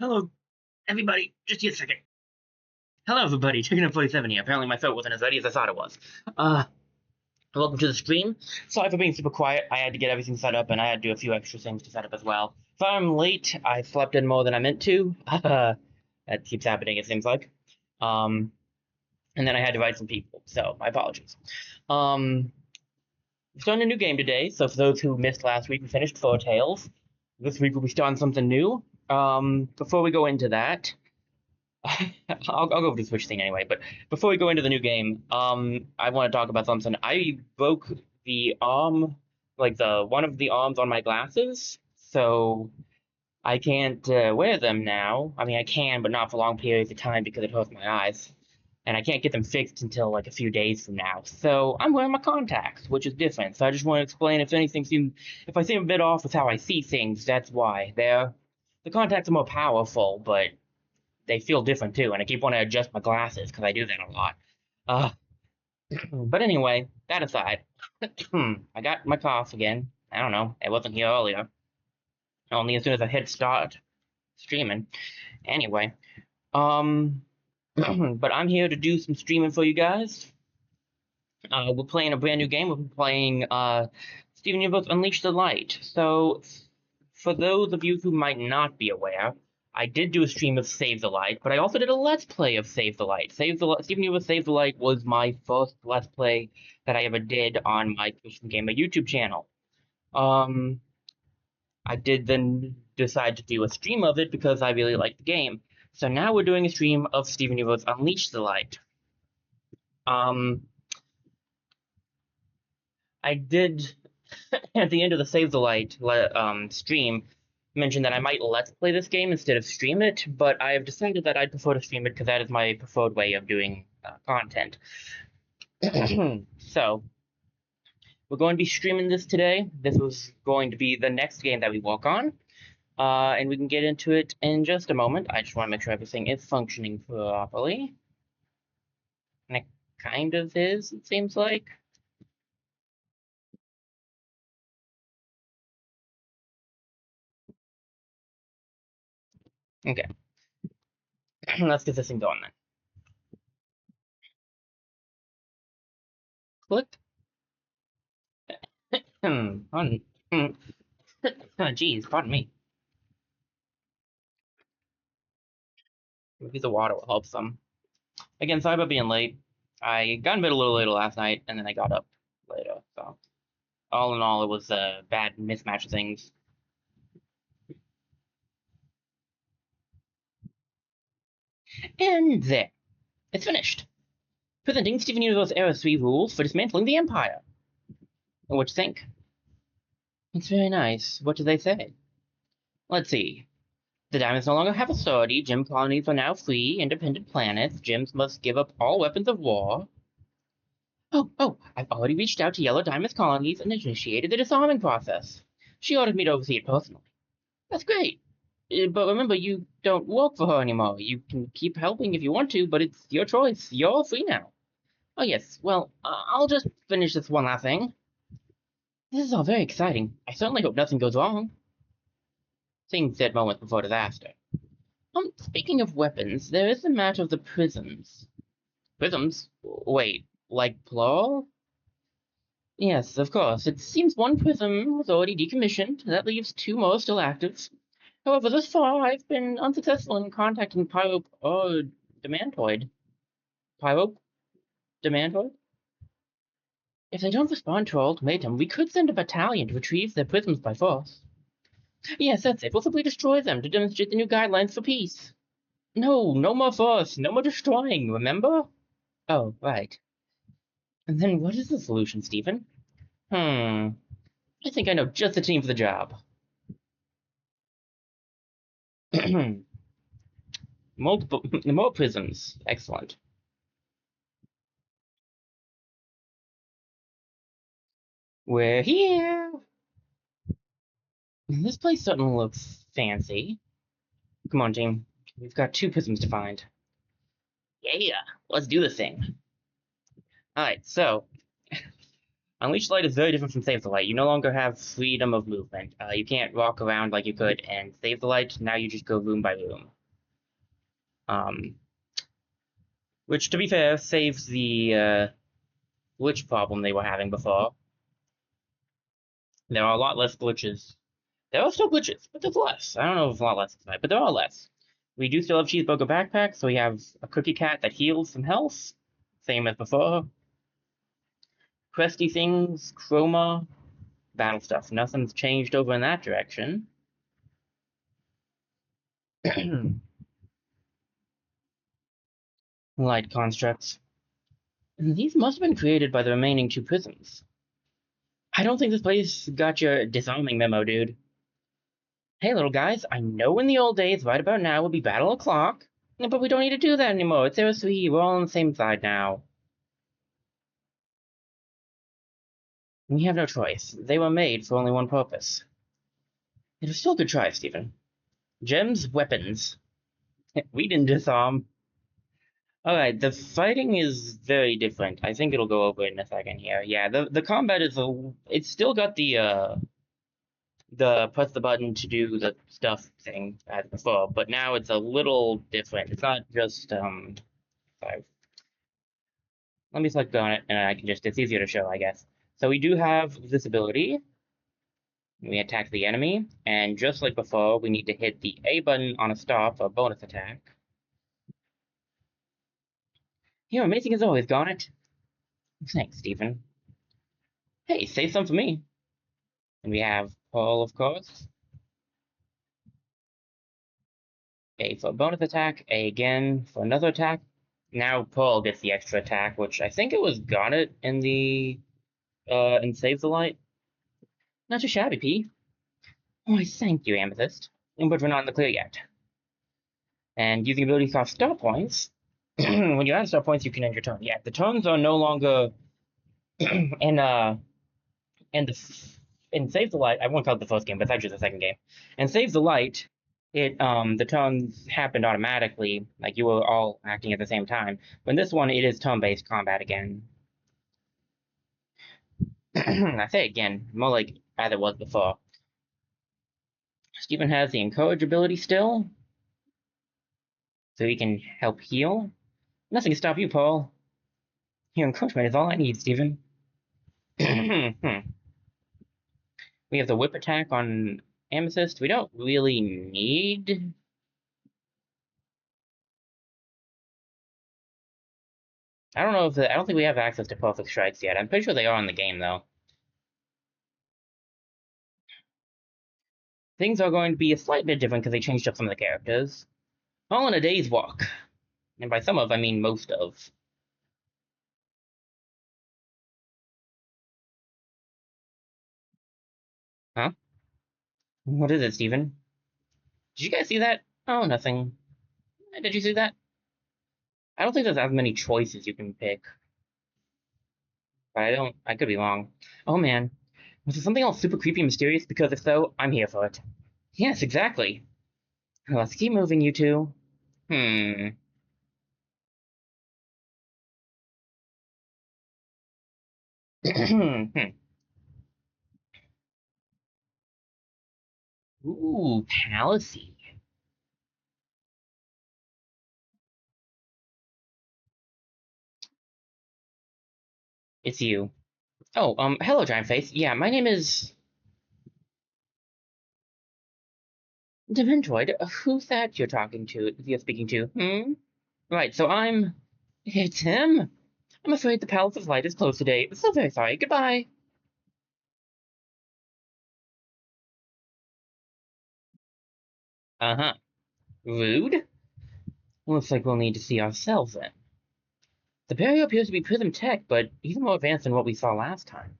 Hello, everybody. Just a second. Hello, everybody. Chicken and 47 here. Apparently, my throat wasn't as ready as I thought it was. Uh, Welcome to the stream. Sorry for being super quiet. I had to get everything set up, and I had to do a few extra things to set up as well. If I'm late, I slept in more than I meant to. That keeps happening, it seems like. Um, and then I had to write some people, so my apologies. We're starting a new game today, so for those who missed last week, we finished Four Tales. This week we'll be starting something new. Before we go into that, I'll go over the Switch thing anyway, but before we go into the new game, I want to talk about something. I broke the arm, like the one of the arms on my glasses, so I can't wear them now. I mean, I can, but not for long periods of time because it hurts my eyes, and I can't get them fixed until like a few days from now. So I'm wearing my contacts, which is different. So I just want to explain if I seem a bit off with how I see things, that's why. The contacts are more powerful, but they feel different too, and I keep wanting to adjust my glasses because I do that a lot. Uh, but anyway, that aside, I got my cough again. I don't know, it wasn't here earlier. Only as soon as I hit start streaming. Anyway, but I'm here to do some streaming for you guys. We're playing a brand new game. We're playing Steven Universe Unleash the Light. So, for those of you who might not be aware, I did do a stream of Save the Light, but I also did a Let's Play of Save the Light. Steven Universe Save the Light was my first Let's Play that I ever did on my Christian Gamer YouTube channel. I did then decide to do a stream of it because I really liked the game. So now we're doing a stream of Steven Universe Unleash the Light. I did, at the end of the Save the Light stream, mention that I might Let's Play this game instead of stream it, but I have decided that I'd prefer to stream it because that is my preferred way of doing content. So, we're going to be streaming this today. This was going to be the next game that we work on, and we can get into it in just a moment. I just want to make sure everything is functioning properly. And it kind of is, it seems like. Okay. Let's get this thing going then. Click. Pardon. Geez, pardon me. Maybe the water will help some. Again, sorry about being late. I got in bed a little later last night, and then I got up later. So, all in all, it was a bad mismatch of things. And there. It's finished. Presenting Steven Universe Era 3 rules for dismantling the Empire. What do you think? It's very nice. What do they say? Let's see. The Diamonds no longer have authority. Gem colonies are now free, independent planets. Gems must give up all weapons of war. Oh, I've already reached out to Yellow Diamond's colonies and initiated the disarming process. She ordered me to oversee it personally. That's great. But remember, you don't work for her anymore. You can keep helping if you want to, but it's your choice. You're free now. Oh, yes. Well, I'll just finish this one last thing. This is all very exciting. I certainly hope nothing goes wrong. Things said moments before disaster. Speaking of weapons, there is the matter of the prisms. Prisms? Wait, like plural? Yes, of course. It seems one prism was already decommissioned. That leaves two more still active. However, thus far, I've been unsuccessful in contacting Demantoid. Pyro Demantoid? If they don't respond to our ultimatum, we could send a battalion to retrieve their prisms by force. Yes, that's it. We'll simply destroy them to demonstrate the new guidelines for peace. No more force. No more destroying, remember? Oh, right. And then what is the solution, Stephen? I think I know just the team for the job. More prisms. Excellent. We're here. This place certainly looks fancy. Come on, team. We've got two prisms to find. Yeah, let's do this thing. Alright, so Unleash the Light is very different from Save the Light. You no longer have freedom of movement. You can't walk around like you could in Save the Light. Now you just go room by room. Which, to be fair, saves the glitch problem they were having before. There are a lot less glitches. There are still glitches, but there's less. I don't know if it's a lot less tonight, but there are less. We do still have Cheeseburger Backpack, so we have a Cookie Cat that heals some health. Same as before. Questy things, Chroma, battle stuff. Nothing's changed over in that direction. Light constructs. These must have been created by the remaining two prisms. I don't think this place got your disarming memo, dude. Hey, little guys, I know in the old days, right about now, would be battle o'clock, but we don't need to do that anymore. It's Era 3, we're all on the same side now. We have no choice. They were made for only one purpose. It was still a good try, Stephen. Gems, weapons. We didn't disarm. Alright, the fighting is very different. I think it'll go over in a second here. Yeah, the combat is it's still got the press the button to do the stuff thing as before, but now it's a little different. It's not just sorry. Let me select on it and I can just it's easier to show, I guess. So we do have this ability. We attack the enemy, and just like before, we need to hit the A button on a stop for a bonus attack. You're amazing as always, Garnet. Thanks, Stephen. Hey, save some for me. And we have Paul, of course. A for a bonus attack, A again for another attack. Now Paul gets the extra attack, which I think it was Garnet in the in Save the Light. Not too shabby, P. Why, thank you, Amethyst. But we're not in the clear yet. And using ability cost star points, when you add star points, you can end your turn. Yeah, the turns are no longer in Save the Light. I won't call it the first game, but it's actually the second game. And Save the Light, the turns happened automatically, like you were all acting at the same time. But in this one, it is turn-based combat again. I say again, more like as it was before. Stephen has the Encourage ability still, so he can help heal. Nothing can stop you, Paul. Your encouragement is all I need, Stephen. We have the whip attack on Amethyst. We don't really need... I don't think we have access to perfect strikes yet. I'm pretty sure they are in the game, though. Things are going to be a slight bit different because they changed up some of the characters. All in a day's walk. And by some of, I mean most of. Huh? What is it, Stephen? Did you guys see that? Oh, nothing. Did you see that? I don't think there's as many choices you can pick. But I could be wrong. Oh man. Was there something else super creepy and mysterious? Because if so, I'm here for it. Yes, exactly. Let's keep moving, you two. Hmm. Ooh, Palacy. It's you. Oh, hello, Giant Face. Yeah, my name is... Dementoid. Who's that you're talking to? You're speaking to? Hmm? Right, so I'm... It's him? I'm afraid the Palace of Light is closed today. So very sorry. Goodbye. Uh-huh. Rude? Looks like we'll need to see ourselves then. The barrier appears to be Prism Tech, but even more advanced than what we saw last time.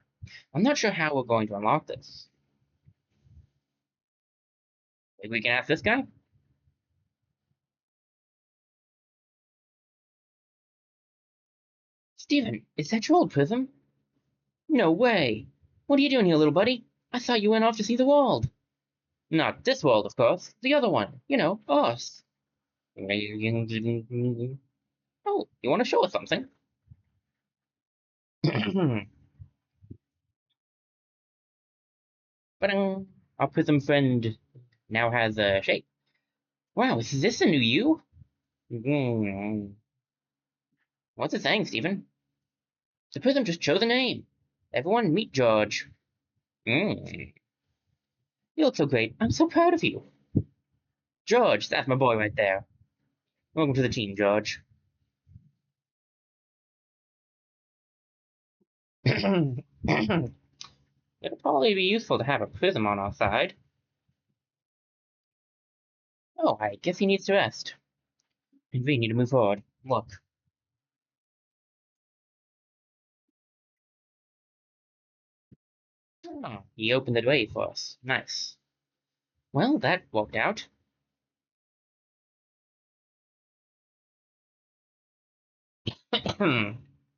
I'm not sure how we're going to unlock this. Maybe we can ask this guy? Steven, is that your old Prism? No way. What are you doing here, little buddy? I thought you went off to see the world. Not this world, of course. The other one. You know, us. Oh, you want to show us something? But our prism friend now has a shape. Wow, is this a new you? Mm. What's it saying, Steven? The prism just chose a name. Everyone meet George. Mm. You look so great. I'm so proud of you. George, that's my boy right there. Welcome to the team, George. It'll probably be useful to have a prism on our side. Oh, I guess he needs to rest. And we need to move forward. Look. Oh, he opened the way for us. Nice. Well, that worked out.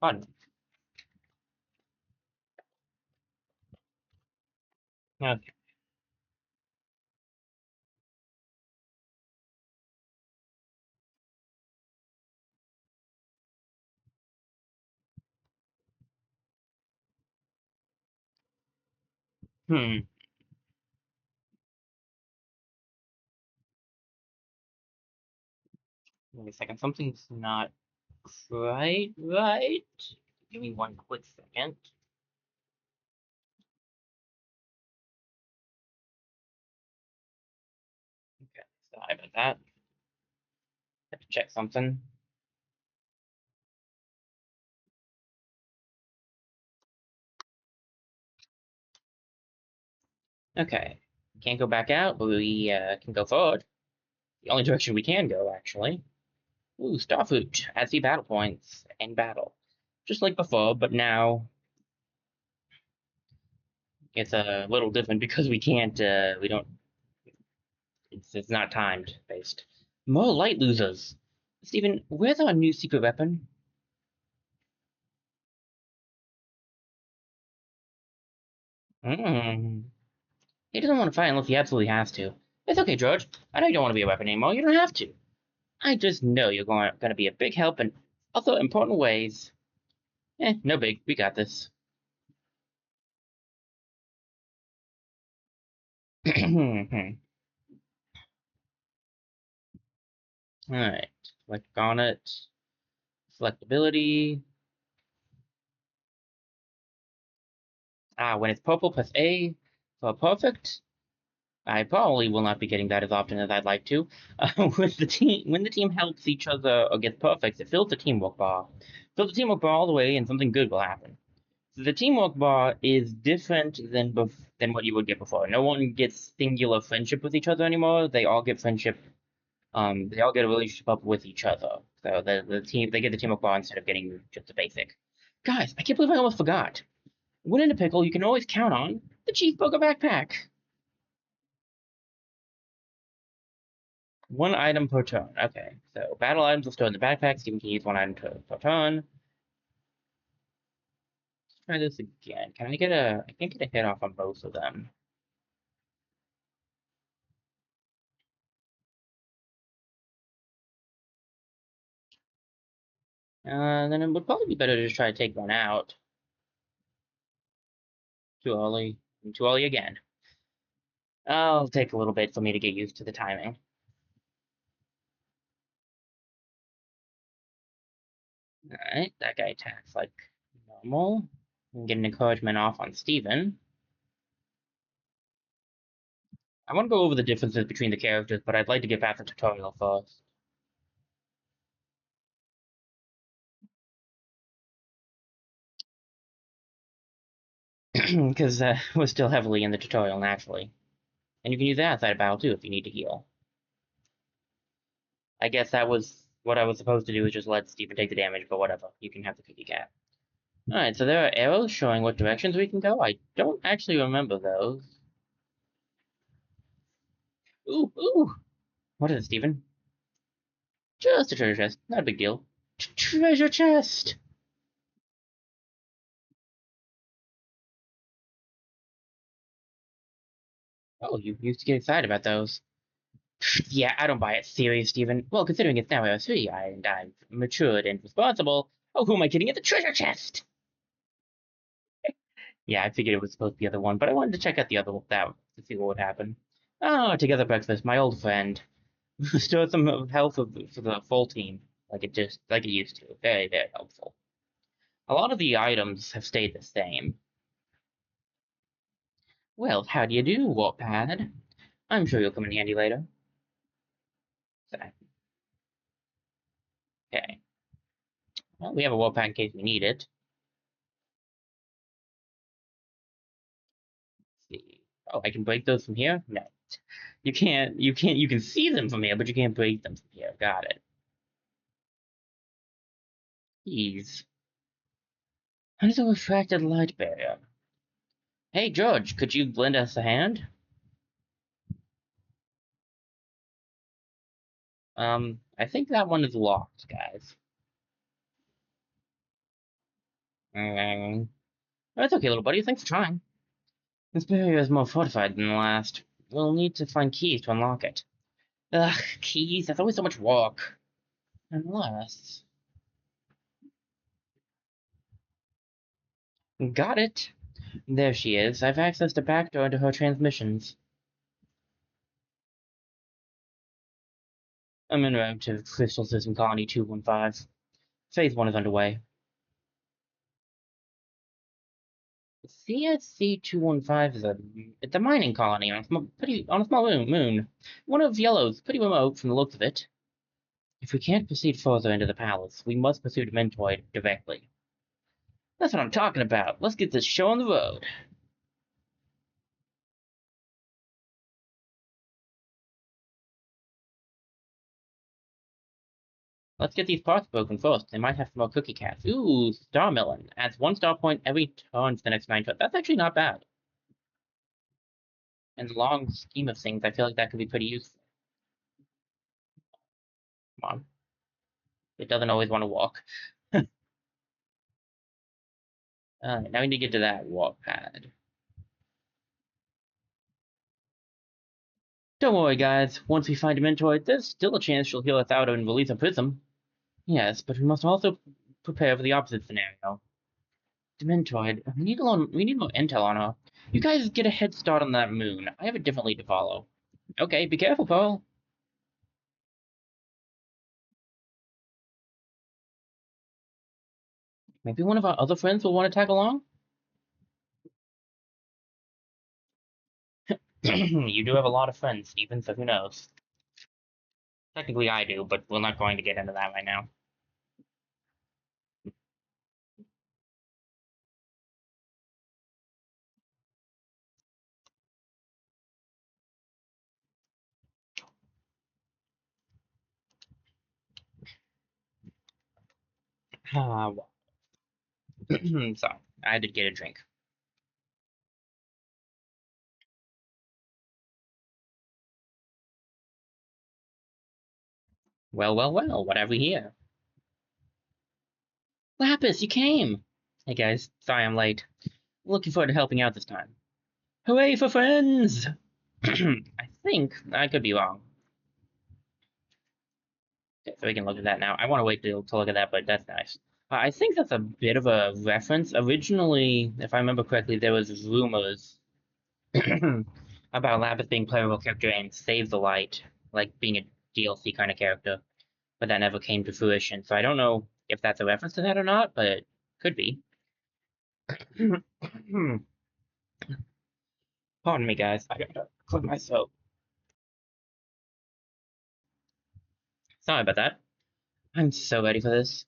Fun. Okay. Hmm. Wait a second. Something's not quite right. Give me one quick second. Okay. Sorry about that. Have to check something. Okay. Can't go back out, but we can go forward. The only direction we can go, actually. Ooh, Starfruit. Adds the battle points in battle. Just like before, but now it's a little different because we can't, we don't, it's not timed based. More light losers. Steven, where's our new secret weapon? Hmm. He doesn't want to fight unless he absolutely has to. It's okay, George. I know you don't want to be a weapon anymore. You don't have to. I just know you're going to be a big help in other important ways. No big. We got this. Alright. Click on it. Select ability. When it's purple, press A for perfect. I probably will not be getting that as often as I'd like to. With the team, when the team helps each other or gets perfects, it fills the teamwork bar. Fill the teamwork bar all the way, and something good will happen. So the teamwork bar is different than what you would get before. No one gets singular friendship with each other anymore. They all get friendship. They all get a relationship up with each other. So the team they get the teamwork bar instead of getting just the basic. Guys, I can't believe I almost forgot. When in a pickle, you can always count on the Cheeseburger backpack. One item per turn. Okay, so battle items will store in the backpack. Steven can use one item per turn. Let's try this again. Can I get a? I can't get a hit off on both of them. Then it would probably be better to just try to take one out. Too early. Too early again. I'll take a little bit for me to get used to the timing. Alright, that guy attacks like normal. And get an encouragement off on Steven. I want to go over the differences between the characters, but I'd like to get past the tutorial first. Because we're still heavily in the tutorial naturally. And you can use that outside of battle too if you need to heal. I guess that was what I was supposed to do, is just let Steven take the damage, but whatever. You can have the cookie cat. Alright, so there are arrows showing what directions we can go. I don't actually remember those. Ooh, ooh! What is it, Steven? Just a treasure chest. Not a big deal. Treasure chest! Oh, you used to get excited about those. Yeah, I don't buy it serious, Steven. Well, considering it's now OS3 and I'm matured and responsible. Oh, who am I kidding? It's a treasure chest! Yeah, I figured it was supposed to be the other one, but I wanted to check out the other that to see what would happen. Oh, together breakfast, my old friend. Restore some health for the full team, like it used to. Very, very helpful. A lot of the items have stayed the same. Well, how do you do, Warpad? I'm sure you'll come in handy later. So, okay. Well, we have a Warpad in case we need it. Let's see. Oh, I can break those from here? No. You can't, you can see them from here, but you can't break them from here. Got it. Ease. Under the refracted light barrier. Hey, George, could you lend us a hand? I think that one is locked, guys. That's okay, little buddy. Thanks for trying. This barrier is more fortified than the last. We'll need to find keys to unlock it. Ugh, keys. That's always so much work. Unless... Got it. There she is. I've accessed a backdoor into her transmissions. I'm in route to Crystal System Colony 215. Phase 1 is underway. CSC 215 is it's a mining colony on a small moon. One of Yellow's, pretty remote from the looks of it. If we can't proceed further into the palace, we must pursue Dementoid directly. That's what I'm talking about. Let's get this show on the road. Let's get these parts broken first. They might have some more cookie cats. Ooh, Star Melon. Adds 1 star point every turn for the next 9 turns. That's actually not bad. In the long scheme of things, I feel like that could be pretty useful. Come on. It doesn't always want to walk. Alright, now we need to get to that walk pad. Don't worry, guys. Once we find Dementoid, there's still a chance she'll heal us out and release a prism. Yes, but we must also prepare for the opposite scenario. Dementoid, we need more intel on her. You guys get a head start on that moon. I have a different lead to follow. Okay, be careful, Paul. Maybe one of our other friends will want to tag along? You do have a lot of friends, Stephen, so who knows? Technically I do, but we're not going to get into that right now. Well. So, I had to get a drink. Well, well, well, what have we here? Lapis, you came! Hey guys, sorry I'm late. Looking forward to helping out this time. Hooray for friends! I think, I could be wrong. Okay, so we can look at that now. I want to wait to look at that, but that's nice. I think that's a bit of a reference. Originally, if I remember correctly, there was rumors about Lapis being playable character and Save the Light, like being a DLC kind of character, but that never came to fruition. So I don't know if that's a reference to that or not, but it could be. Pardon me, guys. I gotta clear my throat. Sorry about that. I'm so ready for this.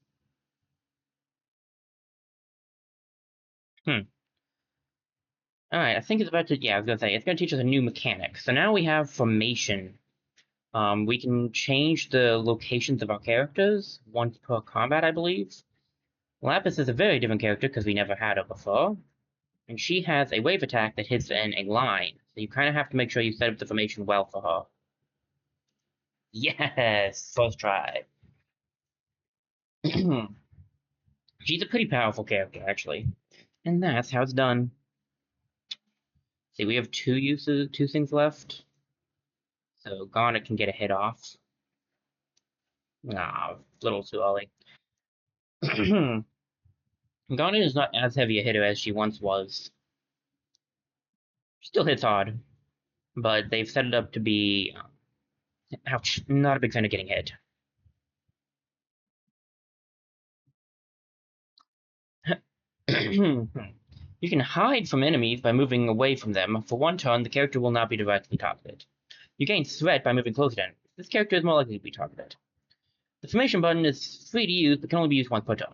Hmm. Alright, I think it's about to, yeah, I was gonna say, it's gonna teach us a new mechanic. So now we have formation. We can change the locations of our characters once per combat, I believe. Lapis is a very different character because we never had her before. And she has a wave attack that hits in a line. So you kind of have to make sure you set up the formation well for her. Yes! First try. She's a pretty powerful character, actually. And that's how it's done. See, we have two things left. So Garnet can get a hit off. Ah, a little too early. Garnet is not as heavy a hitter as she once was. Still hits hard, but they've set it up to be. Ouch, not a big fan of getting hit. You can hide from enemies by moving away from them. For one turn, the character will not be directly targeted. You gain threat by moving closer to enemies. This character is more likely to be targeted. The formation button is free to use, but can only be used once per turn.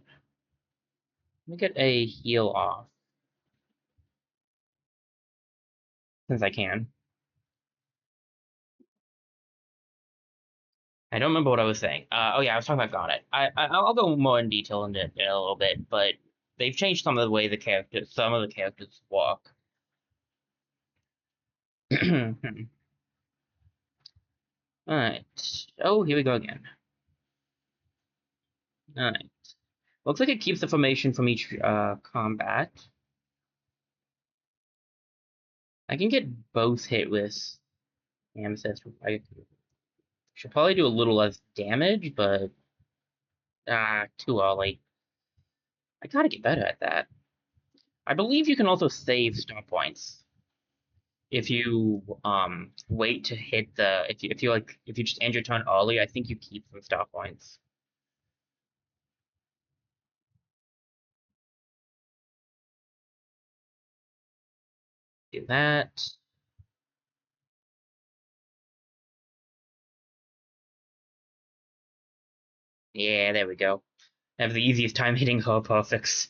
Let me get a heal off, since I can. I don't remember what I was saying. Oh yeah, I was talking about Garnet. I'll go more in detail in it in a little bit, but they've changed some of the way some of the characters walk. Alright. Oh, here we go again. Alright. Looks like it keeps the formation from each combat. I can get both hit with Amethyst. I should probably do a little less damage, but too early. I gotta get better at that. I believe you can also save star points if you wait to hit the if you just end your turn early. I think you keep some star points. Do that. Yeah, there we go. I have the easiest time hitting her perfects.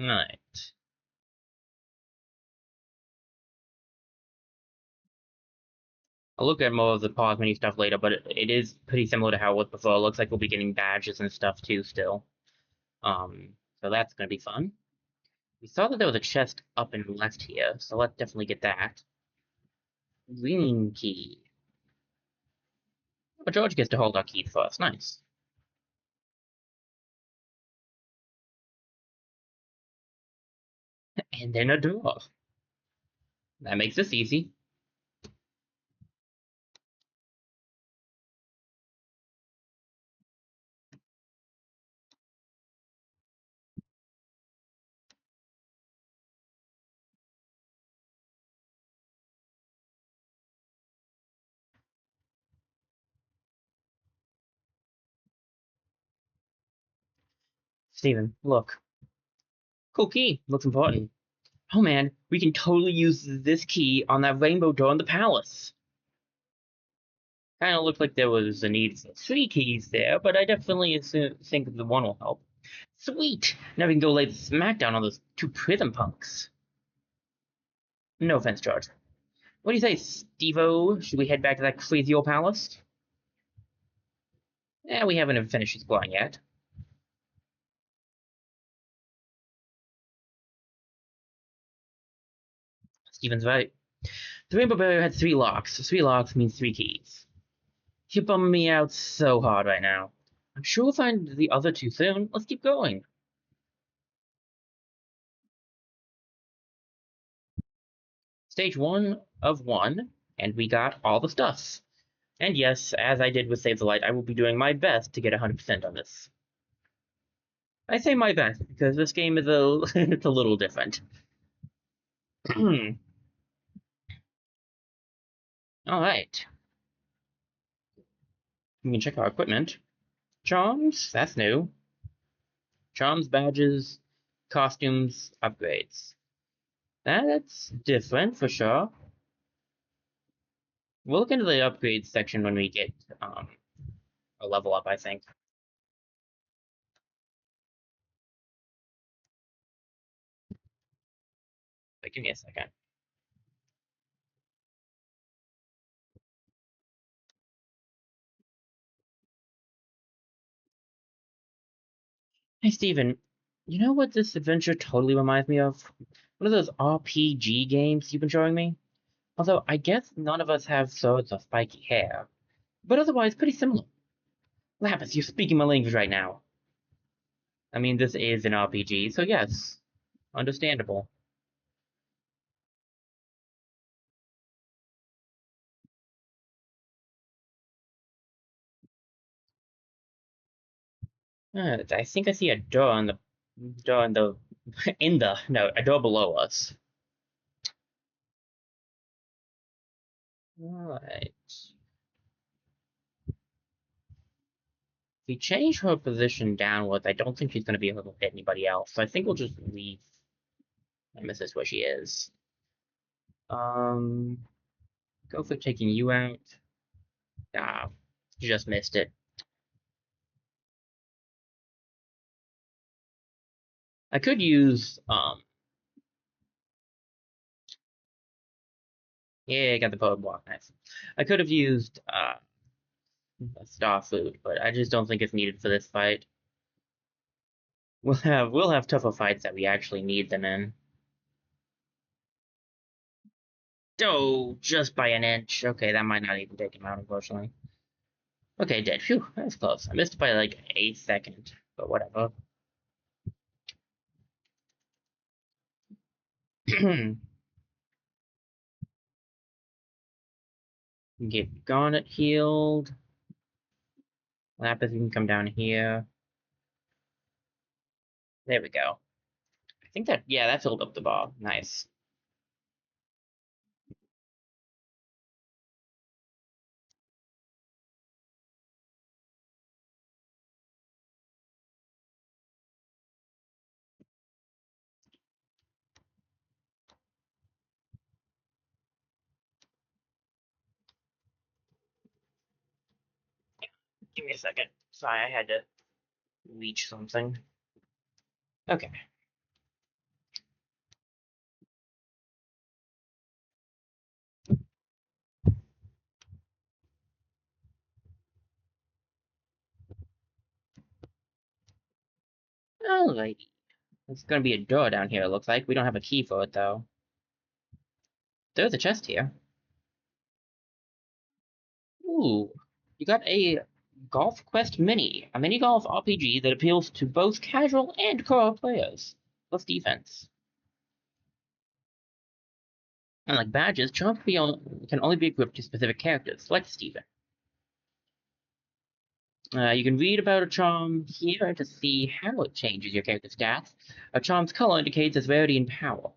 Alright. I'll look at more of the pause menu stuff later, but it is pretty similar to how it was before. It looks like we'll be getting badges and stuff too still. So that's gonna be fun. We saw that there was a chest up and left here, so let's definitely get that. Green key. Oh, George gets to hold our key first. Nice. And then a door. That makes this easy. Steven, look. Cool key. Looks important. Oh man, we can totally use this key on that rainbow door in the palace. Kinda looked like there was a need for three keys there, but I definitely think the one will help. Sweet! Now we can go lay the smackdown on those two prison punks. No offense, George. What do you say, Steve-O? Should we head back to that crazy old palace? We haven't even finished exploring yet. Steven's right. The Rainbow Barrier had three locks. Three locks means three keys. You're bumming me out so hard right now. I'm sure we'll find the other two soon. Let's keep going. Stage 1 of 1, and we got all the stuff. And yes, as I did with Save the Light, I will be doing my best to get 100% on this. I say my best because this game is it's a little different. Alright. We can check our equipment. Charms, that's new. Charms, badges, costumes, upgrades. That's different for sure. We'll look into the upgrades section when we get a level up, I think. But give me a second. Hey, Steven, you know what this adventure totally reminds me of? One of those RPG games you've been showing me? Although, I guess none of us have swords or spiky hair. But otherwise, pretty similar. Lapis, you're speaking my language right now. I mean, this is an RPG, so yes. Understandable. I think I see a door on the No, a door below us. Alright. If we change her position downwards, I don't think she's going to be able to hit anybody else. So I think we'll just leave Nemesis where she is. Go for taking you out. Ah, just missed it. I could use, yeah, I got the power block, nice. I could have used, a star food, but I just don't think it's needed for this fight. We'll have tougher fights that we actually need them in. Oh, just by an inch. Okay, that might not even take him out, unfortunately. Okay, dead. Phew, that's close. I missed it by like a second, but whatever. Get Garnet healed. Lapis, you can come down here. There we go. I think that, yeah, that filled up the bar. Nice. Give me a second. Sorry, I had to reach something. Okay. Alrighty. There's gonna be a door down here, it looks like. We don't have a key for it, though. There's a chest here. Ooh. You got a Golf Quest Mini, a mini golf RPG that appeals to both casual and co-op players. Plus defense. Unlike badges, charms can only be equipped to specific characters, like Steven. You can read about a charm here to see how it changes your character's stats. A charm's color indicates its rarity and power.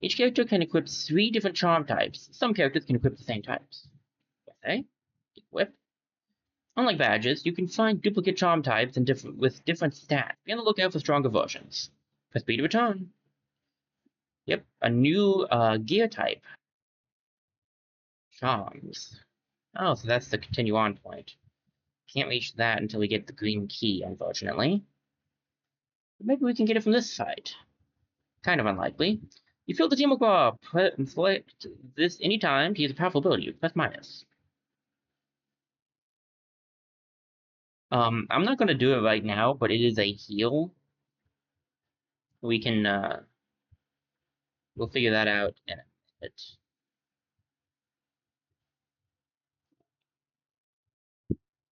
Each character can equip 3 different charm types. Some characters can equip the same types. Okay, equip. Unlike badges, you can find duplicate charm types with different stats. Be on the lookout for stronger versions. Press B to return. Yep, a new gear type. Charms. Oh, so that's the continue on point. Can't reach that until we get the green key, unfortunately. But maybe we can get it from this side. Kind of unlikely. You feel the teamwork bar. Select this anytime to use a powerful ability. Press minus. I'm not going to do it right now, but it is a heal. We can, we'll figure that out in a minute.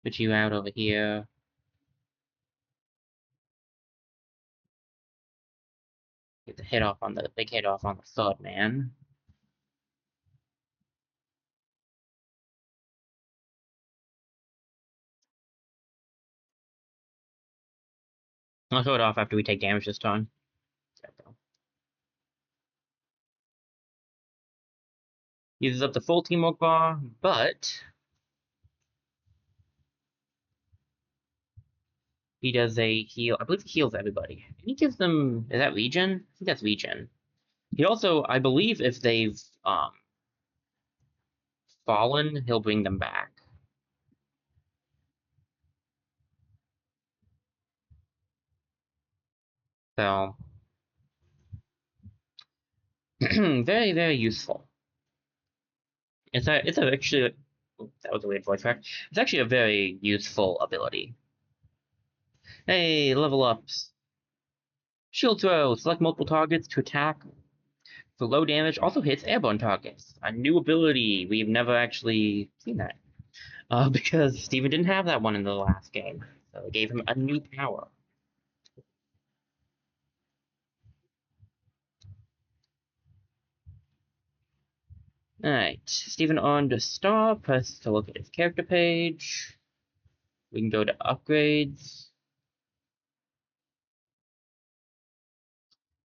Put you out over here. Get the hit off on the big hit off on the third man. I'll show it off after we take damage this time. Uses up the full teamwork bar, but he does a heal. I believe he heals everybody. And he gives them. Is that regen? I think that's regen. He also, I believe, if they've fallen, he'll bring them back. So very, very useful. It's actually, that was a weird voice crack. It's actually a very useful ability. Hey, level ups. Shield throw. Select multiple targets to attack for low damage. Also hits airborne targets. A new ability. We've never actually seen that. Because Steven didn't have that one in the last game. So it gave him a new power. Alright, Steven earned a star. Press to look at his character page. We can go to upgrades.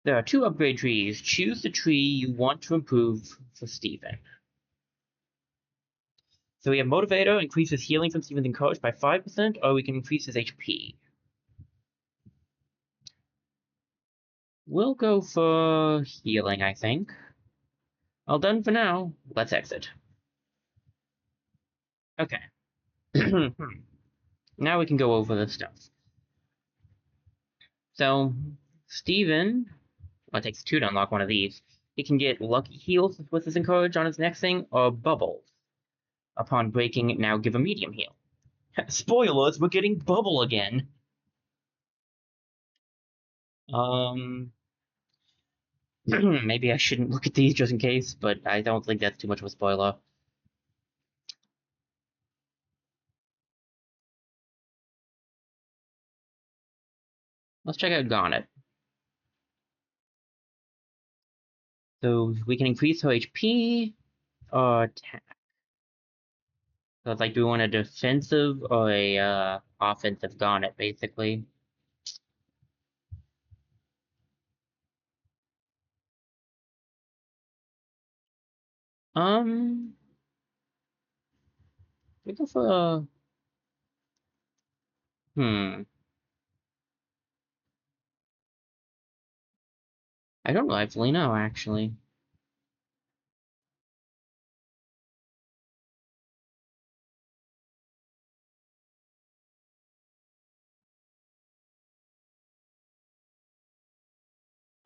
There are 2 upgrade trees. Choose the tree you want to improve for Steven. So we have Motivator, increases healing from Steven's Encouraged by 5%, or we can increase his HP. We'll go for healing, I think. All done for now. Let's exit. Okay. Now we can go over the stuff. So, Steven, well, it takes 2 to unlock one of these. He can get Lucky Heals with his Encourage on his next thing, or Bubbles. Upon breaking, now give a medium heal. Spoilers, we're getting Bubble again. Maybe I shouldn't look at these just in case, but I don't think that's too much of a spoiler. Let's check out Garnet. So we can increase her HP or attack. So it's like, do we want a defensive or a offensive Garnet, basically? We go for a... I don't rightfully know, actually.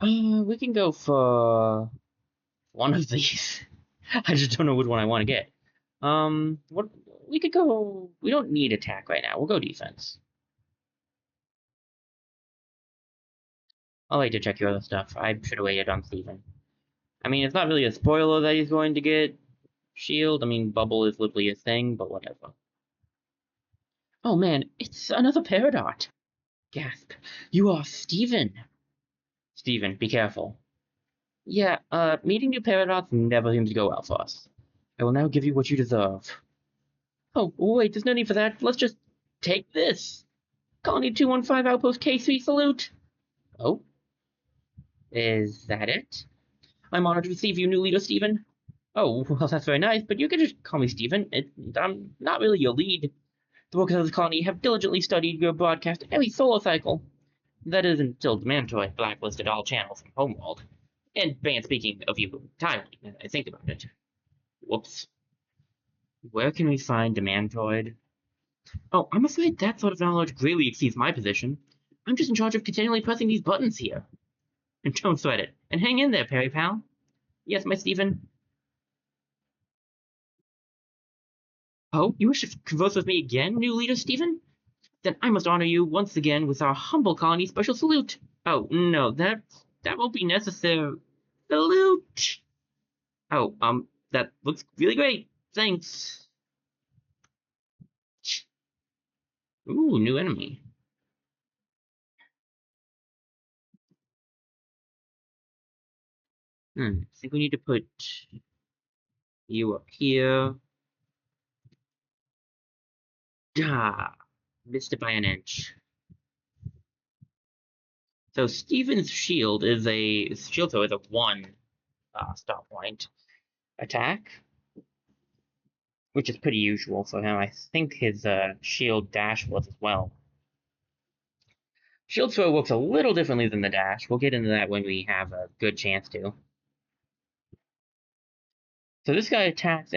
We can go for one of these. I just don't know which one I want to get. What we could go. We don't need attack right now. We'll go defense. I'll wait to check your other stuff. I should have waited on Steven. I mean, it's not really a spoiler that he's going to get shield. I mean, bubble is literally his thing, but whatever. Oh man, it's another Peridot. Gasp. You are Steven. Steven, be careful. Yeah, meeting new Peridots never seems to go well for us. I will now give you what you deserve. Oh, wait, there's no need for that. Let's just take this. Colony 215 Outpost K3 salute. Oh, is that it? I'm honored to receive you, new leader, Steven. Oh, well, that's very nice, but you can just call me Steven. I'm not really your lead. The workers of the colony have diligently studied your broadcast every solar cycle. That is until Demantoid blacklisted all channels from Homeworld. And banned speaking of you entirely, now that I think about it. Whoops. Where can we find Demantoid? Oh, I'm afraid that sort of knowledge greatly exceeds my position. I'm just in charge of continually pressing these buttons here. And don't sweat it. And hang in there, Perry pal. Yes, my Stephen. Oh, you wish to converse with me again, new leader Stephen? Then I must honor you once again with our humble colony special salute. Oh, no, that won't be necessary. Salute! Oh, that looks really great. Thanks. Ooh, new enemy. I think we need to put you up here. Ah, missed it by an inch. So Steven's shield is a shield throw is a 1 stop point attack, which is pretty usual for him. I think his shield dash was as well. Shield throw works a little differently than the dash. We'll get into that when we have a good chance to. So this guy attacks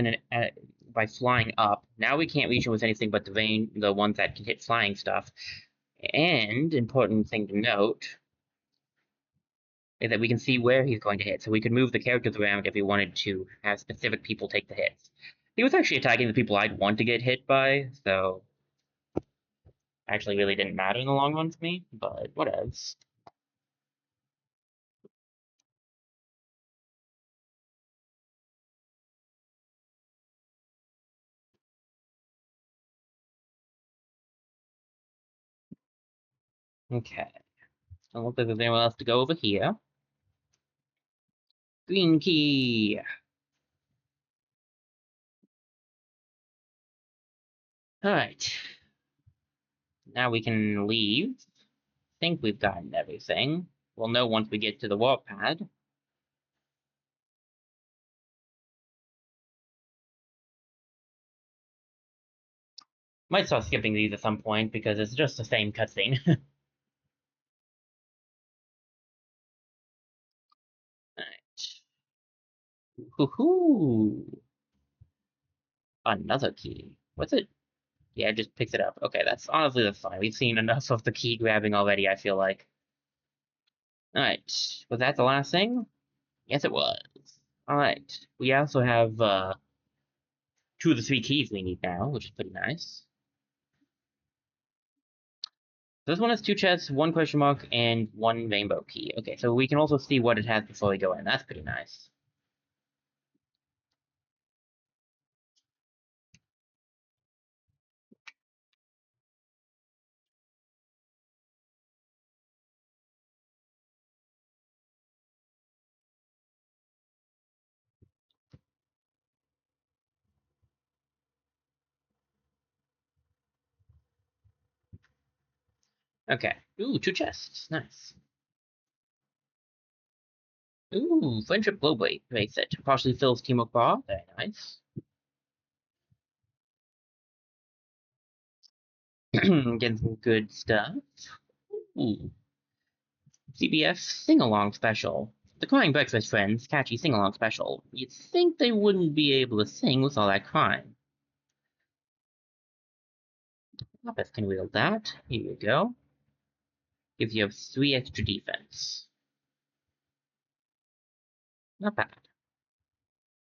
by flying up. Now we can't reach him with anything but the ones that can hit flying stuff. And important thing to note is that we can see where he's going to hit. So we could move the characters around if we wanted to have specific people take the hits. He was actually attacking the people I'd want to get hit by, so actually really didn't matter in the long run to me, but whatevs. Okay. Don't look like there's anyone else to go over here. Green key. Alright. Now we can leave. I think we've gotten everything. We'll know once we get to the warp pad. Might start skipping these at some point because it's just the same cutscene. Alright. Hoo-hoo! Another key. What's it? Yeah, it just picks it up. Okay, that's fine. We've seen enough of the key grabbing already, I feel like. Alright. Was that the last thing? Yes, it was. Alright. We also have 2 of the 3 keys we need now, which is pretty nice. This one has 2 chests, 1 question mark, and 1 rainbow key. Okay, so we can also see what it has before we go in. That's pretty nice. Okay. Ooh, 2 chests. Nice. Ooh, friendship glow bracelet. Partially fills teamwork bar. Very nice. Getting some good stuff. Ooh. CBF sing-along special. The Crying Breakfast Friends catchy sing-along special. You'd think they wouldn't be able to sing with all that crime. Lapis can wield that. Here you go. Gives you 3 extra defense. Not bad.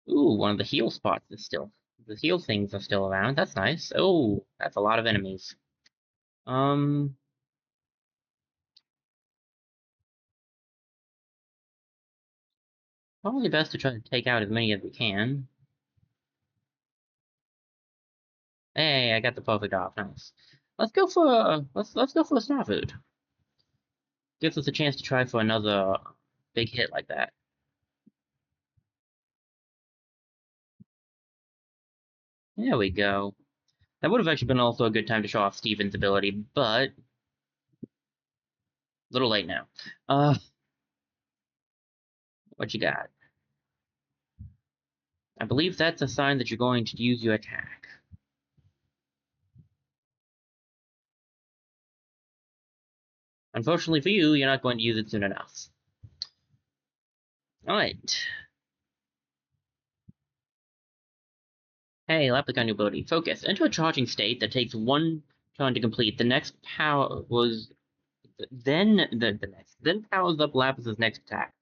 Ooh, one of the heal spots is still. The heal things are still around. That's nice. Oh, that's a lot of enemies. Um, Probably best to try to take out as many as we can. Hey, I got the perfect off. Nice. Let's go for let's go for a star food. Gives us a chance to try for another big hit like that. There we go. That would have actually been also a good time to show off Steven's ability, but a little late now. What you got? I believe that's a sign that you're going to use your attack. Unfortunately for you, you're not going to use it soon enough. Alright. Hey, Laplicon new ability. Focus. Enter a charging state that takes 1 turn to complete. The next power was then powers up Lapis's next attack.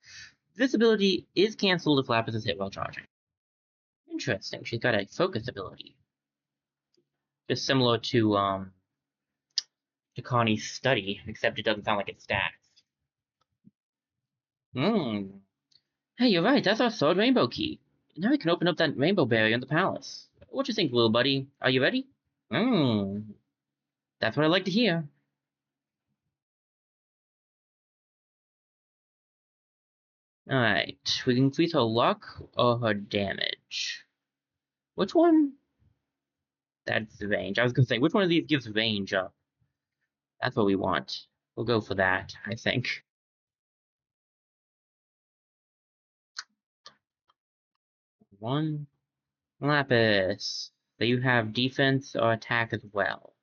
This ability is cancelled if Lapis is hit while charging. Interesting. She's got a focus ability. Just similar to Connie's study, except it doesn't sound like it stacks. Hmm. Hey, you're right, that's our 3rd rainbow key. Now we can open up that rainbow barrier in the palace. What you think, little buddy? Are you ready? That's what I like to hear. Alright, we can increase her luck or her damage. Which one? That's the range. I was gonna say, which one of these gives range up? That's what we want. We'll go for that, I think. One Lapis. So you have defense or attack as well.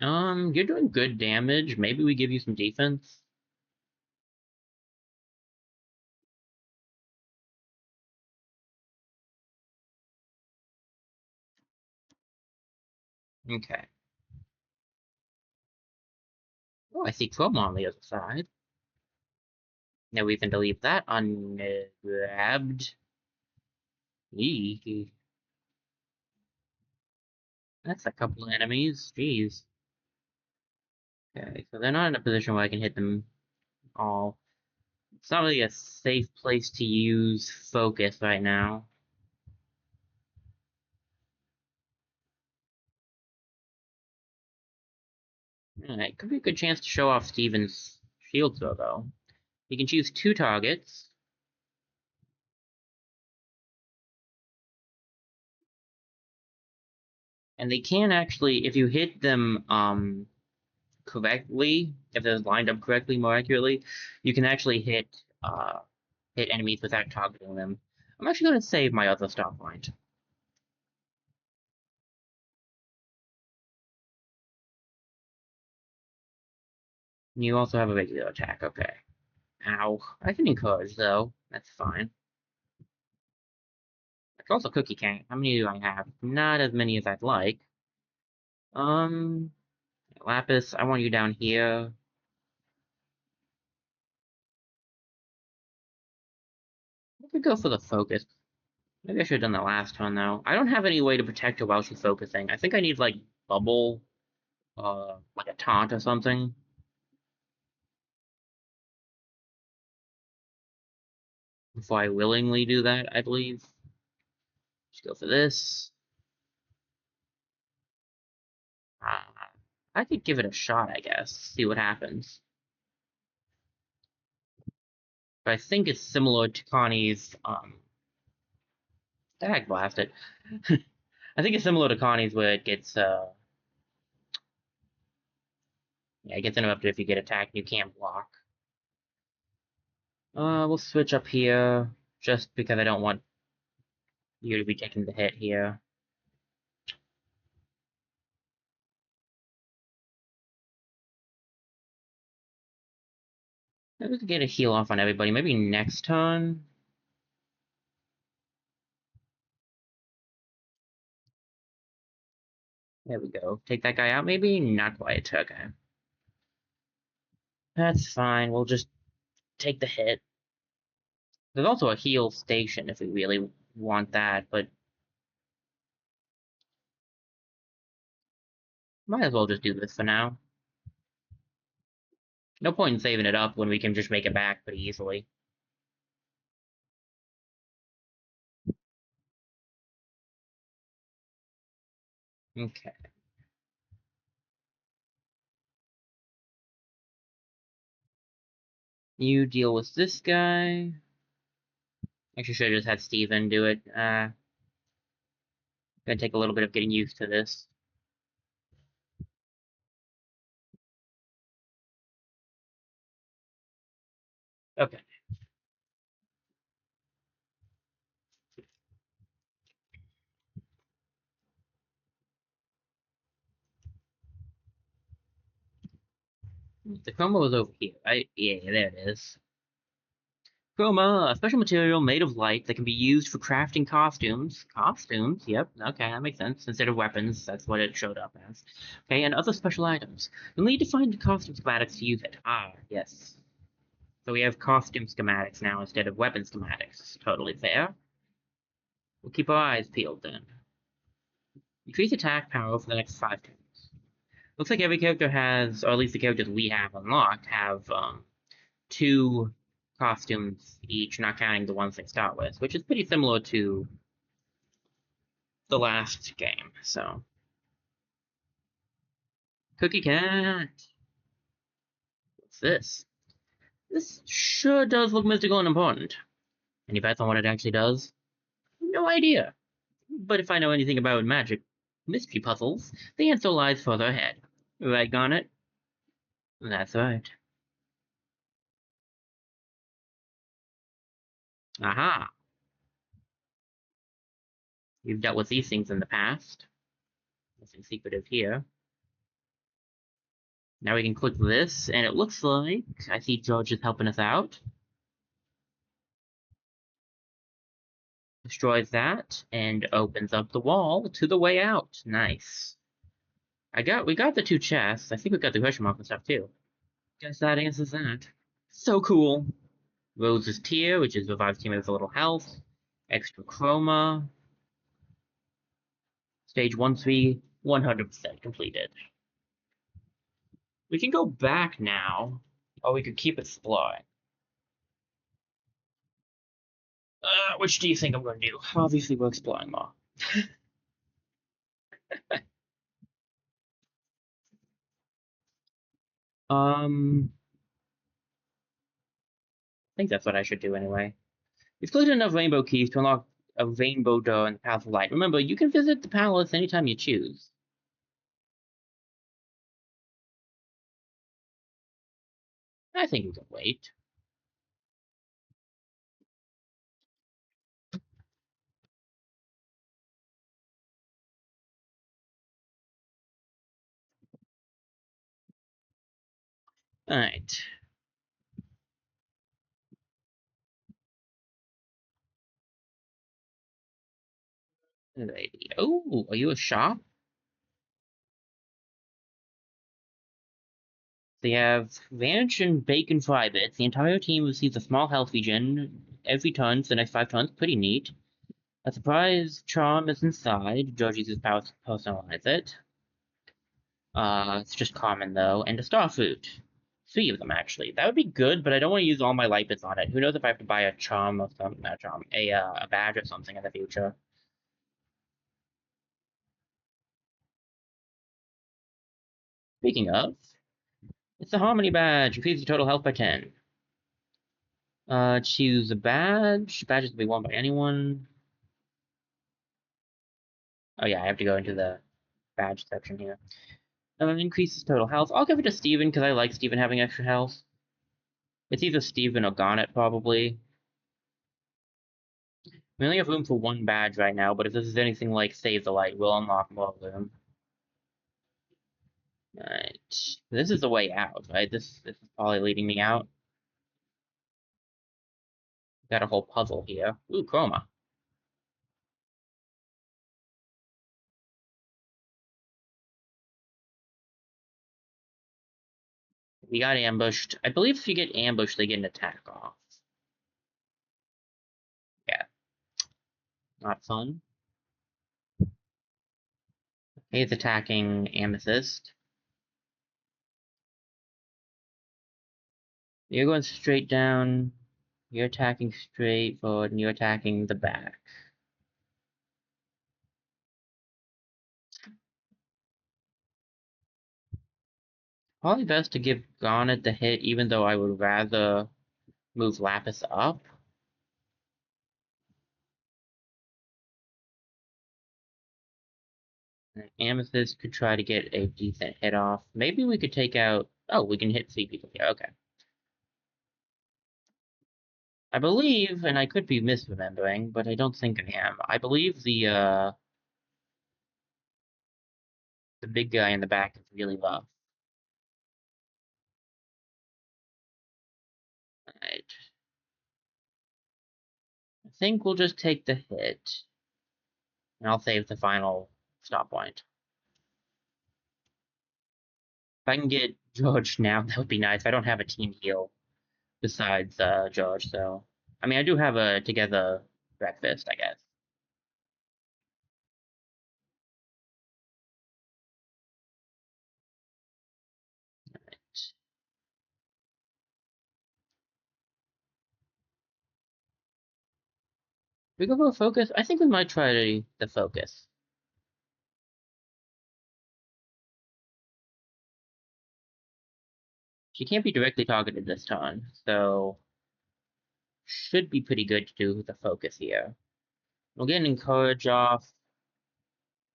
You're doing good damage. Maybe we give you some defense. Okay. Oh, I see Chroma on the other side. Now we can delete that ungrabbed. Eee. That's a couple of enemies. Jeez. Okay, so they're not in a position where I can hit them all. It's not really a safe place to use focus right now. Alright, could be a good chance to show off Steven's shield throw, though. You can choose 2 targets. And they can actually, if you hit them correctly, if they're lined up correctly, more accurately, you can actually hit enemies without targeting them. I'm actually going to save my other stop point. You also have a regular attack, okay. Ow. I can encourage, though. That's fine. There's also Cookie Cat. How many do I have? Not as many as I'd like. Lapis, I want you down here. I could go for the focus. Maybe I should have done that last one, though. I don't have any way to protect her while she's focusing. I think I need, like, bubble, like a taunt or something. Before I willingly do that, I believe. Just go for this. I could give it a shot, I guess. See what happens. But I think it's similar to Connie's, Stag blasted. I think it's similar to Connie's where it gets, yeah, it gets interrupted if you get attacked and you can't block. We'll switch up here, just because I don't want you to be taking the hit here. Maybe we could get a heal off on everybody. Maybe next turn. There we go. Take that guy out, maybe? Not quite. Okay. That's fine. We'll just take the hit. There's also a heal station if we really want that, but might as well just do this for now. No point in saving it up when we can just make it back pretty easily. Okay. You deal with this guy. Actually, should have just had Steven do it. Gonna take a little bit of getting used to this. Okay. The chroma was over here, right? Yeah, there it is. Chroma, a special material made of light that can be used for crafting costumes. Costumes? Yep, okay, that makes sense. Instead of weapons, that's what it showed up as. Okay, and other special items. You'll need to find the costume schematics to use it. Ah, yes. So we have costume schematics now instead of weapon schematics. Totally fair. We'll keep our eyes peeled then. Increase attack power for the next 5 turns. Looks like every character has, or at least the characters we have unlocked, have 2 costumes each, not counting the ones they start with, which is pretty similar to the last game, so. Cookie Cat! What's this? This sure does look mystical and important. Any bets on what it actually does? No idea. But if I know anything about magic mystery puzzles, the answer lies further ahead. Right, Garnet? That's right. Aha! You've dealt with these things in the past. Nothing secretive here. Now we can click this, and it looks like I see George is helping us out. Destroys that, and opens up the wall to the way out. Nice. We got the 2 chests. I think we got the question mark and stuff too. Guess that answers that. So cool. Rose's Tear, which is revives teammates with a little health. Extra chroma. Stage 1-3, 100% completed. We can go back now, or we could keep exploring. Which do you think I'm going to do? Obviously, we're exploring more. I think that's what I should do anyway. You've collected enough rainbow keys to unlock a rainbow door in the Palace of Light. Remember, you can visit the palace anytime you choose. I think we can wait. Alright. Oh, are you a shop? They have Vanish and Bacon Fry Bits. The entire team receives a small health regen every turn for the next 5 turns. Pretty neat. A surprise charm is inside. George uses power to personalize it. It's just common though. And a star fruit. 3 of them actually. That would be good, but I don't want to use all my light bits on it. Who knows if I have to buy a charm or something, not a charm, a badge or something in the future. Speaking of, it's the Harmony badge. Increases your total health by 10. Choose a badge. Badges can be worn by anyone. Oh yeah, I have to go into the badge section here. Increases total health. I'll give it to Steven because I like Steven having extra health. It's either Steven or Garnet, probably. We only have room for 1 badge right now, but if this is anything like Save the Light, we'll unlock more of them. Alright. This is the way out, right? This is probably leading me out. Got a whole puzzle here. Ooh, Chroma. We got ambushed. I believe if you get ambushed, they get an attack off. Yeah. Not fun. He's attacking Amethyst. You're going straight down. You're attacking straight forward, and you're attacking the back. Probably best to give Garnet the hit, even though I would rather move Lapis up. And Amethyst could try to get a decent hit off. Maybe we could take out... Oh, we can hit 3 people here. Okay. I believe, and I could be misremembering, but I don't think I am. I believe the big guy in the back is really rough. Alright. I think we'll just take the hit. And I'll save the final stop point. If I can get George now, that would be nice. I don't have a team heal besides George, so... I mean, I do have a together breakfast, I guess. We go for focus? I think we might try the focus. She can't be directly targeted this time, so should be pretty good to do the focus here. We'll get an encourage off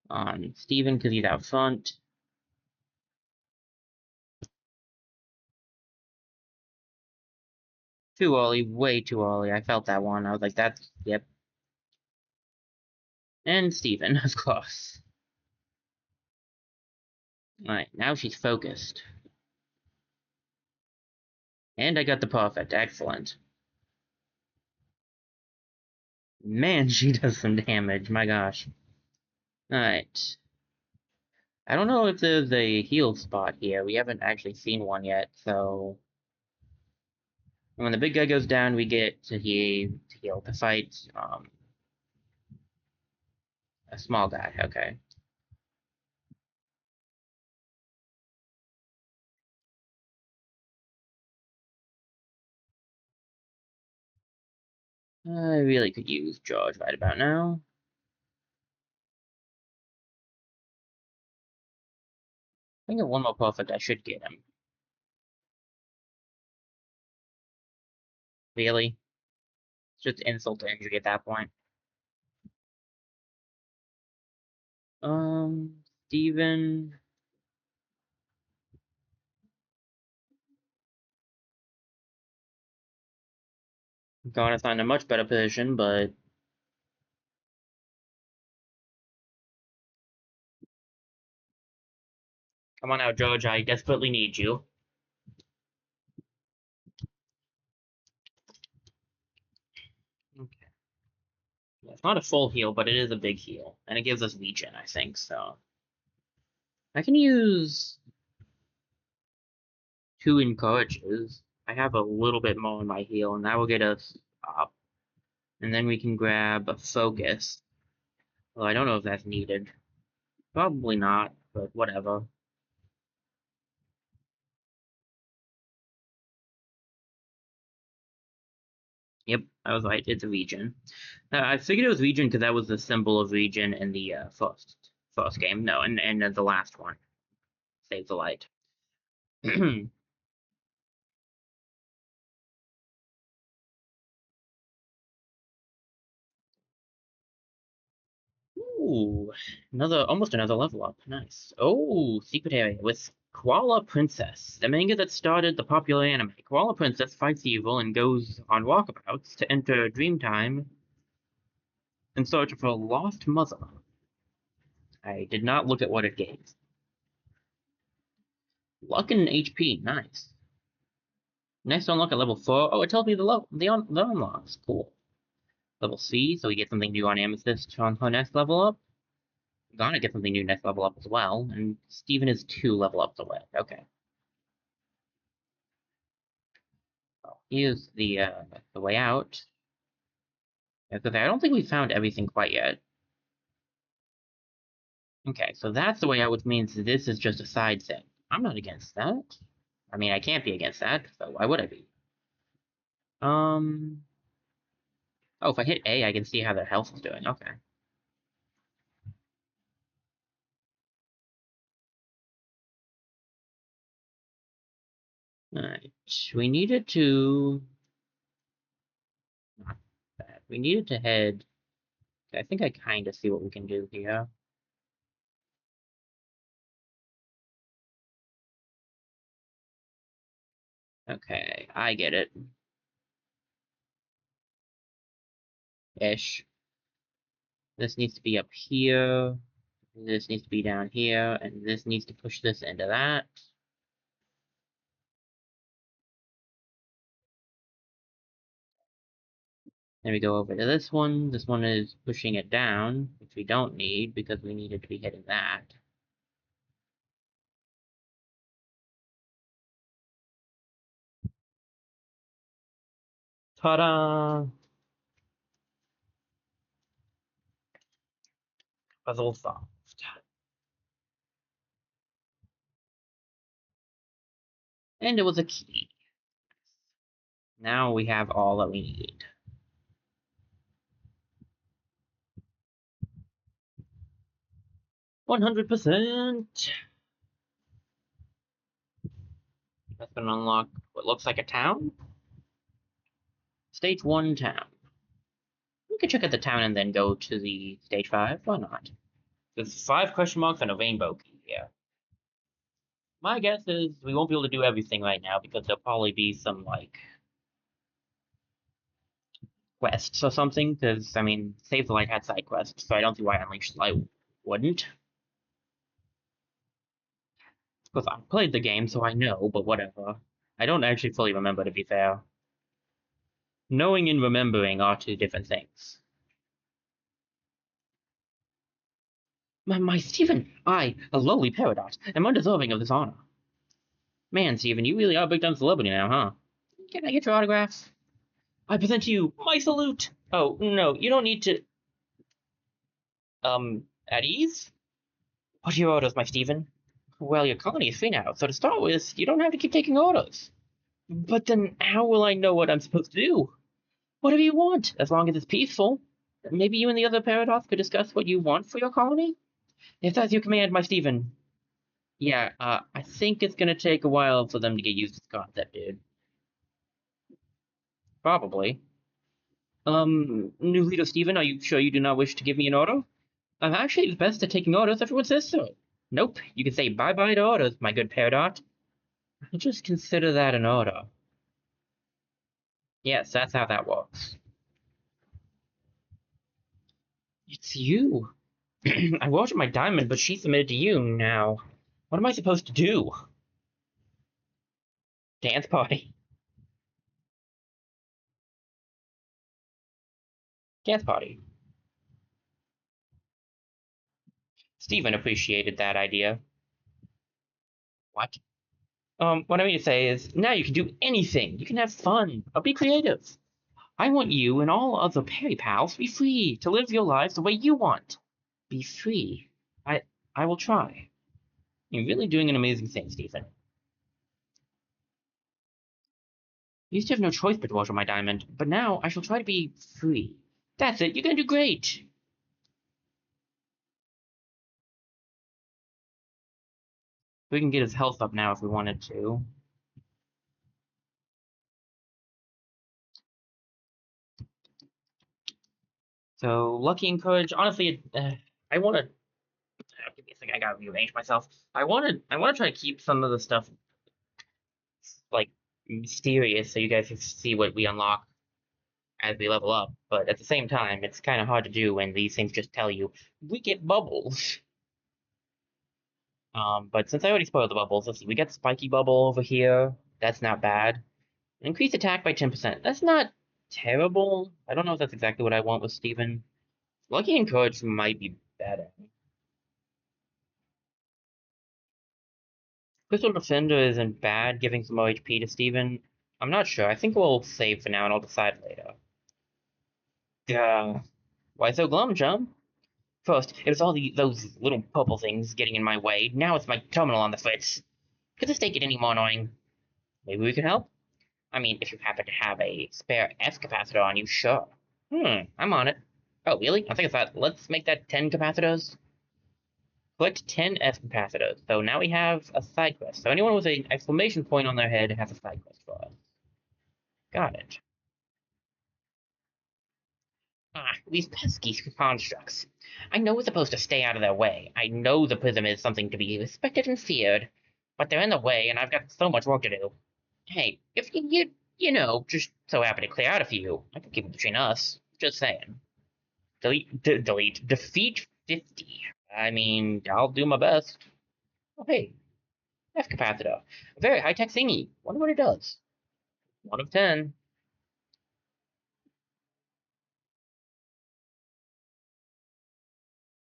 on Steven because he's out front. Too early, way too early. I felt that one. I was like, that's, yep. And Steven, of course. Alright, now she's focused. And I got the perfect, excellent. Man, she does some damage, my gosh. Alright. I don't know if there's a heal spot here. We haven't actually seen one yet, so... When the big guy goes down, we get to heal to fight a small guy, okay. I really could use George right about now. I think if one more perfect, I should get him. Really? It's just insult to injury at that point. Steven. Got us in a much better position, but come on out, George. I desperately need you. Okay. Yeah, it's not a full heal, but it is a big heal, and it gives us Legion, I think. So I can use 2 encourages. I have a little bit more in my heal, and that will get us up. And then we can grab a focus. Well, I don't know if that's needed. Probably not, but whatever. Yep, I was right. It's a region. I figured it was region because that was the symbol of region in the first game. No, and the last one, Save the Light. Ooh, almost another level up. Nice. Oh, secret area with Koala Princess, the manga that started the popular anime. Koala Princess fights evil and goes on walkabouts to enter Dreamtime in search of her lost mother. I did not look at what it gave. Luck and HP, nice. Next unlock at level 4. Oh, it tells me the unlocks. Cool. Level C, so we get something new on Amethyst on her next level up. Gonna get something new next level up as well, and Steven is 2 level ups away. Okay. So here's the way out. Because I don't think we found everything quite yet. Okay, so that's the way out, which means this is just a side thing. I'm not against that. I mean, I can't be against that, so why would I be? Oh, if I hit A, I can see how their health is doing. Okay. Alright. We needed to... Not bad. We needed to head... I think I kind of see what we can do here. Okay, I get it. Ish. This needs to be up here. This needs to be down here, and this needs to push this into that. Then we go over to this one. This one is pushing it down, which we don't need because we needed to be hitting that. Ta-da! Puzzle solved. And it was a key. Now we have all that we need. 100%! That's gonna unlock what looks like a town? Stage 1 town. We could check out the town and then go to the stage 5. Why not? There's 5 question marks and a rainbow key here. My guess is we won't be able to do everything right now because there'll probably be some, like, quests or something. Because, I mean, Save the Light had side quests, so I don't see why Unleash the Light wouldn't. Because I played the game, so I know, but whatever. I don't actually fully remember, to be fair. Knowing and remembering are 2 different things. My Stephen, I, a lowly peridot, am undeserving of this honor. Man, Stephen, you really are a big-time celebrity now, huh? Can I get your autograph? I present to you my salute! Oh, no, you don't need to... At ease? What are your orders, my Stephen? Well, your colony is free now, so to start with, you don't have to keep taking orders. But then, how will I know what I'm supposed to do? Whatever you want, as long as it's peaceful. Maybe you and the other Paradox could discuss what you want for your colony? If that's your command, my Stephen. Yeah, I think it's gonna take a while for them to get used to this concept, dude. Probably. New leader Stephen, are you sure you do not wish to give me an order? I'm actually the best at taking orders, everyone says so. Nope, you can say bye-bye to orders, my good Peridot. I just consider that an order. Yes, that's how that works. It's you. I worshipped my diamond, but she submitted to you now. What am I supposed to do? Dance party. Dance party. Steven appreciated that idea. What? What I mean to say is, now you can do anything. You can have fun. Or be creative. I want you and all other Perry pals to be free to live your lives the way you want. Be free. I will try. You're really doing an amazing thing, Stephen. I used to have no choice but to worship my diamond, but now I shall try to be free. That's it. You're gonna do great. We can get his health up now if we wanted to. So lucky and courage. Honestly, I want to. Give me a second. I gotta rearrange myself. I want to try to keep some of the stuff like mysterious, so you guys can see what we unlock as we level up. But at the same time, it's kind of hard to do when these things just tell you we get bubbles. But since I already spoiled the bubbles, let's see. We got spiky bubble over here. That's not bad. Increase attack by 10%. That's not terrible. I don't know if that's exactly what I want with Steven. Lucky and courage might be better. Crystal Defender isn't bad, giving some more HP to Steven. I'm not sure. I think we'll save for now and I'll decide later. Why so glum, chum? First, it was all those little purple things getting in my way. Now it's my terminal on the fritz. Could this take it any more annoying? Maybe we can help? I mean, if you happen to have a spare F capacitor on you, sure. I'm on it. Oh, really? I think it's that. Let's make that 10 capacitors. Collect 10 F capacitors. So now we have a side quest. So anyone with an exclamation point on their head has a side quest for us. Got it. Ah, these pesky constructs. I know we're supposed to stay out of their way. I know the prism is something to be respected and feared, but they're in the way, and I've got so much work to do. Hey, if just so happen to clear out a few, I can keep it between us. Just saying. Delete. Defeat 50. I mean, I'll do my best. Oh, hey, F capacitor. A very high-tech thingy. Wonder what it does. 1 of 10.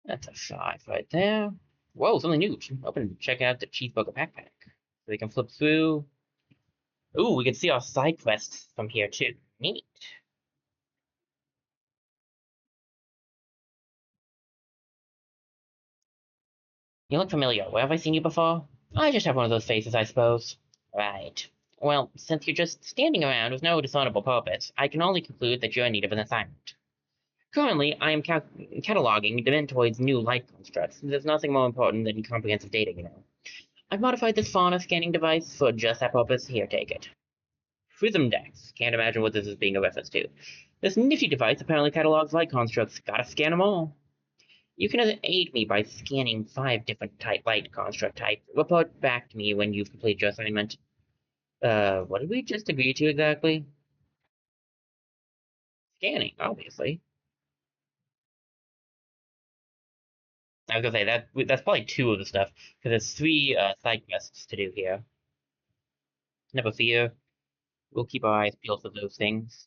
That's a 5 right there. Whoa, something new. Open and check out the cheeseburger backpack. So we can flip through. Ooh, we can see our side quests from here too. Neat. You look familiar. Where have I seen you before? I just have one of those faces, I suppose. Right. Well, since you're just standing around with no discernible purpose, I can only conclude that you're in need of an assignment. Currently, I am cataloging Dementoid's new light constructs. There's nothing more important than comprehensive data. I've modified this fauna scanning device for just that purpose. Here, take it. Prism Dex. Can't imagine what this is being a reference to. This nifty device apparently catalogs light constructs. Gotta scan them all. You can aid me by scanning 5 different light construct types. Report back to me when you've completed your assignment. What did we just agree to exactly? Scanning, obviously. I was gonna say that's probably 2 of the stuff because there's 3 side quests to do here. Never fear, we'll keep our eyes peeled for those things.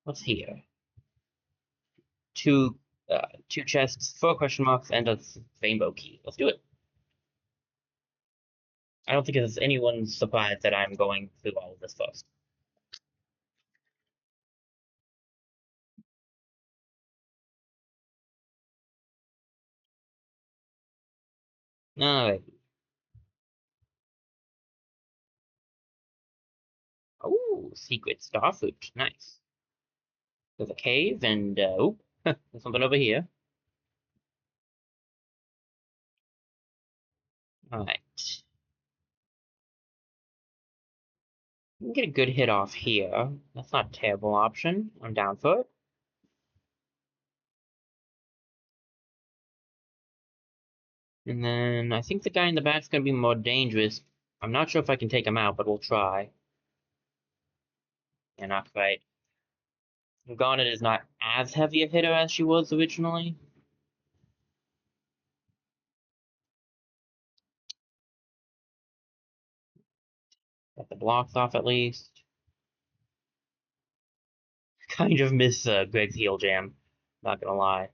What's here? 2 2 chests, 4 question marks, and a rainbow key. Let's do it. I don't think it's anyone's surprise that I'm going through all of this first. All right. Oh, secret starfruit. Nice. There's a cave and oh, there's something over here. All right. We can get a good hit off here. That's not a terrible option. I'm down for it. And then I think the guy in the back's gonna be more dangerous. I'm not sure if I can take him out, but we'll try. Yeah, not quite. Garnet is not as heavy a hitter as she was originally. Got the blocks off at least. Kind of miss Greg's heel jam. Not gonna lie.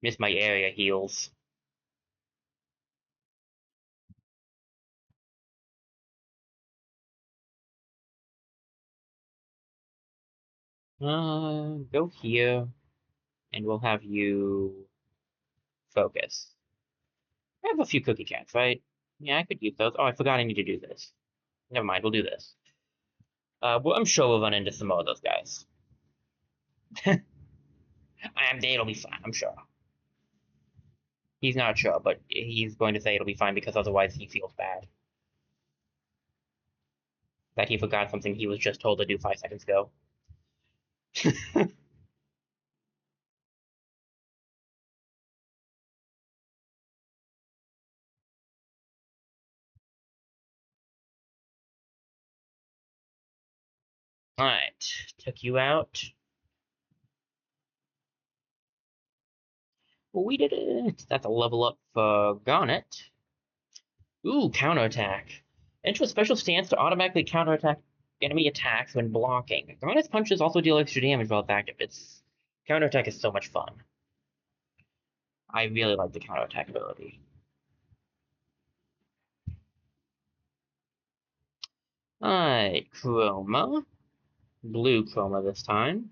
Miss my area heals. Go here, and we'll have you focus. I have a few cookie cats, right? Yeah, I could use those. Oh, I forgot I need to do this. Never mind, we'll do this. Well, I'm sure we'll run into some more of those guys. It'll be fine, I'm sure. He's not sure, but he's going to say it'll be fine because otherwise he feels bad. That he forgot something he was just told to do 5 seconds ago. Alright, took you out. Well, we did it. That's a level up for Garnet. Ooh, counterattack. Enter a special stance to automatically counterattack enemy attacks when blocking. Garnet's punches also deal extra damage while it's active. Its counterattack is so much fun. I really like the counterattack ability. Alright, Chroma. Blue Chroma this time.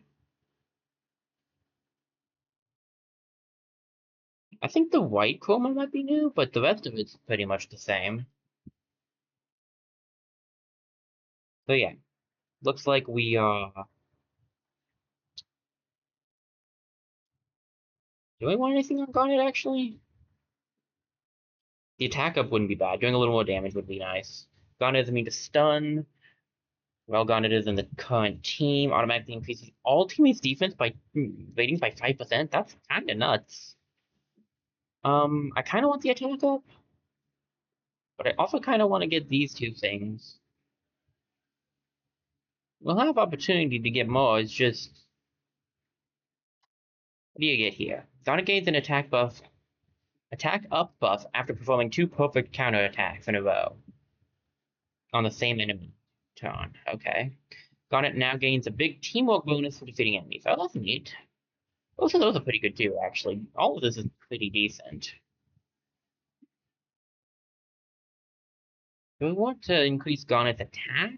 I think the white Chroma might be new, but the rest of it's pretty much the same. So yeah, looks like we do we want anything on Garnet actually? The attack up wouldn't be bad. Doing a little more damage would be nice. Garnet doesn't mean to stun. Well, Garnet is in the current team. Automatically increases all teammates' defense by ratings by 5%. That's kind of nuts. I kind of want the attack up, but I also kind of want to get these two things. We'll have opportunity to get more. It's just, what do you get here? Garnet gains an attack up buff after performing 2 perfect counter attacks in a row on the same enemy turn. Okay. Garnet now gains a big teamwork bonus for defeating enemies. Oh, that's neat. Both of those are pretty good too, actually. All of this is pretty decent. Do we want to increase Garnet's attack?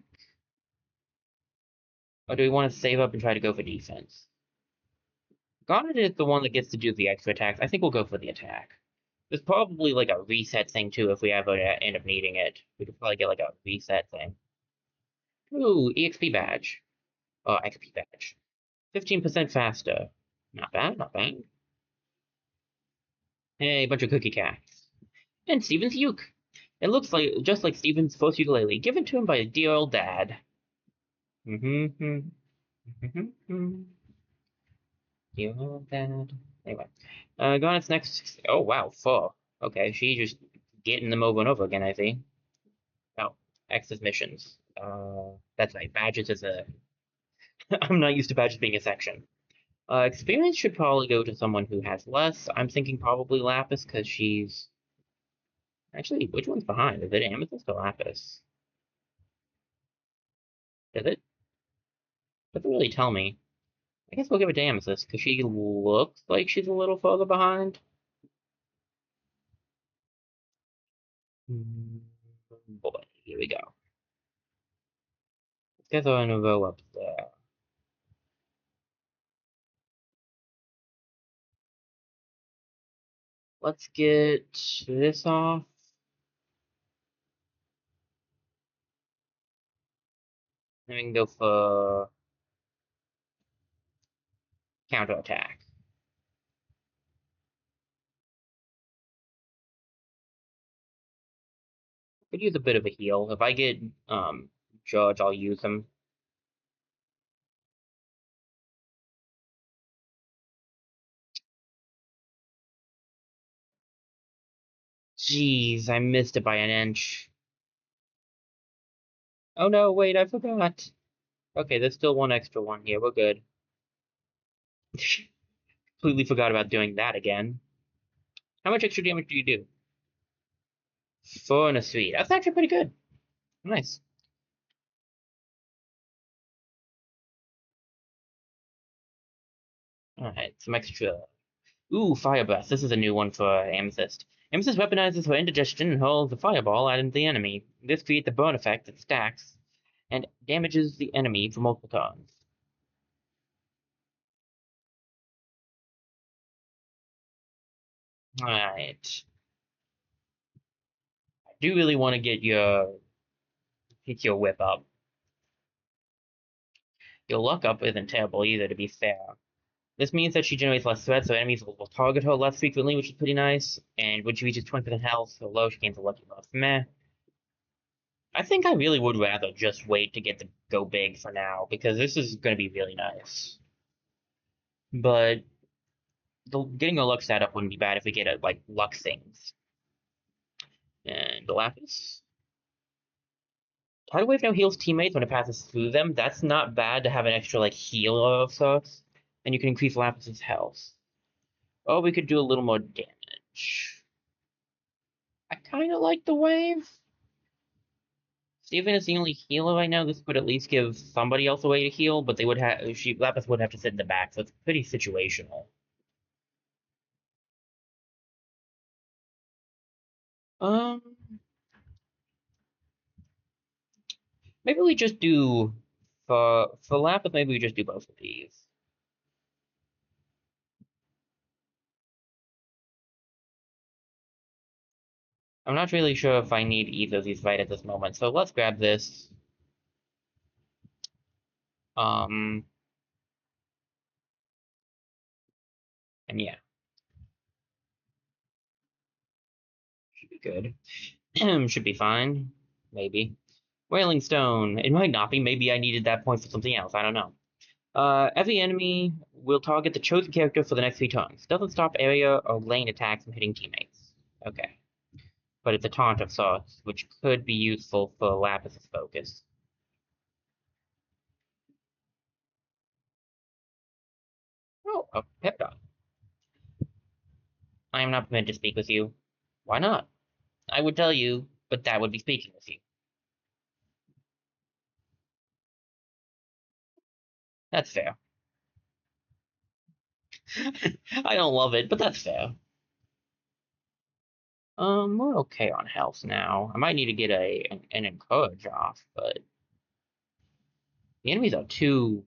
Or do we want to save up and try to go for defense? Garnet is the one that gets to do the extra attacks. I think we'll go for the attack. There's probably like a reset thing too if we ever end up needing it. We could probably get like a reset thing. Ooh, EXP badge. Oh, XP badge. 15% faster. Not bad, not bad. Hey, bunch of cookie cats. And Steven's uke. It looks like just like Steven's first ukulele, given to him by a dear old dad. Dear old dad. Anyway, Garnet's next. Oh wow, 4. Okay, she's just getting them over and over again. I see. Oh, X's missions. That's right. Badges is a. I'm not used to badges being a section. Experience should probably go to someone who has less. I'm thinking probably Lapis because she's. Actually, which one's behind? Is it Amethyst or Lapis? Does it? Doesn't really tell me. I guess we'll give it to Amethyst because she looks like she's a little further behind. Boy, here we go. Let's get her in a row up there. Let's get this off. Then we can go for counterattack. Could use a bit of a heal. If I get Judge, I'll use him. Jeez, I missed it by an inch. Oh no, wait, I forgot. Okay, there's still one extra one here. We're good. Completely forgot about doing that again. How much extra damage do you do? 4 and a 3. That's actually pretty good. Nice. Alright, some extra. Ooh, Fire Breath. This is a new one for Amethyst. Amethyst weaponizes her indigestion and hurls a fireball at the enemy. This creates a burn effect that stacks and damages the enemy for multiple turns. Alright. I do really want to get your whip up. Your luck up isn't terrible either, to be fair. This means that she generates less threats, so enemies will target her less frequently, which is pretty nice. And when she reaches 20% health or low, she gains a lucky buff. Meh. I think I really would rather just wait to get the go big for now, because this is going to be really nice. But getting a luck stat up wouldn't be bad if we get like luck things. And the Lapis. Tidal Wave now heals teammates when it passes through them. That's not bad to have an extra like healer of sorts. And you can increase Lapis's health. Oh, we could do a little more damage. I kind of like the wave. Steven is the only healer right now. This would at least give somebody else a way to heal, but they would have Lapis would have to sit in the back, so it's pretty situational. Um, maybe we just do for Lapis. Maybe we just do both of these. I'm not really sure if I need either of these right at this moment, so let's grab this. Um, and yeah, should be good. Should be fine, maybe. Wailing Stone. It might not be. Maybe I needed that point for something else. I don't know. Every enemy will target the chosen character for the next 3 turns. Doesn't stop area or lane attacks from hitting teammates. Okay. But it's a taunt of sorts, which could be useful for Lapis's focus. Oh, a pep dog. I am not permitted to speak with you. Why not? I would tell you, but that would be speaking with you. That's fair. I don't love it, but that's fair. We're okay on health now. I might need to get an encourage off, but the enemies are too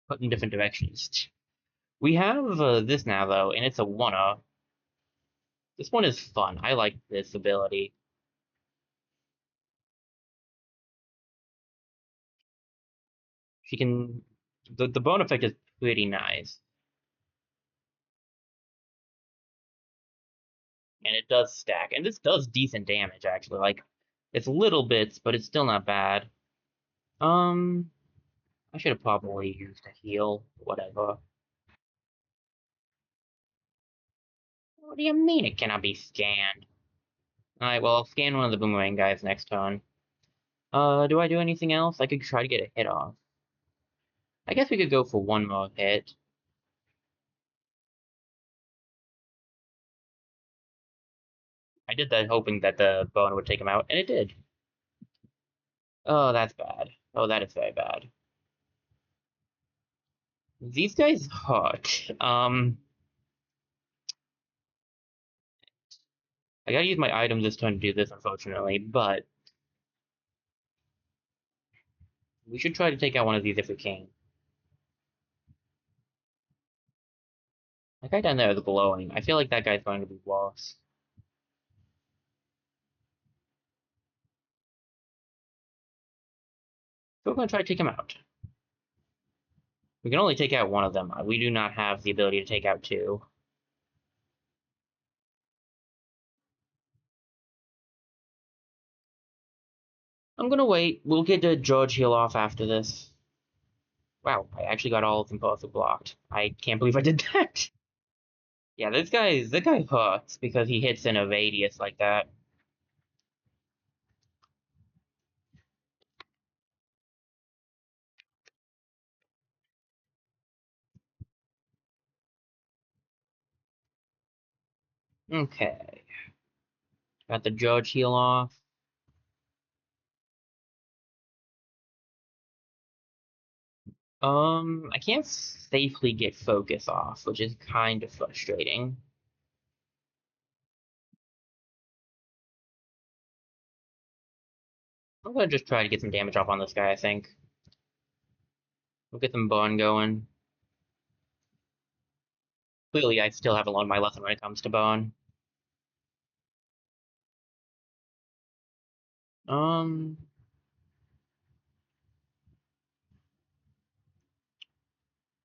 put in different directions. We have this now though, and it's a one-up. This one is fun. I like this ability. She can the bone effect is pretty nice. And it does stack. And this does decent damage actually. Like it's little bits, but it's still not bad. Um I should have probably used a heal, whatever. What do you mean it cannot be scanned? Alright, well I'll scan one of the boomerang guys next turn. Do I do anything else? I could try to get a hit off. I guess we could go for one more hit. I did that hoping that the bone would take him out, and it did. Oh, that's bad. Oh, that is very bad. These guys hurt. I gotta use my items this turn to do this, unfortunately, but we should try to take out one of these if we can. That guy down there is glowing. I feel like that guy's going to be worse. So we're gonna try to take him out. We can only take out one of them. We do not have the ability to take out two. I'm gonna wait. We'll get the George heal off after this. Wow, I actually got all of them both blocked. I can't believe I did that. Yeah, that guy hurts because he hits in a radius like that. Okay. Got the judge heal off. I can't safely get focus off, which is kind of frustrating. I'm gonna just try to get some damage off on this guy, I think. We'll get some bone going. Clearly, I still haven't learned my lesson when it comes to bone. Um,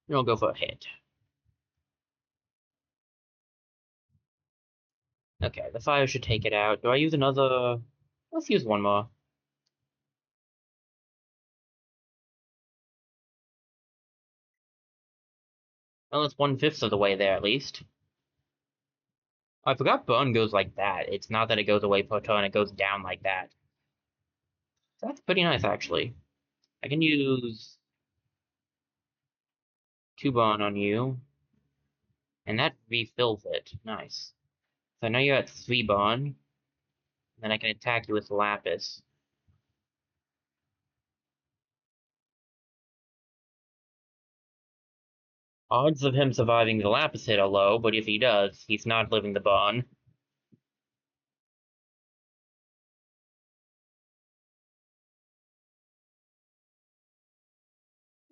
we'll go for a hit. Okay, the fire should take it out. Do I use another? Let's use one more. Well, it's 1/5 of the way there, at least. I forgot bone goes like that. It's not that it goes away per turn, it goes down like that. So that's pretty nice, actually. I can use 2 bone on you, and that refills it. Nice. So now you're at 3 bone, then I can attack you with Lapis. Odds of him surviving the Lapis hit are low, but if he does, he's not living the bone.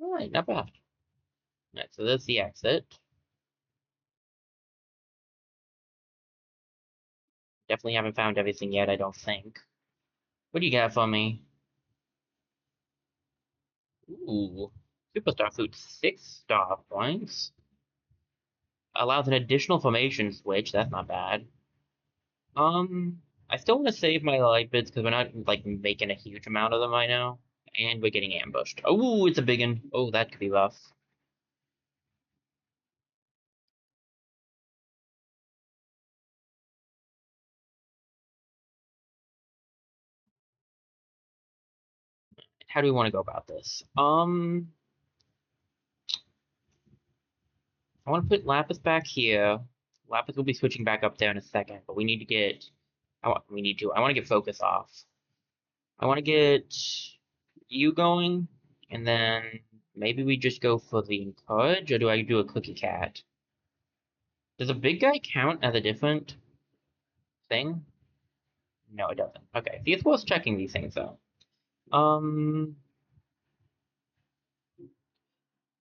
Alright, not bad. Alright, so that's the exit. Definitely haven't found everything yet, I don't think. What do you got for me? Ooh. Superstar food, 6 star points. Allows an additional formation switch, that's not bad. I still want to save my light bits because we're not, like, making a huge amount of them right now. And we're getting ambushed. Oh, it's a big one. Oh, that could be rough. How do we want to go about this? I want to put Lapis back here. Lapis will be switching back up there in a second, but we need to get. I want to get focus off. I want to get you going, and then maybe we just go for the encourage, or do I do a cookie cat? Does a big guy count as a different thing? No, it doesn't. Okay, see, it's worth checking these things though. Um,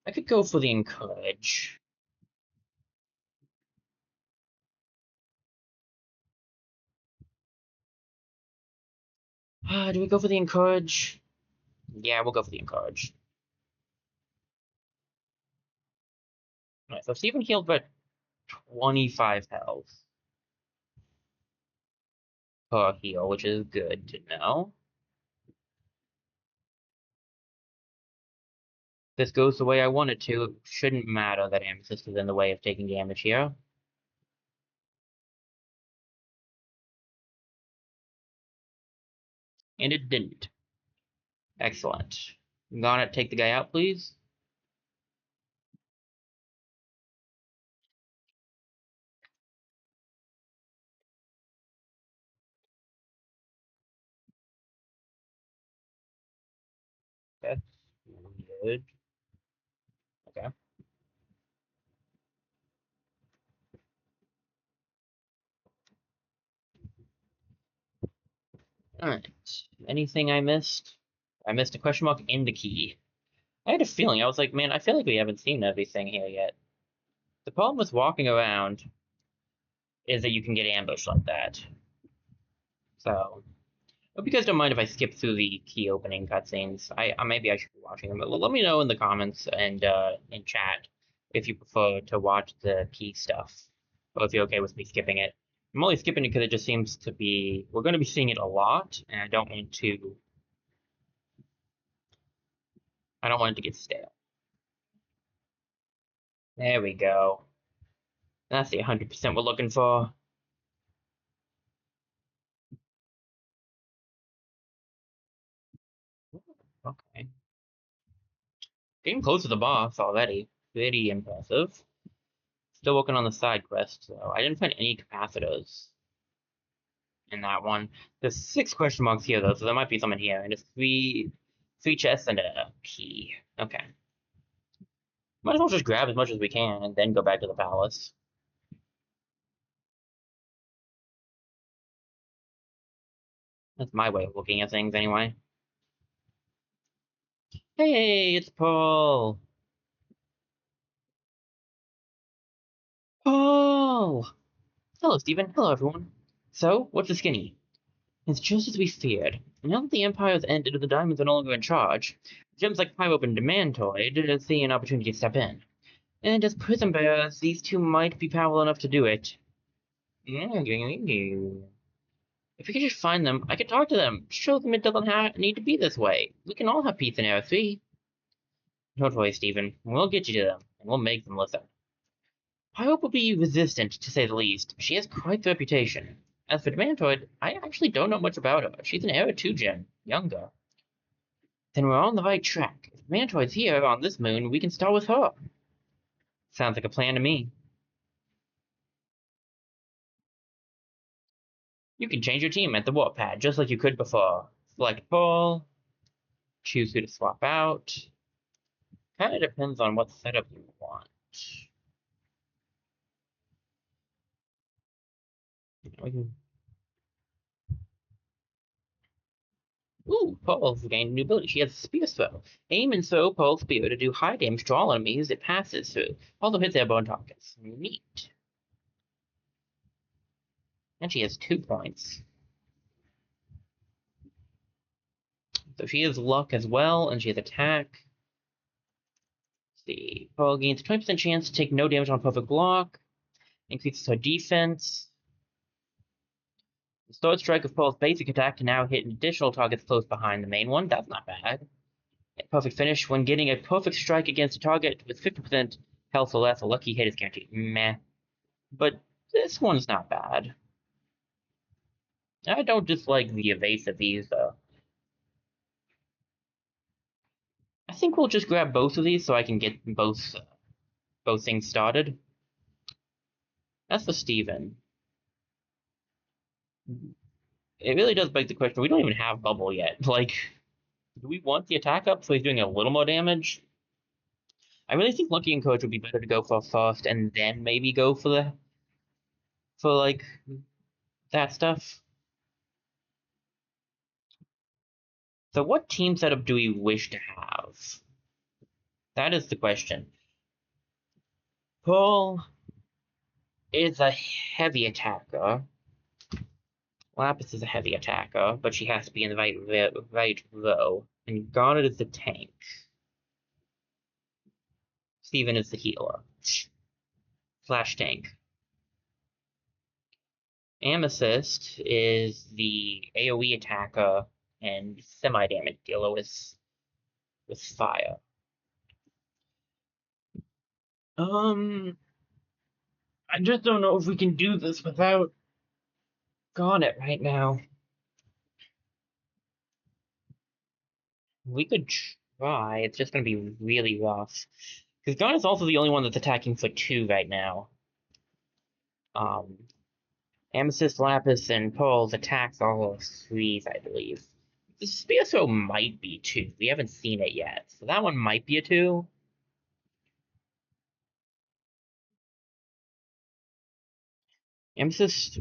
I could go for the encourage. Do we go for the encourage? Yeah, we'll go for the encourage. Alright, so Steven healed by 25 health per heal, which is good to know. This goes the way I want it to. It shouldn't matter that Amethyst is in the way of taking damage here. And it didn't. Excellent. Gonna take the guy out, please. That's good. Okay. Alright. Anything I missed? I missed a question mark and a key. I had a feeling. I was like, man, I feel like we haven't seen everything here yet. The problem with walking around is that you can get ambushed like that. So, hope you guys don't mind if I skip through the key opening cutscenes. Maybe I should be watching them, but let me know in the comments and in chat if you prefer to watch the key stuff, or if you're okay with me skipping it. I'm only skipping it because it just seems to be we're going to be seeing it a lot, and I don't want it to get stale. There we go. That's the 100% we're looking for. Okay. Getting close to the boss already. Pretty impressive. Still working on the side quest, though. I didn't find any capacitors in that one. There's 6 question marks here, though, so there might be some in here. And it's three chests and a key. Okay. Might as well just grab as much as we can and then go back to the palace. That's my way of looking at things, anyway. Hey, it's Paul! Paul! Hello, Steven. Hello, everyone. So, what's the skinny? It's just as we feared. Now that the Empire's ended and the diamonds are no longer in charge, gems like Pyrope and Demantoid see an opportunity to step in. And as prison bearers, these two might be powerful enough to do it. If we could just find them, I could talk to them, show them it doesn't need to be this way. We can all have peace in Era 3. Don't worry, Stephen. We'll get you to them, and we'll make them listen. Pyrope will be resistant, to say the least. She has quite the reputation. As for Demantoid, I actually don't know much about her. She's an Era 2 gem, younger. Then we're on the right track. If Demantoid's here on this moon, we can start with her. Sounds like a plan to me. You can change your team at the warp pad, just like you could before. Select Paul. Choose who to swap out. Kinda depends on what setup you want. Ooh, Paul's gained a new ability. She has Spear Throw. Aim and throw Paul's spear to do high damage to all enemies it passes through. Also hits airborne targets. Neat. And she has 2 points. So she has luck as well, and she has attack. Let's see. Paul gains a 20% chance to take no damage on perfect block. Increases her defense. The Sword Strike of Paul's basic attack can now hit additional targets close behind the main one. That's not bad. Perfect finish. When getting a perfect strike against a target with 50% health or less, a lucky hit is guaranteed. Meh. But this one's not bad. I don't dislike the evasive ease, though. I think we'll just grab both of these so I can get both things started. That's for Steven. It really does beg the question, we don't even have Bubble yet. Like, do we want the attack up so he's doing a little more damage? I really think Lucky and Coach would be better to go for first and then maybe go for like, that stuff. So what team setup do we wish to have? That is the question. Paul is a heavy attacker. Lapis is a heavy attacker, but she has to be in the right row. And Garnet is the tank. Steven is the healer. Flash tank. Amethyst is the AoE attacker and semi-damage dealer with fire. I just don't know if we can do this without Garnet right now. We could try. It's just going to be really rough. Because Garnet's also the only one that's attacking for 2 right now. Amethyst, Lapis, and Pearl's attacks all 3s, I believe. The Spear Throw might be 2. We haven't seen it yet. So that one might be a 2. Amethyst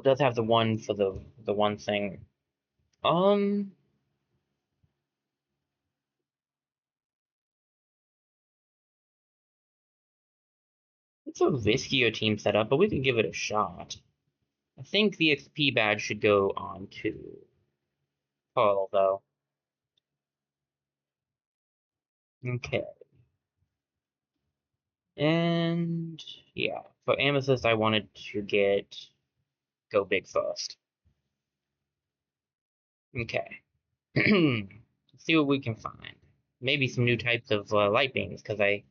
does have the 1 for the one thing. It's a riskier team setup, but we can give it a shot. I think the XP badge should go on to Pearl, though. Okay. And yeah, for Amethyst, I wanted to go big first. Okay. Let's see what we can find. Maybe some new types of light beams, because I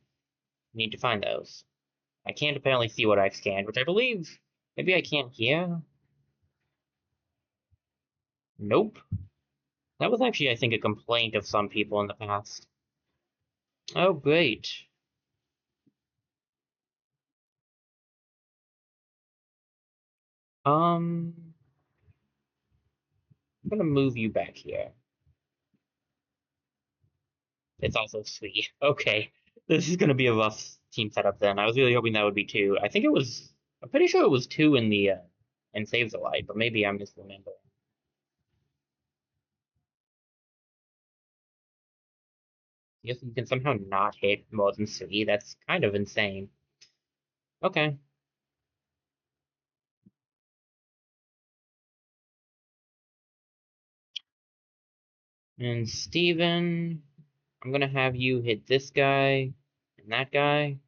need to find those. I can't apparently see what I've scanned, which I believe maybe I can't here. Nope. That was actually, I think, a complaint of some people in the past. Oh, great. I'm gonna move you back here. It's also sweet. Okay. This is gonna be a rough team setup then. I was really hoping that would be two. I think it was I'm pretty sure it was two in the in Saves the Light, but maybe I'm misremembering. Yes, you can somehow not hit more than three. That's kind of insane. Okay. And Steven, I'm gonna have you hit this guy and that guy.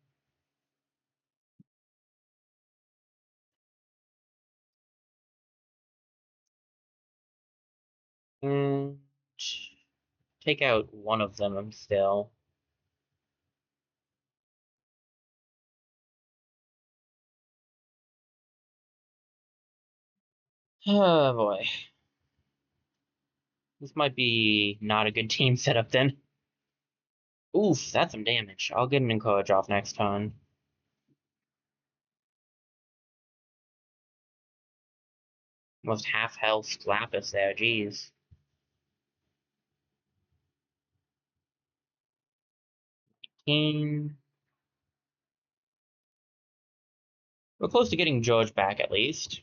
And take out one of them still. Oh boy. This might be not a good team setup then. Oof, that's some damage. I'll get an encourage off next turn. Almost half health Lapis there, jeez. We're close to getting George back at least.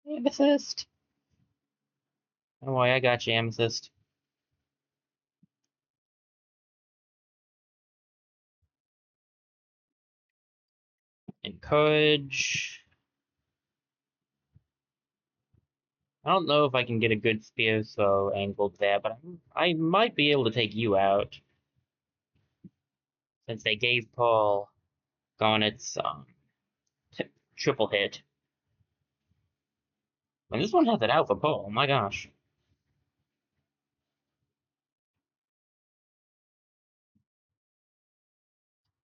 Amethyst. Oh boy, I got you, Amethyst. Encourage. I don't know if I can get a good spear throw angled there, but I might be able to take you out. Since they gave Paul Garnet's triple hit. And this one has it out for Paul, oh my gosh.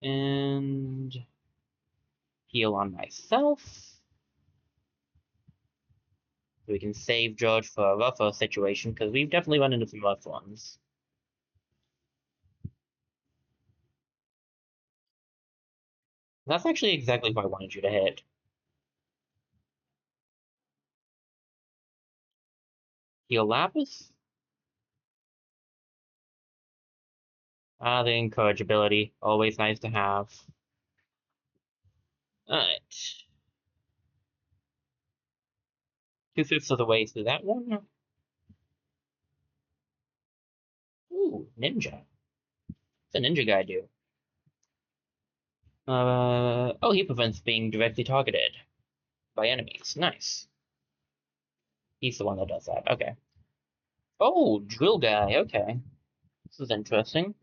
And heal on myself. So we can save George for a rougher situation, because we've definitely run into some rough ones. That's actually exactly what I wanted you to hit. Heal Lapis? Ah, the incorrigibility. Always nice to have. Alright. 2/5 of the way through that one. Ooh, ninja. What's a ninja guy do? Oh, he prevents being directly targeted by enemies. Nice. He's the one that does that. Okay. Oh, drill guy. Okay. This is interesting.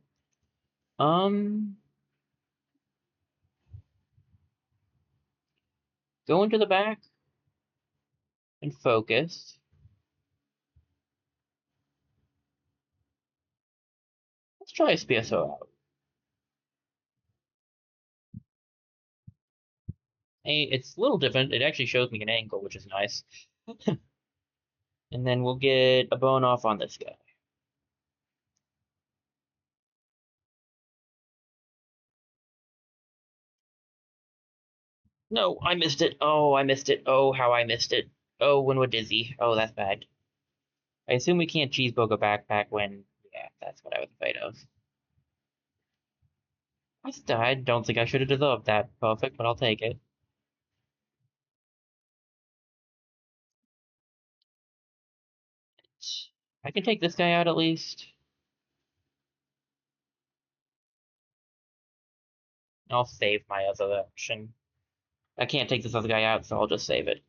Um, go into the back and focus. Let's try a spear throw out. Hey, it's a little different. It actually shows me an angle, which is nice. And then we'll get a bone off on this guy. No, I missed it. Oh, I missed it. Oh, how I missed it. Oh, when we're dizzy. Oh, that's bad. I assume we can't cheeseburger backpack when... Yeah, that's what I was afraid of. I don't think I should have developed that perfect, but I'll take it. I can take this guy out at least. I'll save my other option. I can't take this other guy out, so I'll just save it.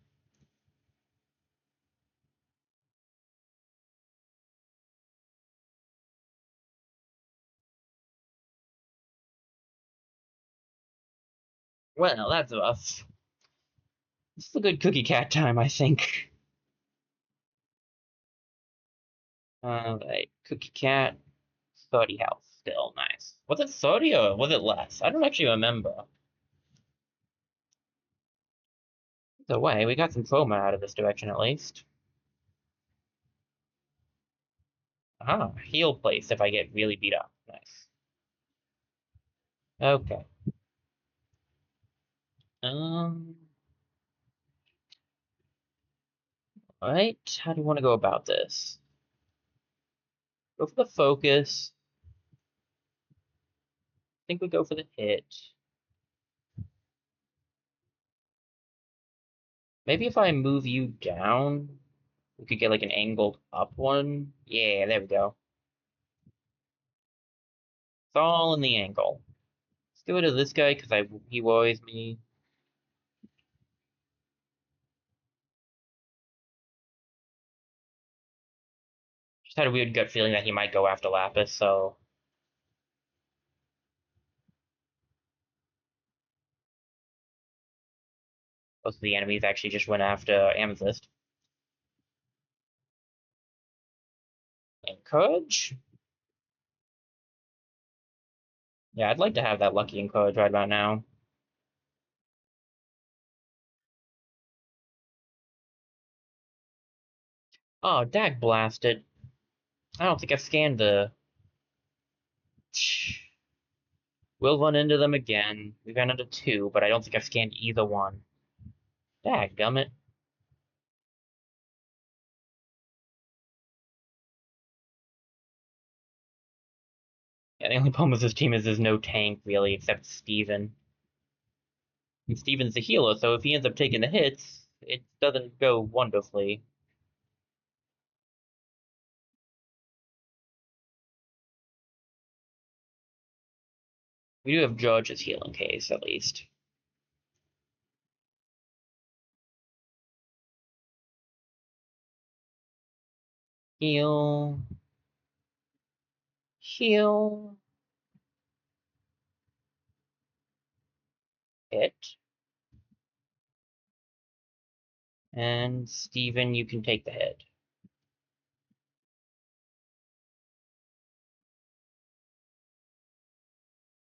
Well, that's rough. This is a good cookie cat time, I think. Alright, cookie cat, 30 health, still nice. Was it 30 or was it less? I don't actually remember. Either way, we got some trauma out of this direction at least. Ah, heal place if I get really beat up. Nice. Okay. Um. Alright, how do you want to go about this? Go for the focus. I think we go for the hit. Maybe if I move you down, we could get like an angled up one. Yeah, there we go. It's all in the angle. Let's do it to this guy because he worries me. Just had a weird gut feeling that he might go after Lapis, so most of the enemies actually just went after Amethyst. Encourage? Yeah, I'd like to have that lucky encourage right about now. Oh, dag blasted. I don't think I've scanned the. We'll run into them again. We've ran into two, but I don't think I've scanned either one. Dadgummit. Yeah, the only problem with this team is there's no tank, really, except Steven. And Steven's the healer, so if he ends up taking the hits, it doesn't go wonderfully. We do have Judge's healing case, at least. Heal. Heal. Hit. And Steven, you can take the hit.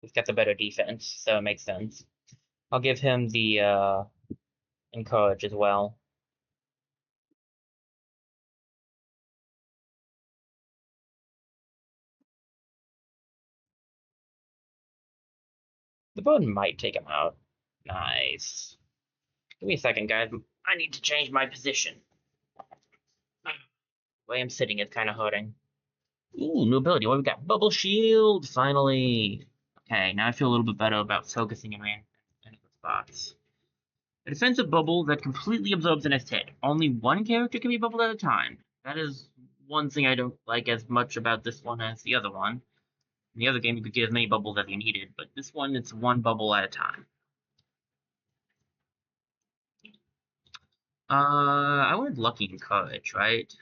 He's got the better defense, so it makes sense. I'll give him the encourage as well. The burn might take him out. Nice. Give me a second, guys. I need to change my position. The way I'm sitting is kind of hurting. Ooh, new ability. What we got? Bubble Shield, finally. Okay, now I feel a little bit better about focusing in random spots. A defensive bubble that completely absorbs the next hit. Only one character can be bubbled at a time. That is one thing I don't like as much about this one as the other one. In the other game, you could get as many bubbles as you needed, but this one, it's one bubble at a time. I wanted Lucky and Courage, right?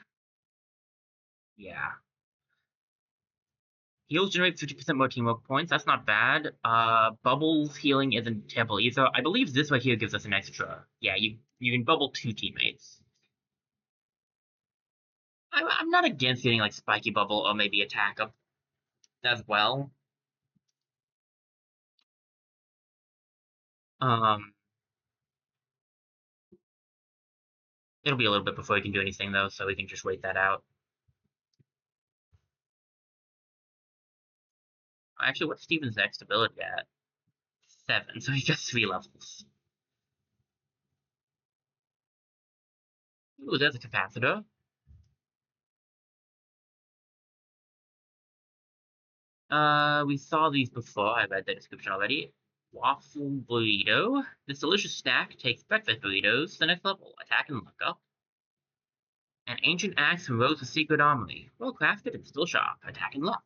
Yeah. Heals generate 50% more teamwork points. That's not bad. Bubbles healing isn't terrible either. I believe this right here gives us an extra. Yeah, you can bubble two teammates. I'm not against getting like Spiky Bubble or maybe Attack up as well. Um, it'll be a little bit before we can do anything though, so we can just wait that out. Actually, what's Steven's next ability at? 7, so he gets 3 levels. Ooh, there's a capacitor. We saw these before. I read the description already. Waffle burrito. This delicious snack takes breakfast burritos to the next level. Attack and look up. An ancient axe from Rose's secret armory. Well crafted and still sharp. Attack and luck.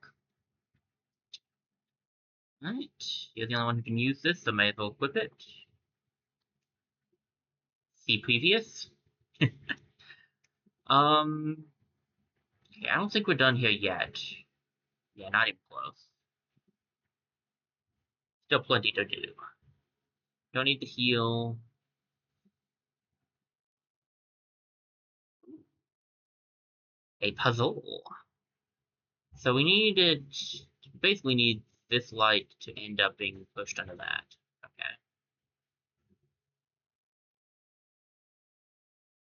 Alright. You're the only one who can use this, so may as well equip it. See previous. Okay, I don't think we're done here yet. Yeah, not even close. Still plenty to do. Don't need to heal. A puzzle. So we needed, basically need this light to end up being pushed under that. Okay.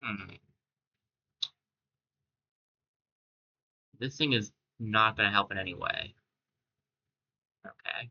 Hmm. This thing is not gonna help in any way. Okay.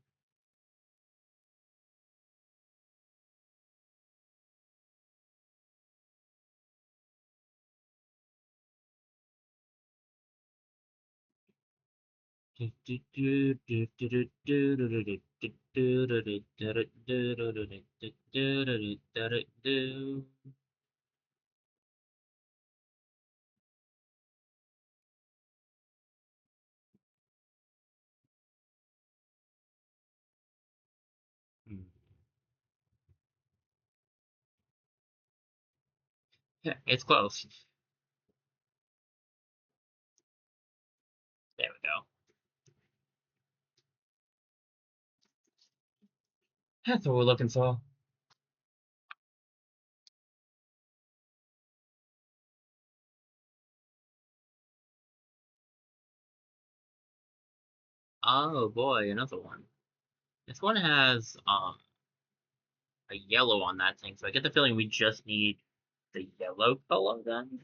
Yeah, it's close. There we go. That's what we're looking for. Oh boy, another one. This one has a yellow on that thing, so I get the feeling we just need the yellow color then.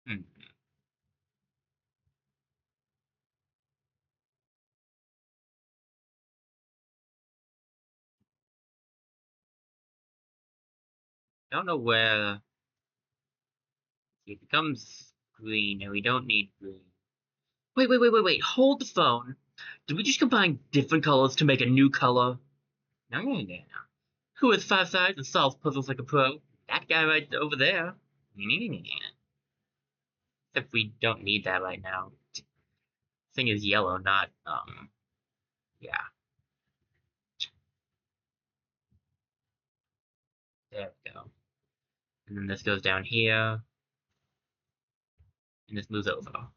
Hmm. I don't know where it becomes green, and we don't need green. Wait. Hold the phone. Did we just combine different colors to make a new color? No. Who has 5 sides and solves puzzles like a pro? That guy right over there. Except we don't need that right now. Thing is yellow, not, yeah. There we go. And then this goes down here, and this moves over.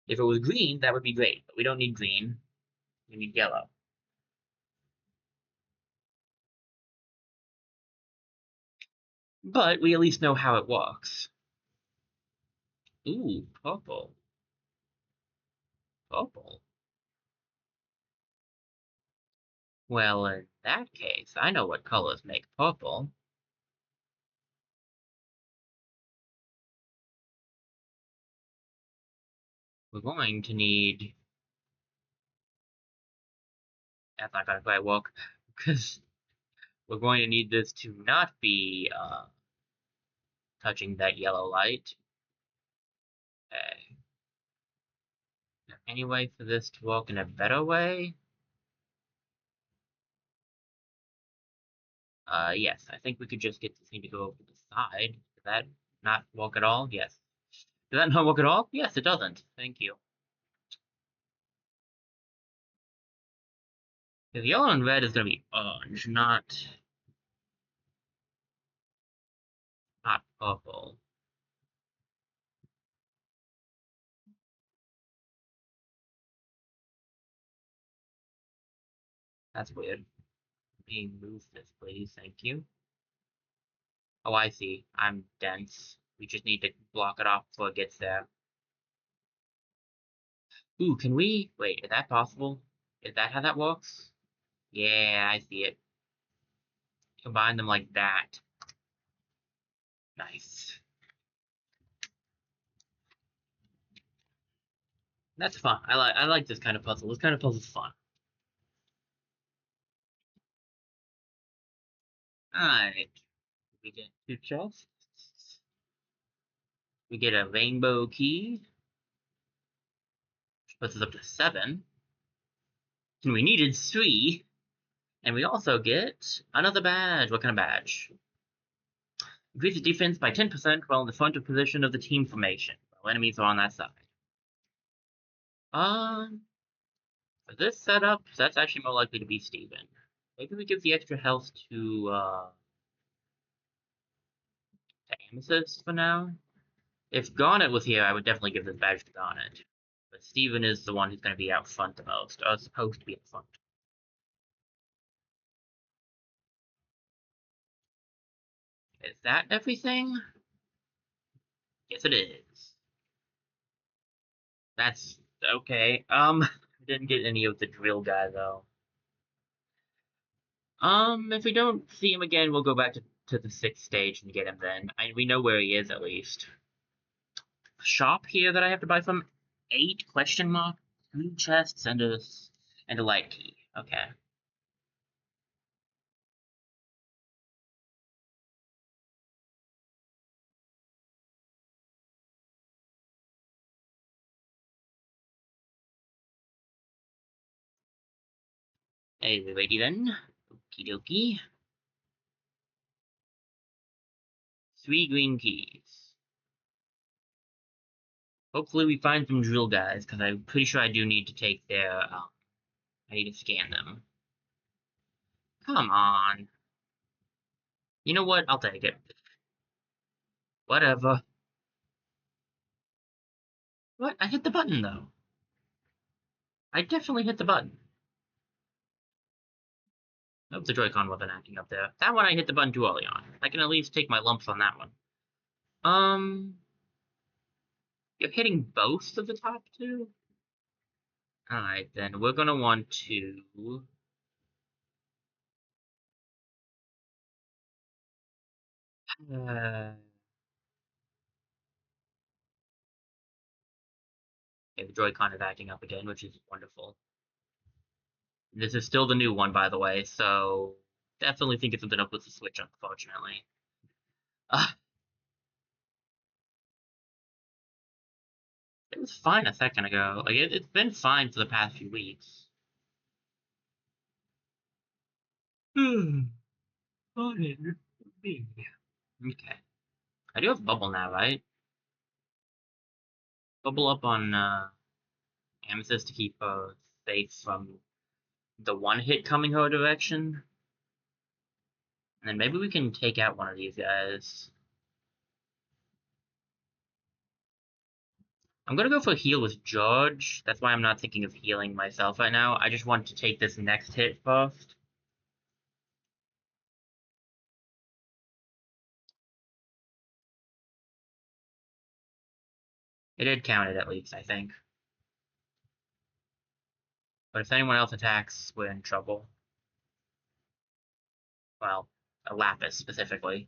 If it was green, that would be great, but we don't need green. We need yellow. But we at least know how it works. Ooh, purple. Purple. Well, in that case, I know what colors make purple. We're going to need... That's not gonna quite work, because we're going to need this to not be, touching that yellow light. Okay. Any way for this to work in a better way? Yes, I think we could just get this thing to go over the side. Did that not work at all? Yes. Did that not work at all? Yes, it doesn't. Thank you. The yellow and red is gonna be orange, not purple. That's weird. Let me move this, please. Thank you. Oh, I see. I'm dense. We just need to block it off before it gets there. Ooh, can we? Wait, is that possible? Is that how that works? Yeah, I see it. Combine them like that. Nice. That's fun. I like this kind of puzzle. This kind of puzzle is fun. Alright. We get 2 chests. We get a rainbow key, which puts us up to 7. And we needed 3. And we also get another badge. What kind of badge? Increases defense by 10% while in the front of position of the team formation, while enemies are on that side. For this setup, that's actually more likely to be Steven. Maybe we give the extra health to Amethyst for now. If Garnet was here, I would definitely give this badge to Garnet. But Steven is the one who's going to be out front the most, or supposed to be out front. Is that everything? Yes, it is. That's okay. I didn't get any of the drill guy, though. If we don't see him again, we'll go back to the 6th stage and get him then. We know where he is, at least. Shop here that I have to buy from? 8 question mark? 2 chests and a light key. Okay. Hey, lady then. Okie dokie. 3 green keys. Hopefully we find some drill guys, because I'm pretty sure I do need to take their, I need to scan them. Come on. You know what? I'll take it. Whatever. What? I hit the button, though. I definitely hit the button. Nope, the Joy-Con wasn't acting up there. That one I hit the button too early on. I can at least take my lumps on that one. You're hitting both of the top two? Alright, then we're gonna want to... okay, the Joy-Con is acting up again, which is wonderful. This is still the new one, by the way, so... definitely think it's something up with the Switch, unfortunately. It was fine a second ago. Like, it's been fine for the past few weeks. Fine. Okay. I do have Bubble now, right? Bubble up on, Amethyst to keep her safe from the one hit coming her direction. And then maybe we can take out one of these guys. I'm gonna go for heal with George. That's why I'm not thinking of healing myself right now. I just want to take this next hit first. It did count it at least, I think. But if anyone else attacks, we're in trouble. Well, a Lapis specifically.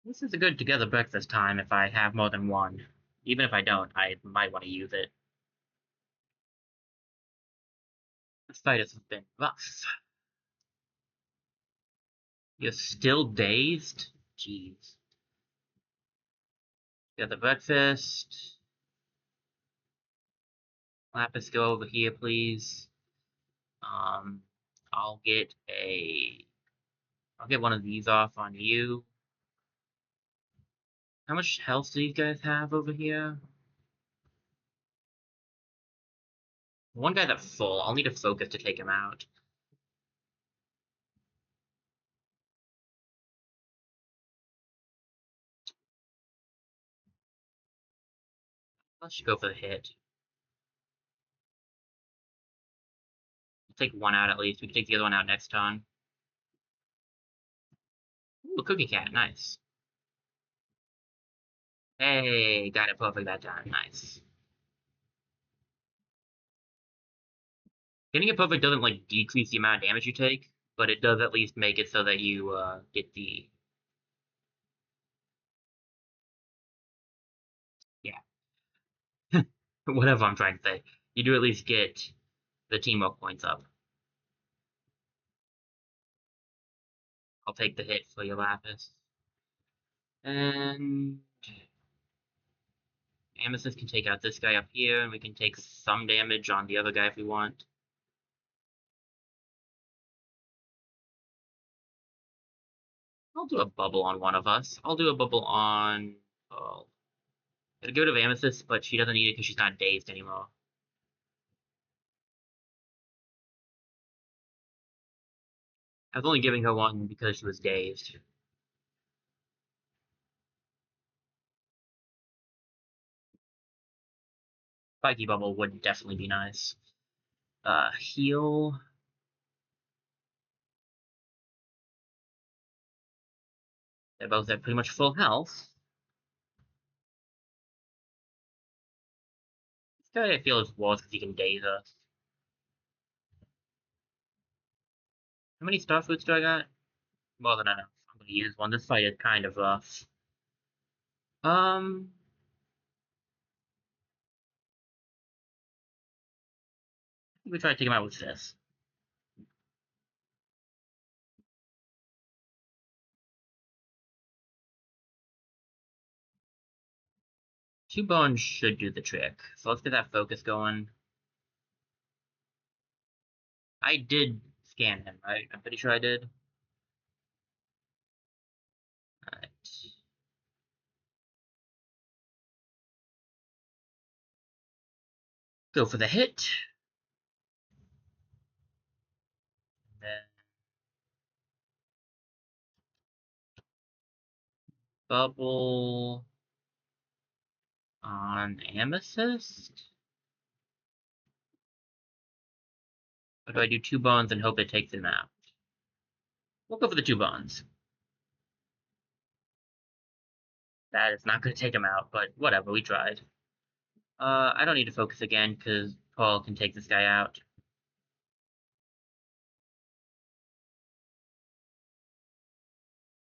This is a good together breakfast time if I have more than one. Even if I don't, I might want to use it. This fight has been rough. You're still dazed? Jeez. Together breakfast. Lapis, go over here, please. I'll get one of these off on you. How much health do you guys have over here? One guy's at full. I'll need a focus to take him out. Let's go for the hit. We'll take one out at least. We can take the other one out next time. Ooh, Cookie Cat, nice. Hey, got it perfect that time, nice. Getting it perfect doesn't, like, decrease the amount of damage you take, but it does at least make it so that you, get the... yeah. Whatever I'm trying to say. You do at least get the teamwork points up. I'll take the hit for your Lapis. And... Amethyst can take out this guy up here, and we can take some damage on the other guy if we want. I'll do a bubble on one of us. I'll do a bubble on... oh. It'll go to Amethyst, but she doesn't need it because she's not dazed anymore. I was only giving her one because she was dazed. Spiky bubble would definitely be nice. Heal. They're both at pretty much full health. I feel it's worse because he can daze us. How many star fruits do I got? More than enough. I'm gonna use one. This fight is kind of rough. We try to take him out with this. Two bones should do the trick. So let's get that focus going. I did scan him, right? I'm pretty sure I did. Alright. Go for the hit. And then bubble on Amethyst? Or do I do two bones and hope it takes him out? We'll go for the two bones. That is not going to take him out, but whatever, we tried. I don't need to focus again, because Paul can take this guy out.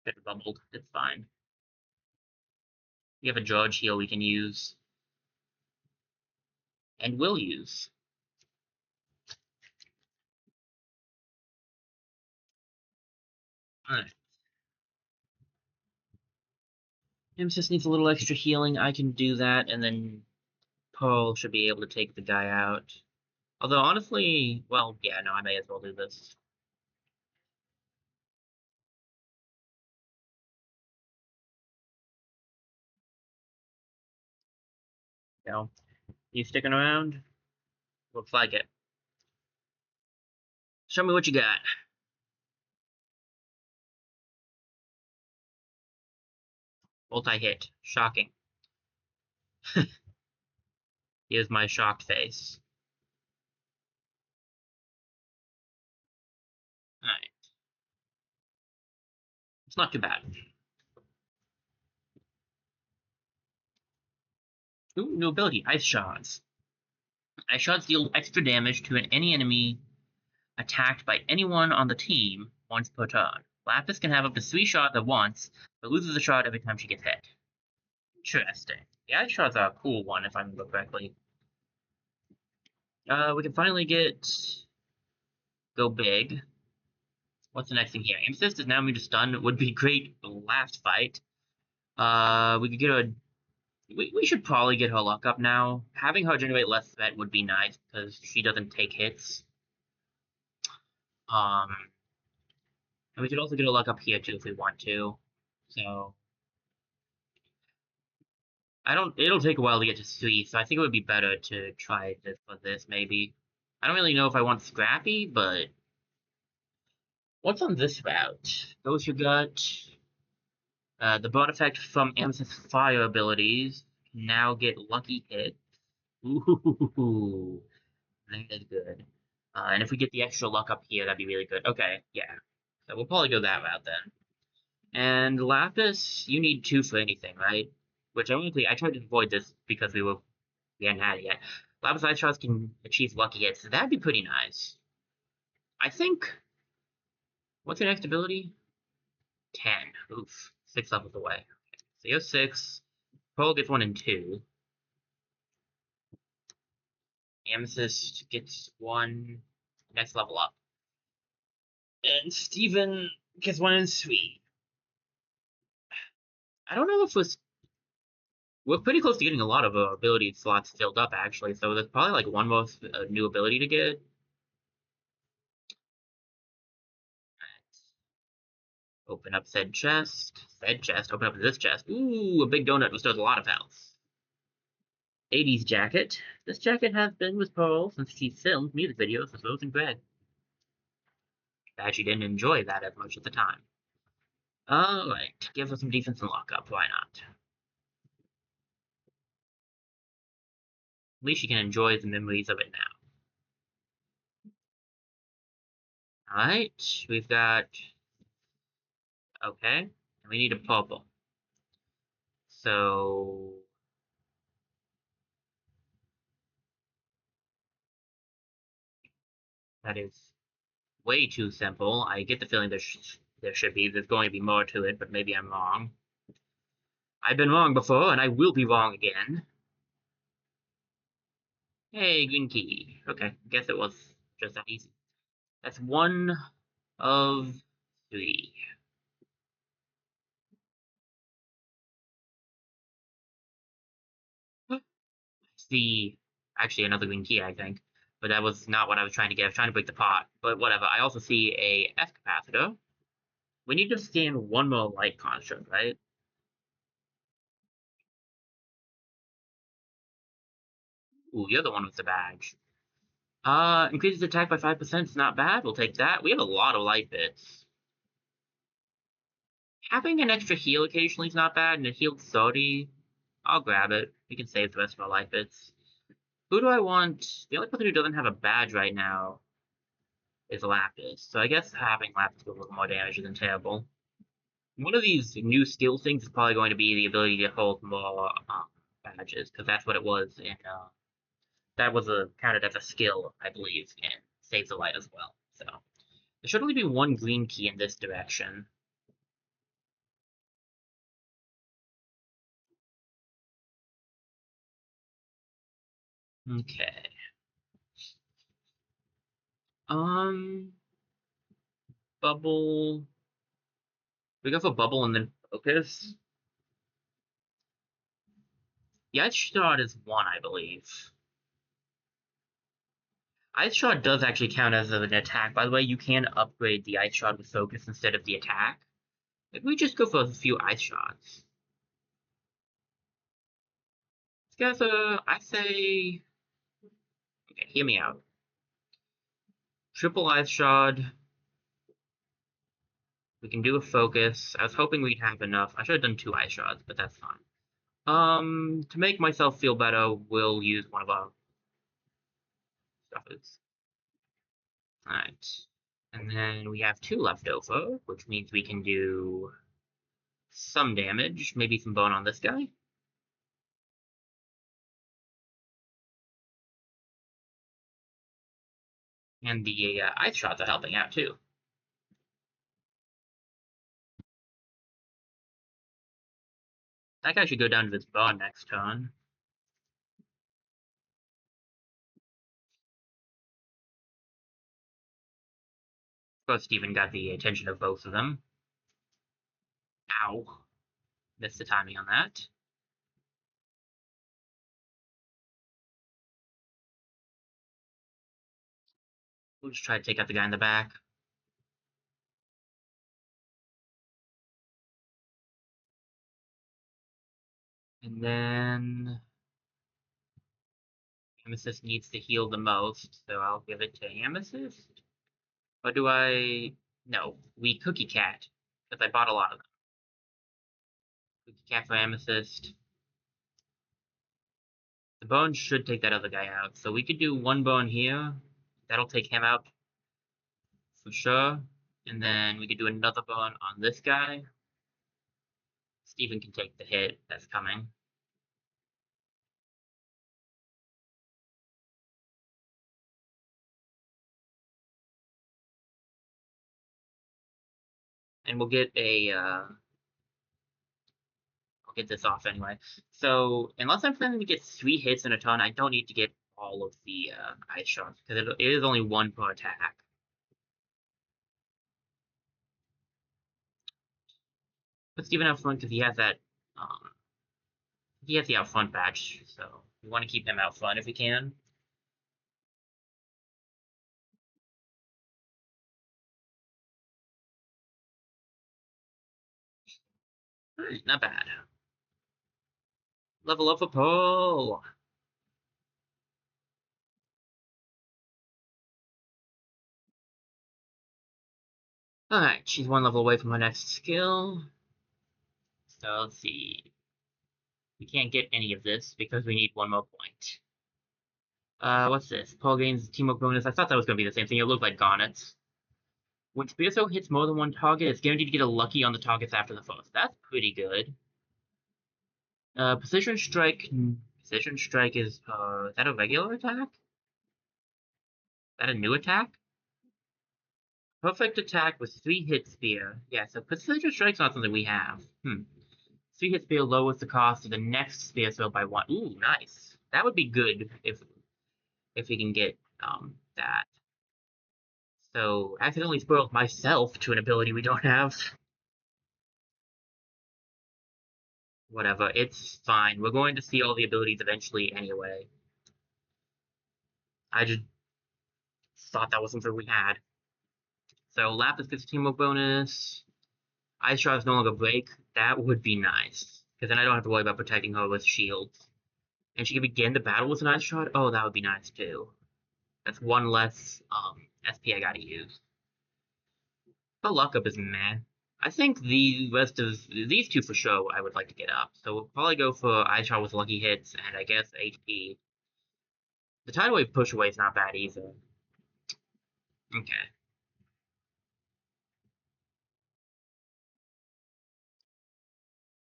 Get bubbled, it's fine. We have a George heal we can use. And will use. Alright. Nemesis needs a little extra healing. I can do that, and then Paul should be able to take the guy out. Although, honestly, well, yeah, no, I may as well do this. No. You sticking around? Looks like it. Show me what you got. Multi-hit. Shocking. Here's my shocked face. Alright. It's not too bad. Ooh, new ability. Ice Shards. Ice Shards deal extra damage to any enemy attacked by anyone on the team once per turn. Lapis can have up to 3 shards at once, but loses a shard every time she gets hit. Interesting. The ice shards are a cool one, if I remember correctly. We can finally go big. What's the next thing here? Amethyst is now immune to stun. It would be great last fight. We could get a... We should probably get her luck up now. Having her generate less threat would be nice, because she doesn't take hits. And we could also get a luck up here, too, if we want to. So... It'll take a while to get to 3, so I think it would be better to try this for this, maybe. I don't really know if I want Scrappy, but... What's on this route? Those who got... the burn effect from Amethyst's fire abilities can now get lucky hits. Ooh, that is good. And if we get the extra luck up here, that'd be really good. Okay, yeah. So we'll probably go that route then. And Lapis, you need 2 for anything, right? Which ironically, I tried to avoid this because we hadn't had it yet. Lapis Ice Shards can achieve lucky hits, so that'd be pretty nice. I think... What's your next ability? 10. Oof. 6 levels away. Okay. So you have 6. Pearl gets 1 and 2. Amethyst gets 1. Next level up. And Steven gets 1 and 3. I don't know if we're pretty close to getting a lot of ability slots filled up, actually. So there's probably like one more new ability to get. Open up said chest. Said chest. Open up this chest. Ooh, a big donut restores a lot of health. 80s jacket. This jacket has been with Pearl since she filmed music videos with Rose and Greg. That she didn't enjoy that as much at the time. Alright, give her some defense and lockup, why not? At least she can enjoy the memories of it now. Alright, we've got... Okay, and we need a purple. So... That is way too simple. I get the feeling there's going to be more to it, but maybe I'm wrong. I've been wrong before, and I will be wrong again. Hey, green key. Okay, guess it was just that easy. That's one of three. See, actually another green key, I think. But that was not what I was trying to get. I was trying to break the pot. But whatever. I also see a F capacitor. We need to scan one more light construct, right? Ooh, you're the one with the badge. Increases attack by 5%. It's not bad. We'll take that. We have a lot of light bits. Having an extra heal occasionally is not bad, and a healed 30, I'll grab it. We can save the rest of our light bits. Who do I want? The only person who doesn't have a badge right now is Lapis. So I guess having Lapis do a little more damage isn't terrible. One of these new skill things is probably going to be the ability to hold more badges, because that's what it was in that was counted as a skill, I believe, in Save the Light as well. So there should only be one green key in this direction. Okay. Bubble. We go for bubble and then focus. The ice shot is one, I believe. Ice shot does actually count as an attack. By the way, you can upgrade the ice shot with focus instead of the attack. Maybe we just go for a few ice shots. Together, I say. Okay, hear me out. Triple ice shot. We can do a focus. I was hoping we'd have enough. I should have done 2 ice shots, but that's fine. To make myself feel better, we'll use one of our stuffers. Alright. And then we have 2 left over, which means we can do some damage, maybe some bone on this guy. And the ice shots are helping out too. That guy should go down to this bone next turn. Of course, Steven got the attention of both of them. Ow. Missed the timing on that. We'll just try to take out the guy in the back. And then Amethyst needs to heal the most, so I'll give it to Amethyst. Or do I? No, we Cookie Cat, because I bought a lot of them. Cookie Cat for Amethyst. The bone should take that other guy out, so we could do one bone here. That'll take him out for sure. And then we could do another bone on this guy. Steven can take the hit that's coming. And we'll get a I'll get this off anyway. So unless I'm planning to get 3 hits in a turn, I don't need to get all of the ice shots because it is only 1 per attack. Put Steven out front because he has the out front badge, so we want to keep him out front if we can. Alright, not bad. Level up a pole. Alright, she's 1 level away from her next skill. So let's see. We can't get any of this because we need 1 more point. What's this? Paul gains teamwork bonus. I thought that was going to be the same thing. It looked like Garnet's. When Spearso hits more than 1 target, it's guaranteed to get a lucky on the targets after the first. That's pretty good. Precision Strike. Precision Strike is that a regular attack? Is that a new attack? Perfect attack with 3 hit spear. Yeah, so Precision Strike's not something we have. 3 hit spear lowers the cost of the next spear throw by 1. Ooh, nice. That would be good if we can get that. So, accidentally spoiled myself to an ability we don't have. Whatever, it's fine. We're going to see all the abilities eventually anyway. I just thought that was something we had. So, Lapis gets a teamwork bonus. Ice Shot is no longer break. That would be nice. Because then I don't have to worry about protecting her with shields. And she can begin the battle with an Ice Shot? Oh, that would be nice too. That's one less SP I gotta use. But lockup is meh. I think the rest of these two for sure I would like to get up. So we'll probably go for Ice Shot with lucky hits and I guess HP. The Tidal Wave push away is not bad either. Okay.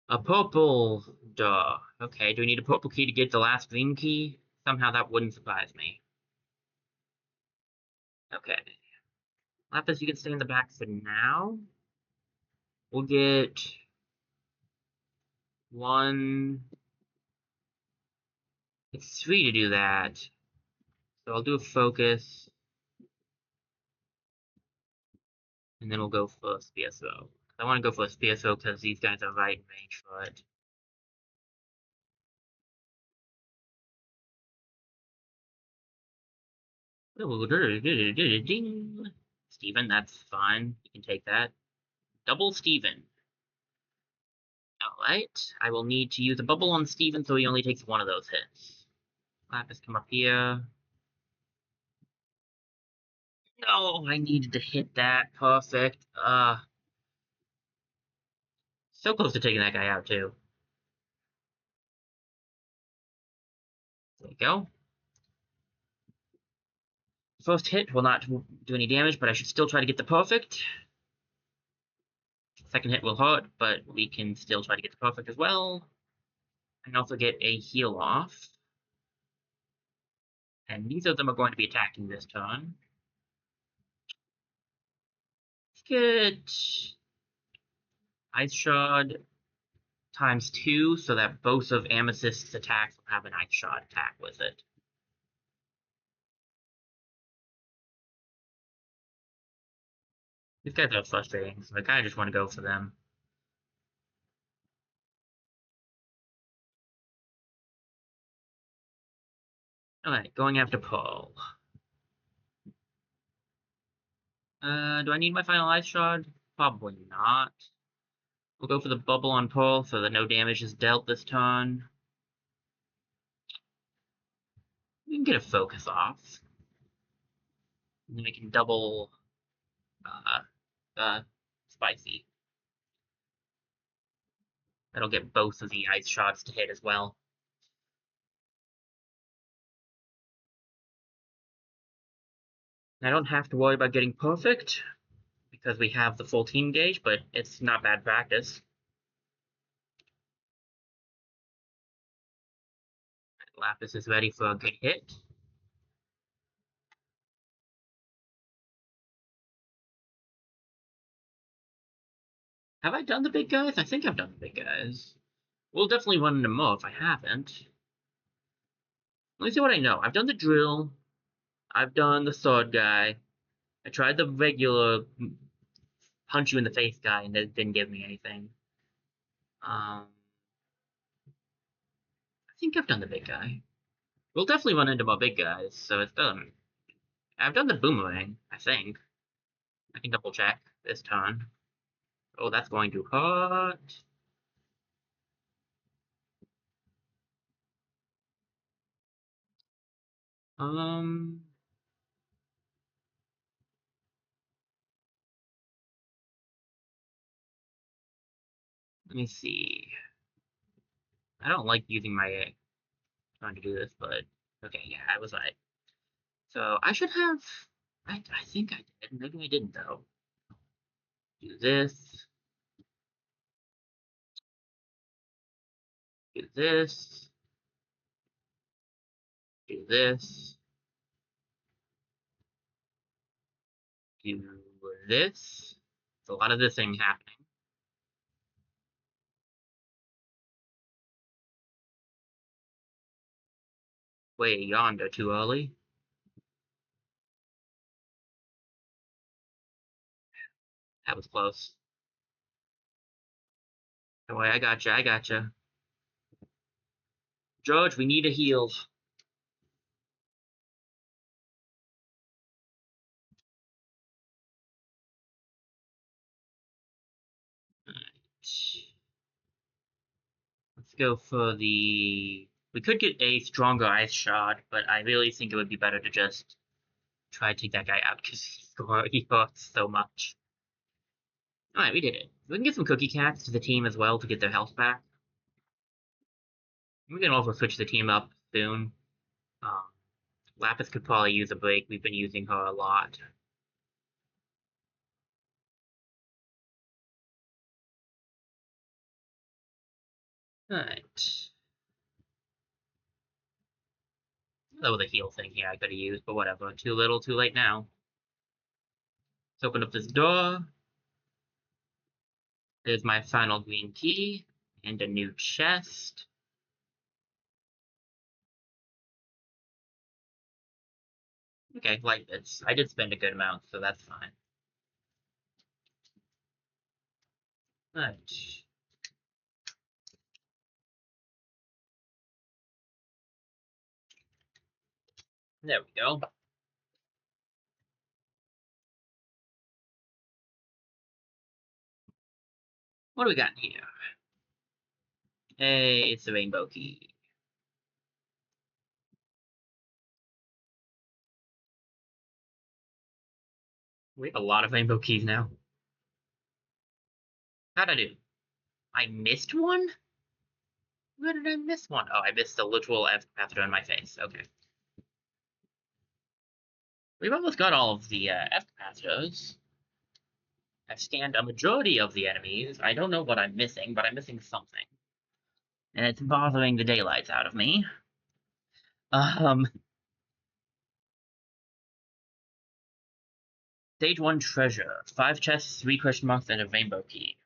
A purple duh. Okay, do we need a purple key to get the last green key? Somehow that wouldn't surprise me. Okay. Lapis, you can stay in the back for now. We'll get one. It's 3 to do that. So I'll do a focus. And then we'll go for a spear throw. I want to go for a spear throw because these guys are right in range for it. Steven, that's fine. You can take that. Double Steven. Alright. I will need to use a bubble on Steven so he only takes one of those hits. Lapis, come up here. No, I needed to hit that. Perfect. So close to taking that guy out, too. There you go. First hit will not do any damage, but I should still try to get the perfect. Second hit will hurt, but we can still try to get the perfect as well. And also get a heal off. And neither of them are going to be attacking this turn. Let's get Ice Shard times 2 so that both of Amethyst's attacks will have an Ice Shard attack with it. These guys are frustrating, so I kind of just want to go for them. Alright, going after Pearl. Do I need my final Ice Shard? Probably not. We'll go for the bubble on Pearl so that no damage is dealt this turn. We can get a focus off. And then we can double spicy. That'll get both of the ice shots to hit as well. I don't have to worry about getting perfect because we have the full team gauge, but it's not bad practice. Lapis is ready for a good hit. Have I done the big guys? I think I've done the big guys. We'll definitely run into more if I haven't. Let me see what I know. I've done the drill. I've done the sword guy. I tried the regular punch you in the face guy, and it didn't give me anything. I think I've done the big guy. We'll definitely run into more big guys, so it's done. I've done the boomerang, I think. I can double check this turn. Oh, that's going to hurt. Um, let me see. I don't like using my trying to do this, but okay, yeah, I was right. So I should have. I think I did. Maybe I didn't though. Do this. Do this. Do this. Do this. There's a lot of this thing happening. Way yonder too early. That was close. Don't worry, I gotcha. George, we need a heal. Let's go for the... We could get a stronger ice shot, but I really think it would be better to just try to take that guy out because he hurts so much. Alright, we did it. We can get some cookie cats to the team as well to get their health back. We can also switch the team up soon. Lapis could probably use a break. We've been using her a lot. Alright. That was a heal thing here I could have used, but whatever. Too little, too late now. Let's open up this door. There's my final green key. And a new chest. Okay, light bits. I did spend a good amount, so that's fine. Alright. There we go. What do we got in here? Hey, it's the rainbow key. We have a lot of rainbow keys now. How'd I do? I missed one? Where did I miss one? Oh, I missed the literal F-capacitor in my face. Okay. We've almost got all of the F-capacitors. I've scanned a majority of the enemies. I don't know what I'm missing, but I'm missing something. And it's bothering the daylights out of me. Stage 1 treasure. 5 chests, 3 question marks, and a rainbow key.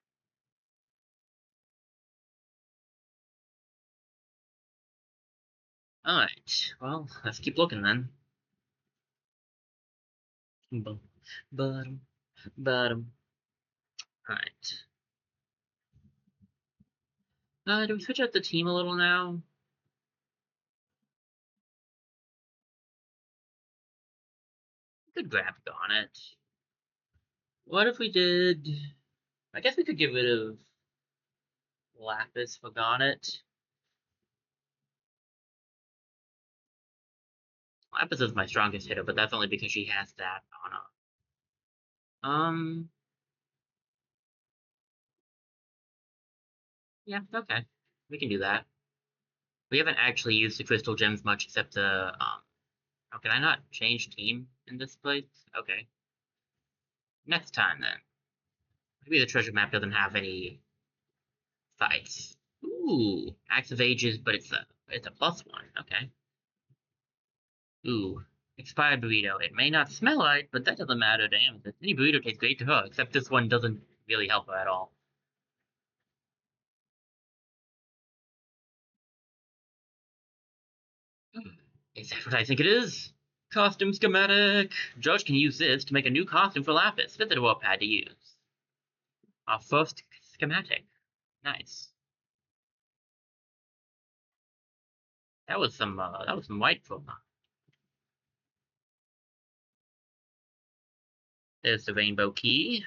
Alright, well, let's keep looking then. Bottom. Alright. Do we switch out the team a little now? Could grab Garnet. What if we did... I guess we could get rid of Lapis for Garnet. Lapis is my strongest hitter, but that's only because she has that on her. Yeah, okay. We can do that. We haven't actually used the crystal gems much except the, oh, can I not change team in this place? Okay. Next time, then. Maybe the treasure map doesn't have any fights. Ooh, Axe of Ages, but it's a +1. Okay. Ooh, expired burrito. It may not smell right, but that doesn't matter to Amethyst. Any burrito tastes great to her, except this one doesn't really help her at all. Is that what I think it is? Costume schematic! George can use this to make a new costume for Lapis. Fit the dwarf pad to use. Our first schematic. Nice. That was some white from her. There's the rainbow key.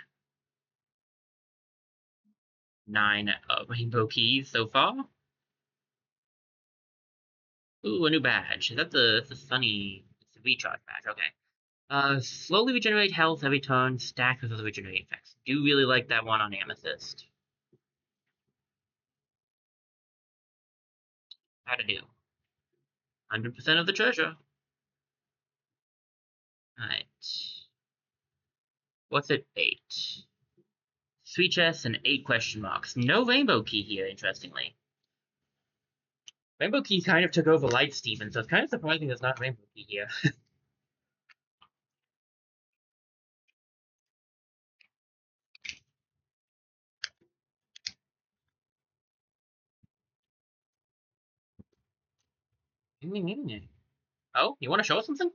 9 rainbow keys so far. Ooh, a new badge. Is that the sunny... It's a recharge badge, okay. Slowly regenerate health every turn, stacked with other regenerating effects. Do really like that one on Amethyst. How to do? 100% of the treasure. Alright. What's it? 8. 3 chests and 8 question marks. No rainbow key here, interestingly. Rainbow key kind of took over Light Steven, so it's kind of surprising there's not a rainbow key here. Oh, you want to show us something?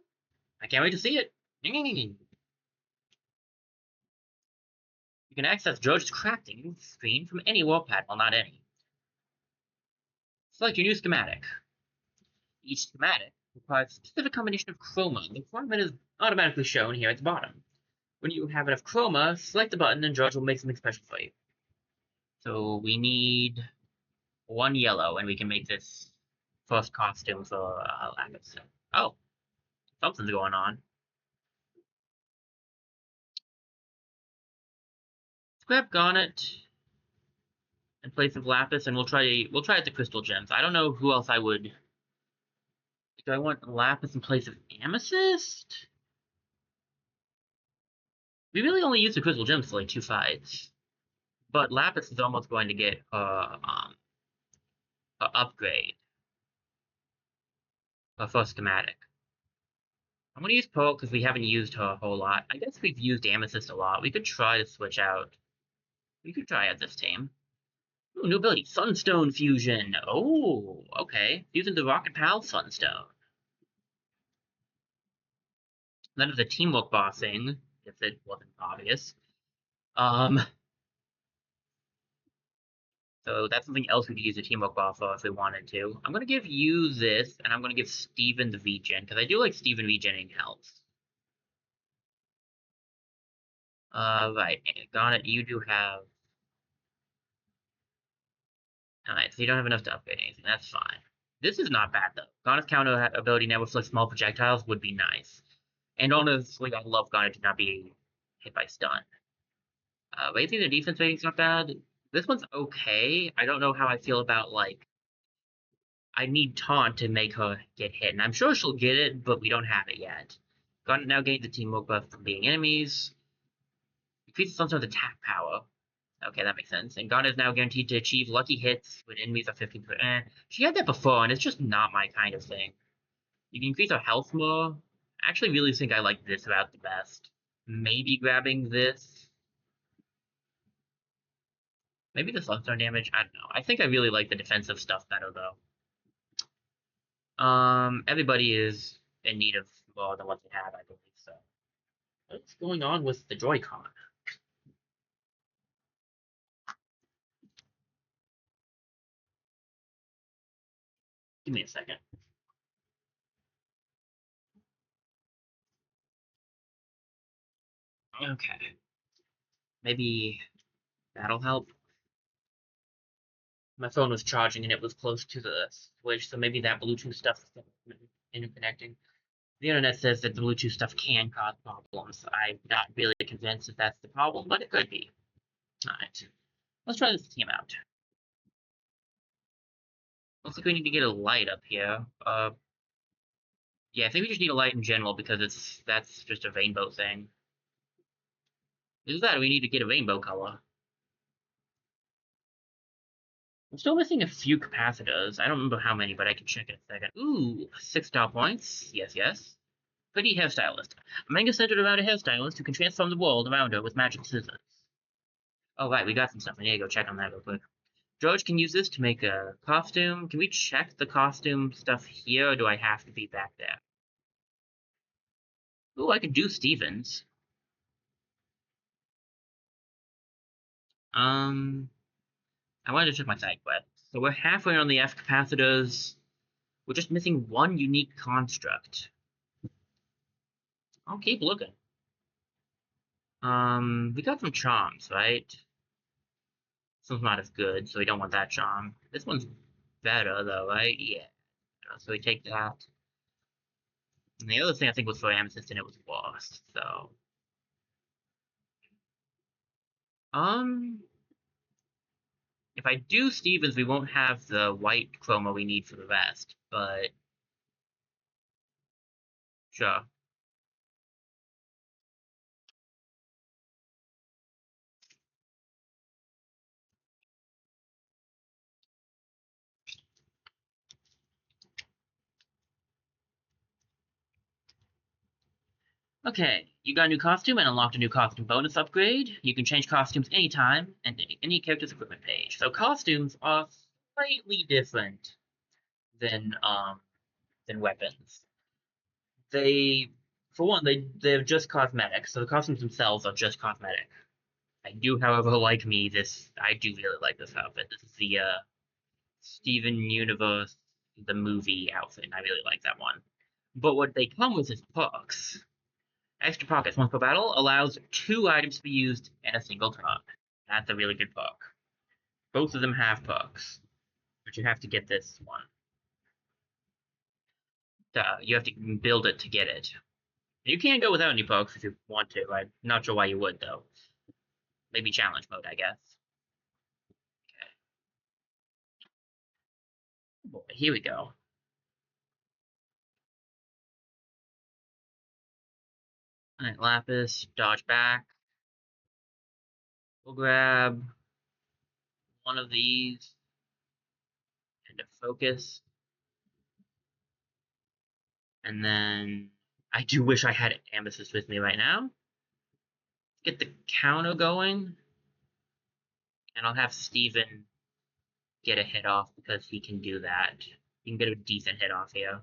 I can't wait to see it. You can access George's crafting screen from any warpad. Well, not any. Select your new schematic. Each schematic requires a specific combination of chroma. The format is automatically shown here at the bottom. When you have enough chroma, select the button and George will make something special for you. So we need one yellow, and we can make this first costume for Lapis. Oh, something's going on. Scrap Garnet in place of Lapis, and we'll try it the crystal gems. I don't know who else I would. Do I want Lapis in place of Amethyst? We really only use the crystal gems for like 2 fights, but Lapis is almost going to get a upgrade, a first schematic. I'm going to use Pearl because we haven't used her a whole lot. I guess we've used Amethyst a lot. We could try to switch out. We could try out this team. Ooh, new ability, Sunstone Fusion. Oh, okay. Using the Rocket Pal Sunstone. None of the teamwork bossing, if it wasn't obvious. So that's something else we could use a teamwork boss for if we wanted to. I'm going to give you this, and I'm going to give Steven the regen, because I do like Steven regenerating health. Right. Garnet, you do have... Alright, so you don't have enough to upgrade anything. That's fine. This is not bad, though. Garnet's counter ability now with small projectiles would be nice. And honestly, I love Garnet to not be hit by stun. Raising the defense rating's not bad. This one's okay. I don't know how I feel about, like... I need Taunt to make her get hit, and I'm sure she'll get it, but we don't have it yet. Garnet now gains the teamwork buff from beating enemies. Increases some sort of attack power. Okay, that makes sense. And Garnet is now guaranteed to achieve lucky hits when enemies are 15%. She had that before, and it's just not my kind of thing. You can increase her health more. I actually really think I like this route the best. Maybe grabbing this. Maybe the Sunstone damage. I don't know. I think I really like the defensive stuff better, though. Everybody is in need of more than what they have, I believe, so. What's going on with the Joy-Con? Give me a second. Okay. Maybe that'll help. My phone was charging and it was close to the switch, so maybe that Bluetooth stuff is interconnecting. The internet says that the Bluetooth stuff can cause problems. I'm not really convinced that that's the problem, but it could be. Alright. Let's try this team out. Looks like we need to get a light up here. Yeah, I think we just need a light in general because that's just a rainbow thing. Is that we need to get a rainbow color? I'm still missing a few capacitors. I don't remember how many, but I can check in a second. Ooh, 6 star points. Yes, yes. Pretty hairstylist. A manga centered around a hairstylist who can transform the world around her with magic scissors. Oh, right, we got some stuff. I need to go check on that real quick. George can use this to make a costume. Can we check the costume stuff here, or do I have to be back there? Ooh, I can do Stevens. I wanted to check my side quest. So we're halfway on the F capacitors. We're just missing one unique construct. I'll keep looking. We got some charms, right? This one's not as good, so we don't want that charm. This one's better, though, right? Yeah. So we take that. And the other thing I think was for Amethyst, and it was lost, so... If I do Stevens, we won't have the white chroma we need for the rest, but... Sure. Okay, you got a new costume and unlocked a new costume bonus upgrade. You can change costumes anytime and any character's equipment page. So costumes are slightly different than than weapons. They, for one, they're just cosmetic, so the costumes themselves are just cosmetic. I do, however, like me this. I do really like this outfit. This is the Steven Universe, the movie outfit. And I really like that one. But what they come with is perks. Extra pockets once per battle allows 2 items to be used in a single turn. That's a really good perk. Both of them have perks, but you have to get this one. You have to build it to get it. You can go without any perks if you want to. I'm not sure why you would, though. Maybe challenge mode, I guess. Okay. Boy, here we go. Alright, Lapis, dodge back. We'll grab one of these and a focus. And then I do wish I had Amethyst with me right now. Get the counter going. And I'll have Steven get a hit off because he can do that. He can get a decent hit off here.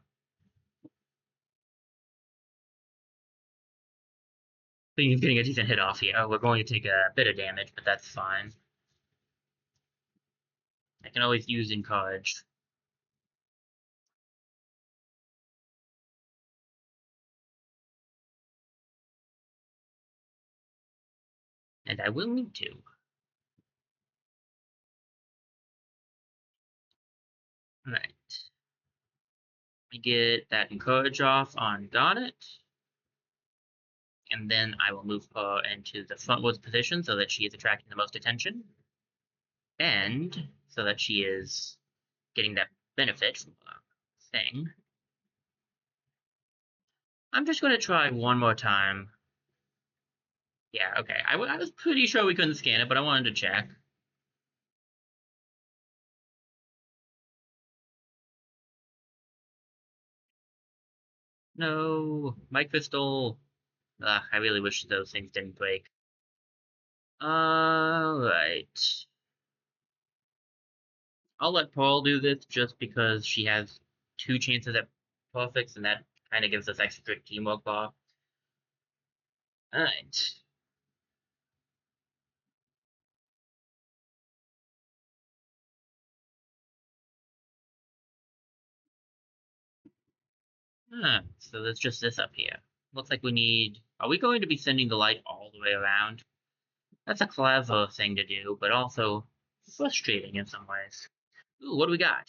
He's getting a decent hit off here. We're going to take a bit of damage, but that's fine. I can always use Encourage. And I will need to. Alright. We get that Encourage off on Garnet. And then I will move her into the frontwards position so that she is attracting the most attention. And so that she is getting that benefit from the thing. I'm just going to try one more time. Yeah, okay. I was pretty sure we couldn't scan it, but I wanted to check. No, Mike Pistol. Ugh, I really wish those things didn't break. Alright. I'll let Paul do this just because she has 2 chances at perfects, and that kind of gives us extra teamwork bar. Alright. So there's just this up here. Looks like we need... Are we going to be sending the light all the way around? That's a clever thing to do, but also frustrating in some ways. Ooh, what do we got?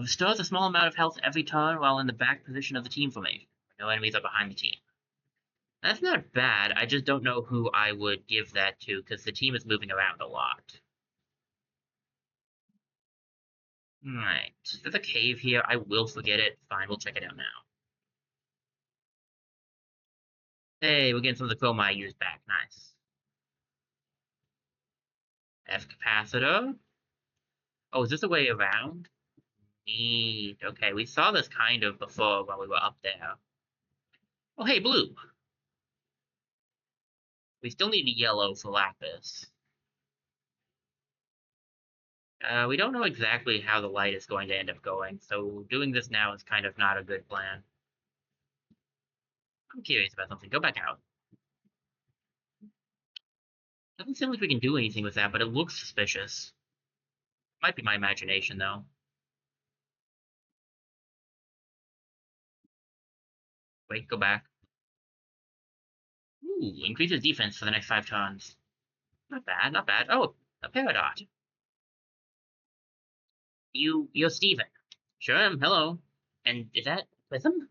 Restores a small amount of health every turn while in the back position of the team formation. No enemies are behind the team. That's not bad, I just don't know who I would give that to, because the team is moving around a lot. Alright, there's a cave here, I will forget it. Fine, we'll check it out now. Hey, we're getting some of the chroma I used back, nice. F capacitor. Oh, is this a way around? Neat, okay, we saw this kind of before while we were up there. Oh, hey, blue! We still need yellow for Lapis. We don't know exactly how the light is going to end up going, so doing this now is kind of not a good plan. I'm curious about something. Go back out. Doesn't seem like we can do anything with that, but it looks suspicious. Might be my imagination, though. Wait, go back. Ooh, increases defense for the next 5 turns. Not bad, not bad. Oh, a Peridot. You're Steven. Sure am, hello. And is that Prism?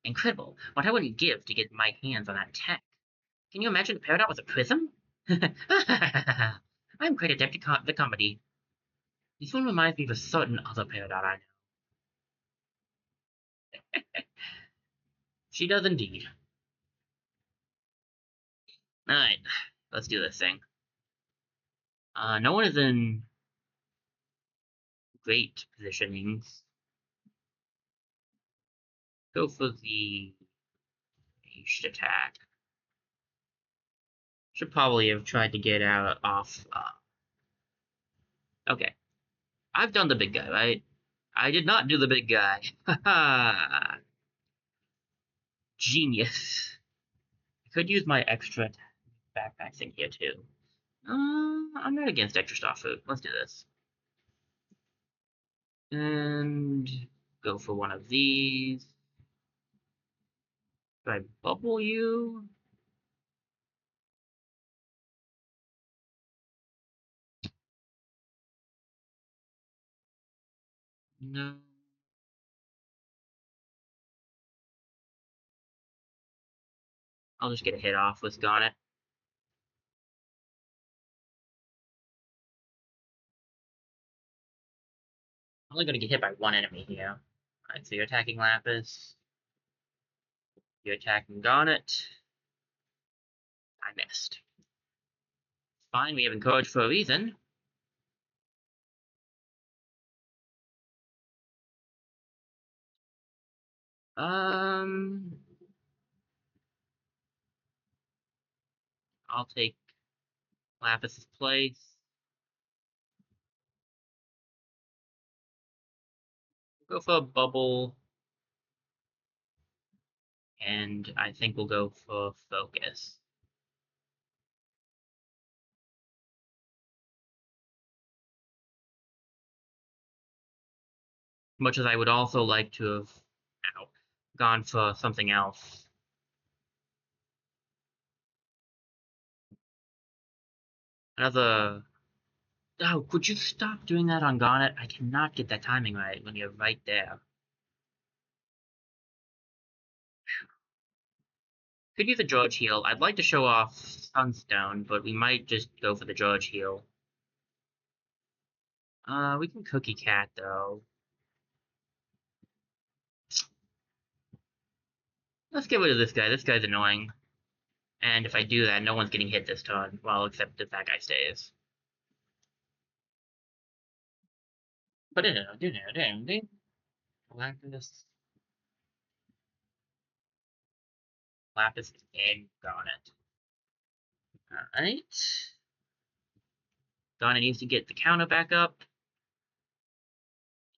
Incredible. What I wouldn't give to get my hands on that tech. Can you imagine a Peridot with a prism? I'm quite adept at the comedy. This one reminds me of a certain other Peridot I know. She does indeed. Alright, let's do this thing. No one is in great positionings. Go for the ranged attack. Should probably have tried to get off. Okay. I've done the big guy, right? I did not do the big guy. Haha. Genius. I could use my extra backpack thing here too. I'm not against extra stock food. Let's do this. And go for one of these. Do I bubble you? No. I'll just get a hit off with Garnet. I'm only going to get hit by one enemy here. Alright, so you're attacking Lapis. You're attacking Garnet. I missed. Fine, we have encouraged for a reason. I'll take Lapis's place. Go for a bubble. And I think we'll go for focus. Much as I would also like to have gone for something else. Another. Oh, could you stop doing that on Garnet? I cannot get that timing right when you're right there. Could use a George heal. I'd like to show off Sunstone, but we might just go for the George heal. We can Cookie Cat, though. Let's get rid of this guy. This guy's annoying. And if I do that, no one's getting hit this turn. Well, except if that guy stays. But Lapis and Garnet. Alright. Garnet needs to get the counter back up.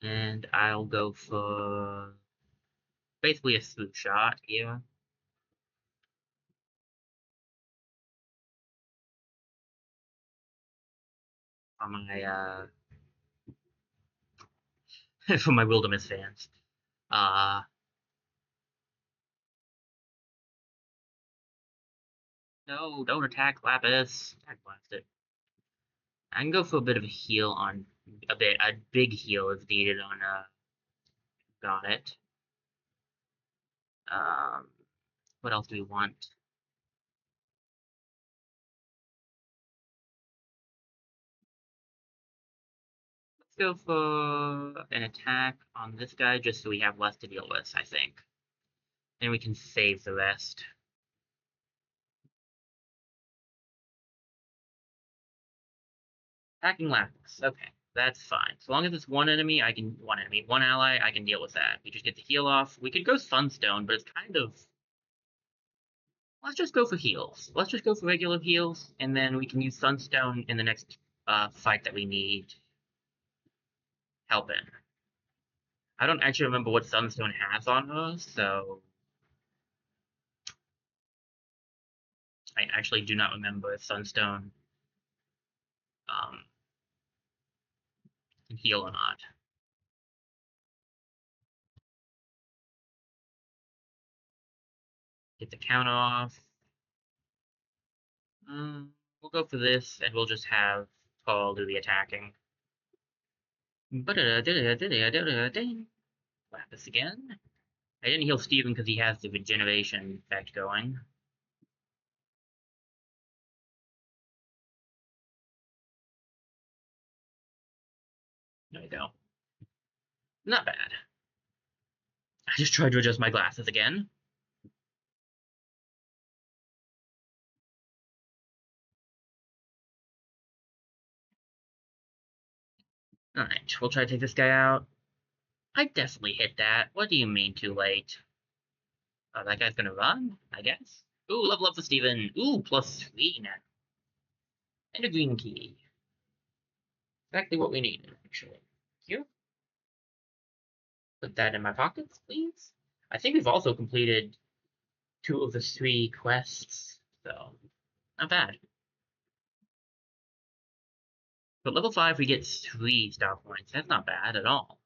And I'll go for basically a swoop shot here. On my for my Wilderness fans. No, don't attack Lapis. Attack Blasted. I can go for a bit of a heal on a big heal is needed on got it. What else do we want? Let's go for an attack on this guy just so we have less to deal with, I think. And we can save the rest. Attacking Lapis. Okay, that's fine. So long as it's one ally, I can deal with that. We just get the heal off. We could go Sunstone, but it's kind of. Let's just go for heals. Let's just go for regular heals, and then we can use Sunstone in the next fight that we need help in. I don't actually remember what Sunstone has on her, so I actually do not remember if Sunstone can heal or not. Get the counter off. We'll go for this, and we'll just have Paul do the attacking. Lapis again. I didn't heal Steven because he has the regeneration effect going. There we go. Not bad. I just tried to adjust my glasses again. Alright, we'll try to take this guy out. I definitely hit that. What do you mean too late? Oh, that guy's gonna run, I guess. Ooh, level up for Steven. Ooh, +3 now. And a green key. Exactly what we needed, actually. Thank you. Put that in my pockets, please. I think we've also completed 2 of the 3 quests, so not bad. But level 5, we get 3 star points. That's not bad at all.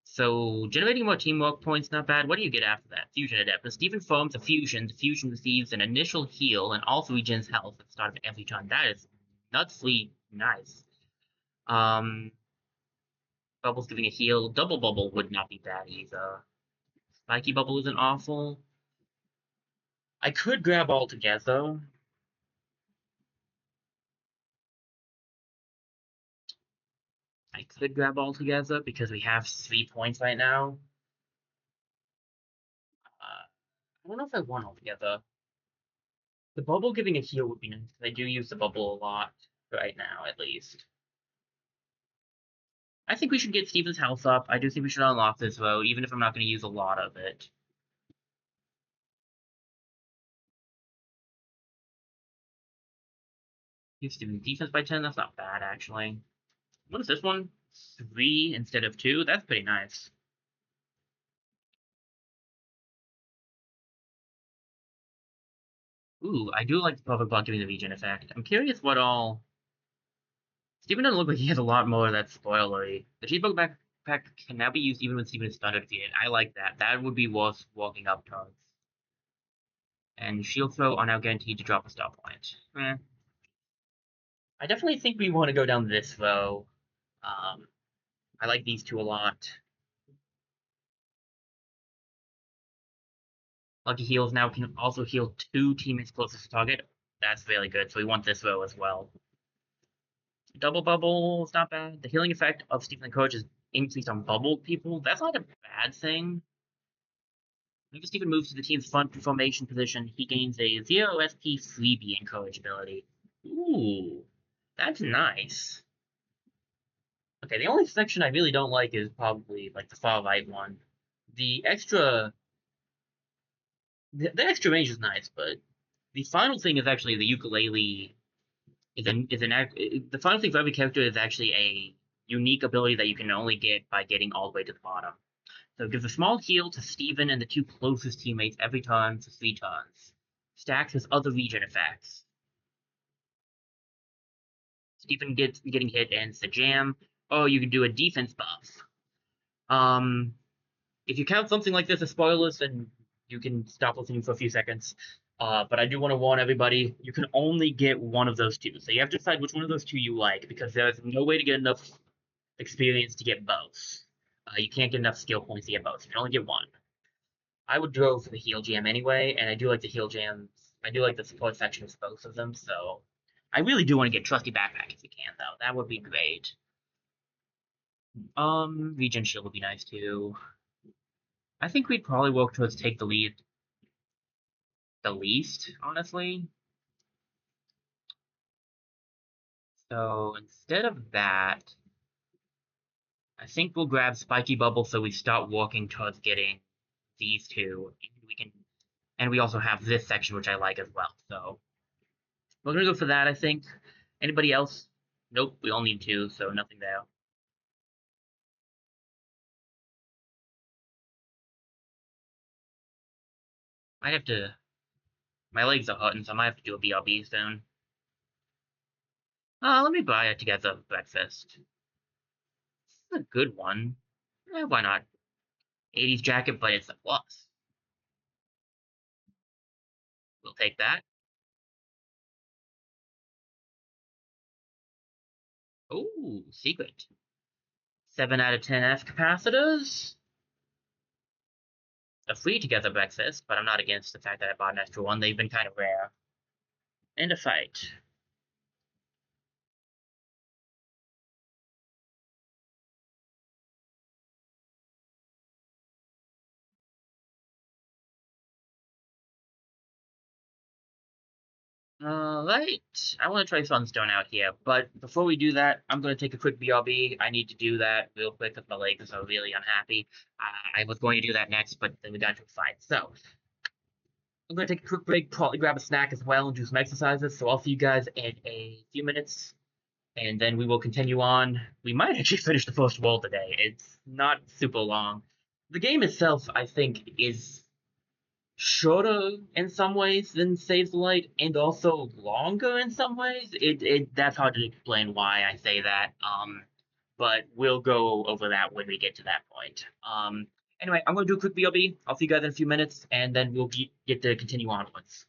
So, generating more teamwork points, not bad. What do you get after that? Fusion Adept. When Steven forms a fusion, the fusion receives an initial heal and also regens health at the start of every turn. That is nutsly nice. Bubble's giving a heal. Double Bubble would not be bad either. Spiky Bubble isn't awful. I could grab all together. I could grab all together because we have 3 points right now. I don't know if I want all together. The bubble giving a heal would be nice. I do use the bubble a lot right now, at least. I think we should get Steven's health up. I do think we should unlock this though, even if I'm not going to use a lot of it. Give Steven defense by 10. That's not bad, actually. What is this one? 3 instead of 2? That's pretty nice. Ooh, I do like the public block giving the regen effect. I'm curious what all... Steven doesn't look like he has a lot more of that spoilery. The cheeseburger backpack can now be used even when Steven is stunned or defeated. I like that. That would be worth walking up towards. And shield throw are now guaranteed to drop a star point. I definitely think we want to go down this row. I like these 2 a lot. Lucky Heals now can also heal 2 teammates closest to target. That's really good, so we want this row as well. Double Bubble is not bad. The healing effect of Steven Coach is increased on bubbled people. That's not a bad thing. Whenever Steven moves to the team's front formation position, he gains a 0 SP freebie encourage ability. Ooh, that's nice. Okay, the only section I really don't like is probably like the far right one. The extra range is nice, but the final thing is actually the ukulele. The final thing for every character is actually a unique ability that you can only get by getting all the way to the bottom. So it gives a small heal to Steven and the 2 closest teammates every turn for 3 turns. Stacks his other regen effects. Steven getting hit ends the jam. Oh, you can do a defense buff. If you count something like this as spoilers, then you can stop listening for a few seconds. But I do want to warn everybody, you can only get one of those 2. So you have to decide which one of those 2 you like, because there's no way to get enough experience to get both. You can't get enough skill points to get both. You can only get one. I would go for the heal jam anyway, and I do like the heal jams. I do like the support section of both of them, so I really do want to get Trusty Backpack if we can, though. That would be great. Regen Shield would be nice, too. I think we'd probably work towards take the lead the least, honestly. So instead of that, I think we'll grab Spiky Bubble so we start working towards getting these 2. And we also have this section, which I like as well. So we're gonna go for that, I think. Anybody else? Nope, we all need 2, so nothing there. I have to... My legs are hurting, so I might have to do a BRB soon. Let me buy it together breakfast. This is a good one. Why not? 80s jacket, but it's a plus. We'll take that. Ooh, secret. 7 out of 10 F capacitors. A free together breakfast, but I'm not against the fact that I bought an extra one. They've been kind of rare. And a fight. Alright, I want to try Sunstone out here, but before we do that, I'm going to take a quick BRB. I need to do that real quick because my legs are really unhappy. I was going to do that next, but then we got into a fight. So, I'm going to take a quick break, probably grab a snack as well, and do some exercises. So I'll see you guys in a few minutes. and then we will continue on. We might actually finish the first world today. It's not super long. The game itself, I think, is shorter in some ways than Save the Light, and also longer in some ways. That's hard to explain why I say that. But we'll go over that when we get to that point. Anyway, I'm gonna do a quick BRB. I'll see you guys in a few minutes, and then we'll get to continue onwards.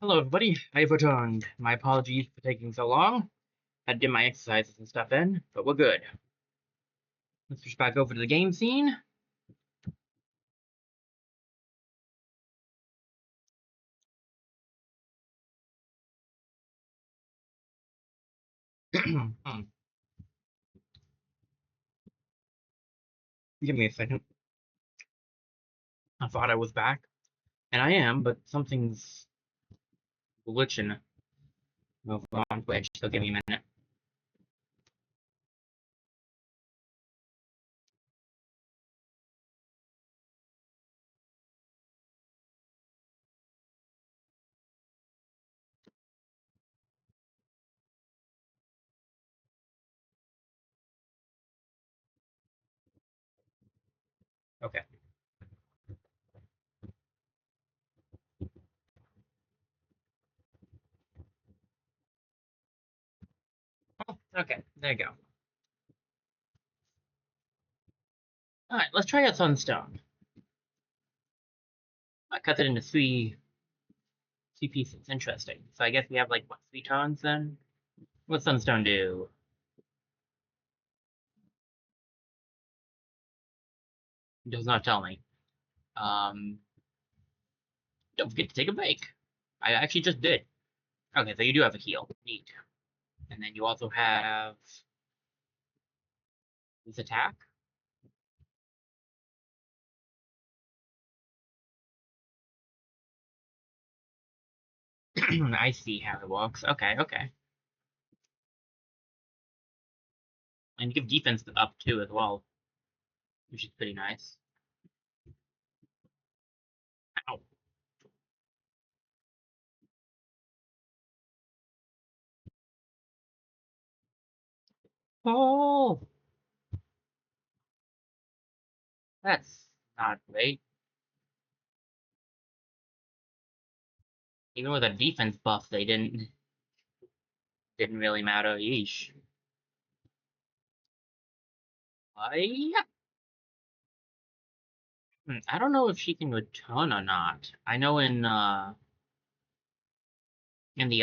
Hello, everybody. I've returned. My apologies for taking so long. Had to get my exercises and stuff in, but we're good. Let's switch back over to the game scene. Give me a second. I thought I was back, and I am, but something's glitching over on Twitch, so give me a minute. Okay. Oh, okay, there you go. Alright, let's try out Sunstone. I cut it into three pieces. Interesting. So I guess we have, like, what, 3 turns then? What's Sunstone do? It does not tell me. Um, don't forget to take a break. I actually just did. Okay, so you do have a heal. Neat. And then you also have this attack. I see how it works. Okay, okay. And you give defense up too as well, which is pretty nice. Ow. Oh, that's not great. Even with a defense buff, they didn't really matter. Yeesh. I I don't know if she can return or not. I know in the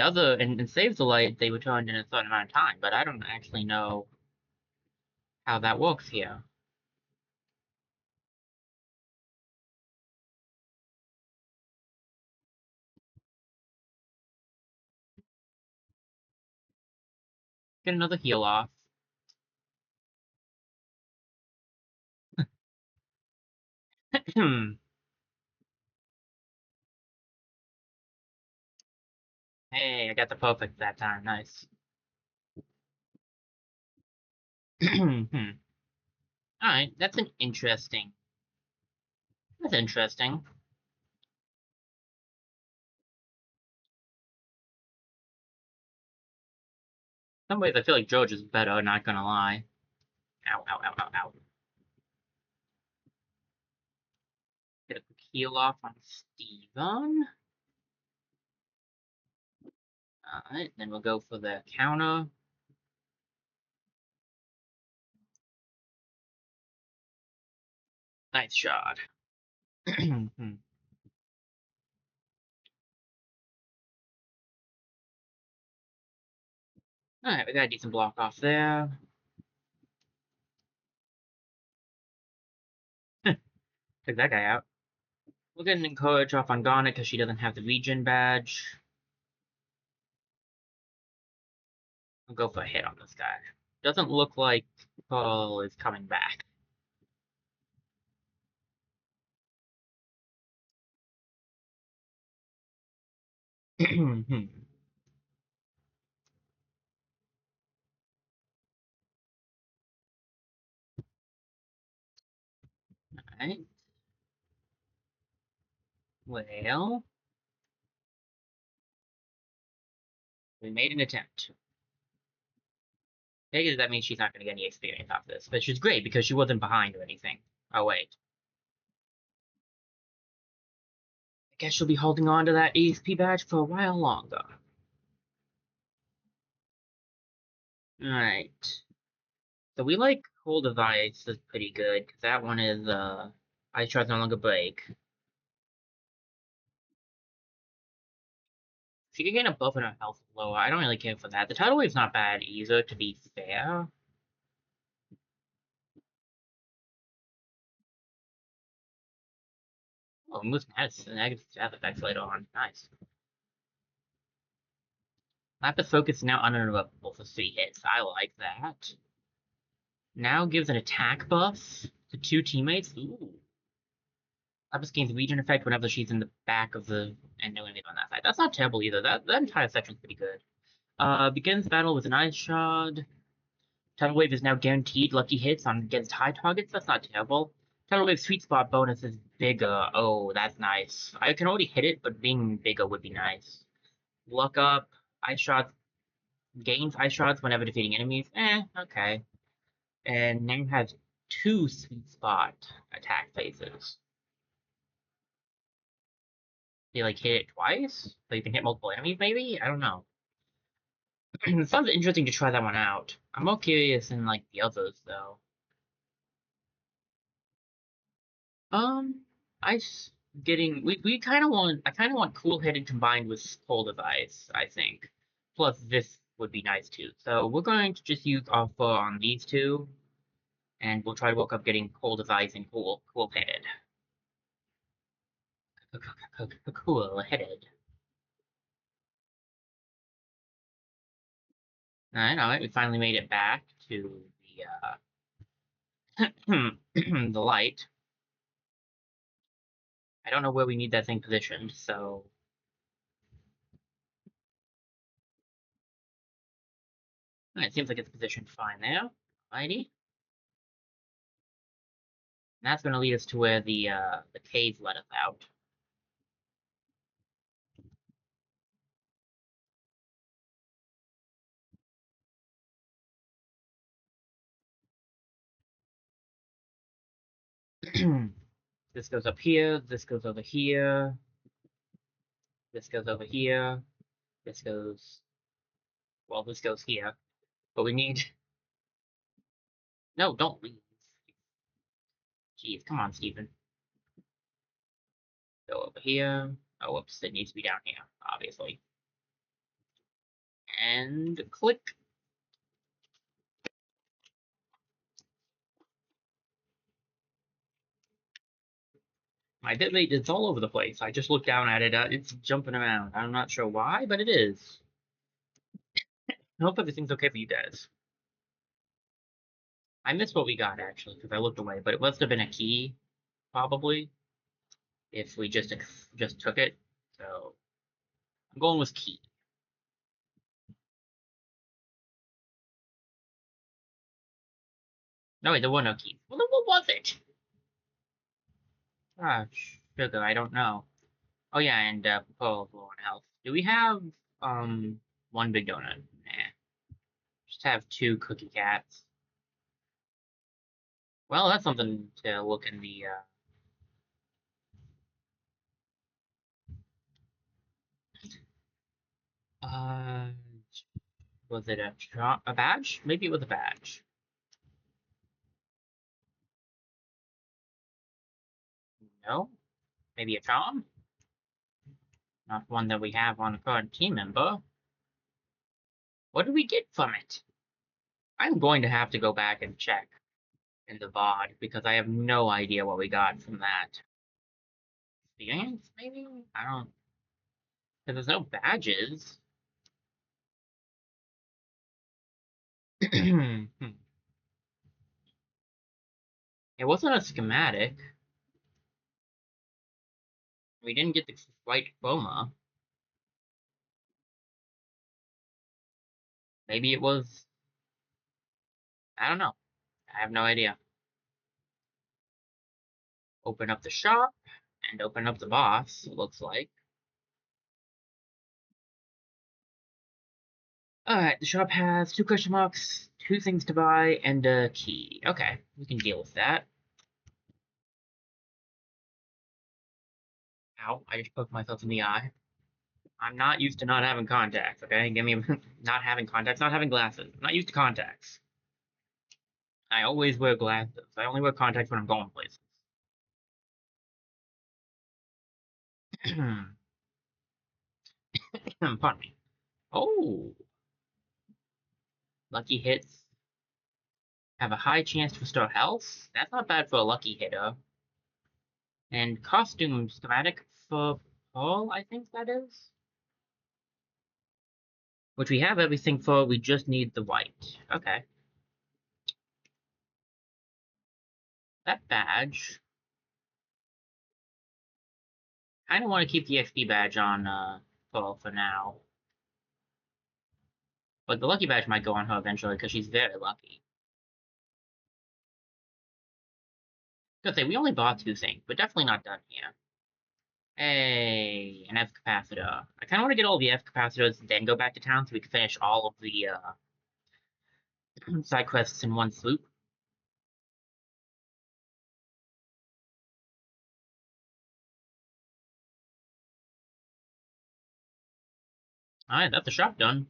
other in Save the Light they returned in a certain amount of time, but I don't actually know how that works here. Get another heal off. Hey, I got the perfect that time. Nice. Alright, that's an interesting. That's interesting. Some ways I feel like George is better, not gonna lie. Ow, ow, ow, ow, ow. Get a quick heal off on Steven. Alright, then we'll go for the counter. Nice shot. Alright, we got a decent block off there. Took that guy out. We'll get an encourage off on Garnet because she doesn't have the regen badge. We'll go for a hit on this guy. Doesn't look like Pearl is coming back. Alright. Well, we made an attempt. Negative, that means she's not going to get any experience off this, which is great because she wasn't behind or anything. Oh, wait. I guess she'll be holding on to that EXP badge for a while longer. Alright. So we like Hold of Ice is pretty good, because that one is, Ice Shards no longer break. She can gain a buff and her health lower. I don't really care for that. The tidal wave's not bad either, to be fair. Oh, moves has negative death effects later on. Nice. Lapis Focus is now uninterruptible for 3 hits. I like that. Now gives an attack buff to 2 teammates. Ooh. Lapis gains regen effect whenever she's in the back of the and no enemy on that side. That's not terrible either. That entire section's pretty good. Begins battle with an ice shard. Tidal Wave is now guaranteed lucky hits on against high targets. That's not terrible. Tidal Wave sweet spot bonus is bigger. Oh, that's nice. I can already hit it, but being bigger would be nice. Luck up. Ice shots. Gains ice shots whenever defeating enemies. Okay. And now has 2 sweet spot attack phases. You like hit it twice? So you can hit multiple enemies, maybe? I don't know. It sounds interesting to try that one out. I'm more curious in like the others though. Ice getting we kind of want I kind of want cool headed combined with cold of ice. I think. Plus this would be nice too. So we're going to just use offer on these two, and we'll try to work up getting cold of ice and cool headed. Cool headed. Alright, we finally made it back to the the light. I don't know where we need that thing positioned, so it seems like it's positioned fine there. Alrighty. And that's gonna lead us to where the cave let us out. This goes up here, this goes over here, this goes over here, this goes well, this goes here. But we need no, don't leave. Jeez, come on, Steven. Go over here. Oh, whoops, it needs to be down here, obviously. And click. My bitrate is all over the place. I just looked down at it. It's jumping around. I'm not sure why, but it is. I hope everything's okay for you guys. I missed what we got, actually, because I looked away, but it must have been a key, probably, if we just took it. So, I'm going with key. No, wait, there were no keys. Well, then what was it? Ah, sugar, I don't know. Oh, yeah, and, Pearl low on health. Do we have, one big donut? Nah. Just have 2 cookie cats. Well, that's something to look in the, uh, was it a badge? Maybe it was a badge. No? Maybe a charm? Not one that we have on a current team member. What did we get from it? I'm going to have to go back and check in the VOD because I have no idea what we got from that. Experience, maybe? I don't. Because there's no badges. It wasn't a schematic. We didn't get the white chroma. Maybe it was. I don't know. I have no idea. Open up the shop and open up the boss, it looks like. Alright, the shop has 2 question marks, 2 things to buy, and a key. Okay, we can deal with that. Ow, I just poked myself in the eye. I'm not used to not having contacts, okay? Give me not having contacts, not having glasses. I'm not used to contacts. I always wear glasses. I only wear contacts when I'm going places. Pardon me. Oh, lucky hits have a high chance to restore health. That's not bad for a lucky hitter. And costume schematic for Paul, I think that is. Which we have everything for, we just need the white. Okay. That badge. Kinda want to keep the XP badge on Paul for now. But the lucky badge might go on her eventually because she's very lucky. Good thing, we only bought 2 things, but definitely not done here. Hey, an F capacitor. I kind of want to get all the F capacitors and then go back to town so we can finish all of the side quests in one swoop. Alright, that's the shop done.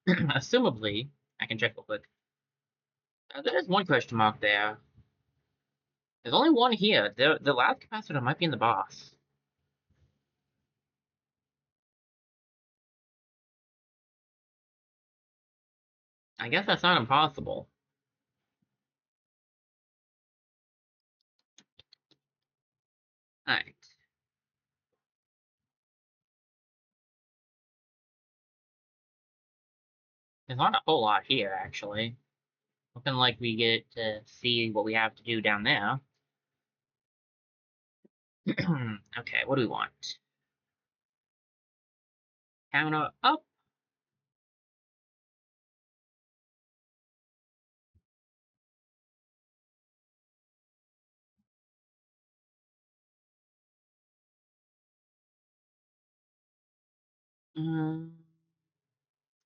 Assumably, I can check real quick. There's one question mark there. There's only one here. The last capacitor might be in the boss. I guess that's not impossible. Alright. There's not a whole lot here, actually. Looking like we get to see what we have to do down there. Okay, what do we want? Counter up.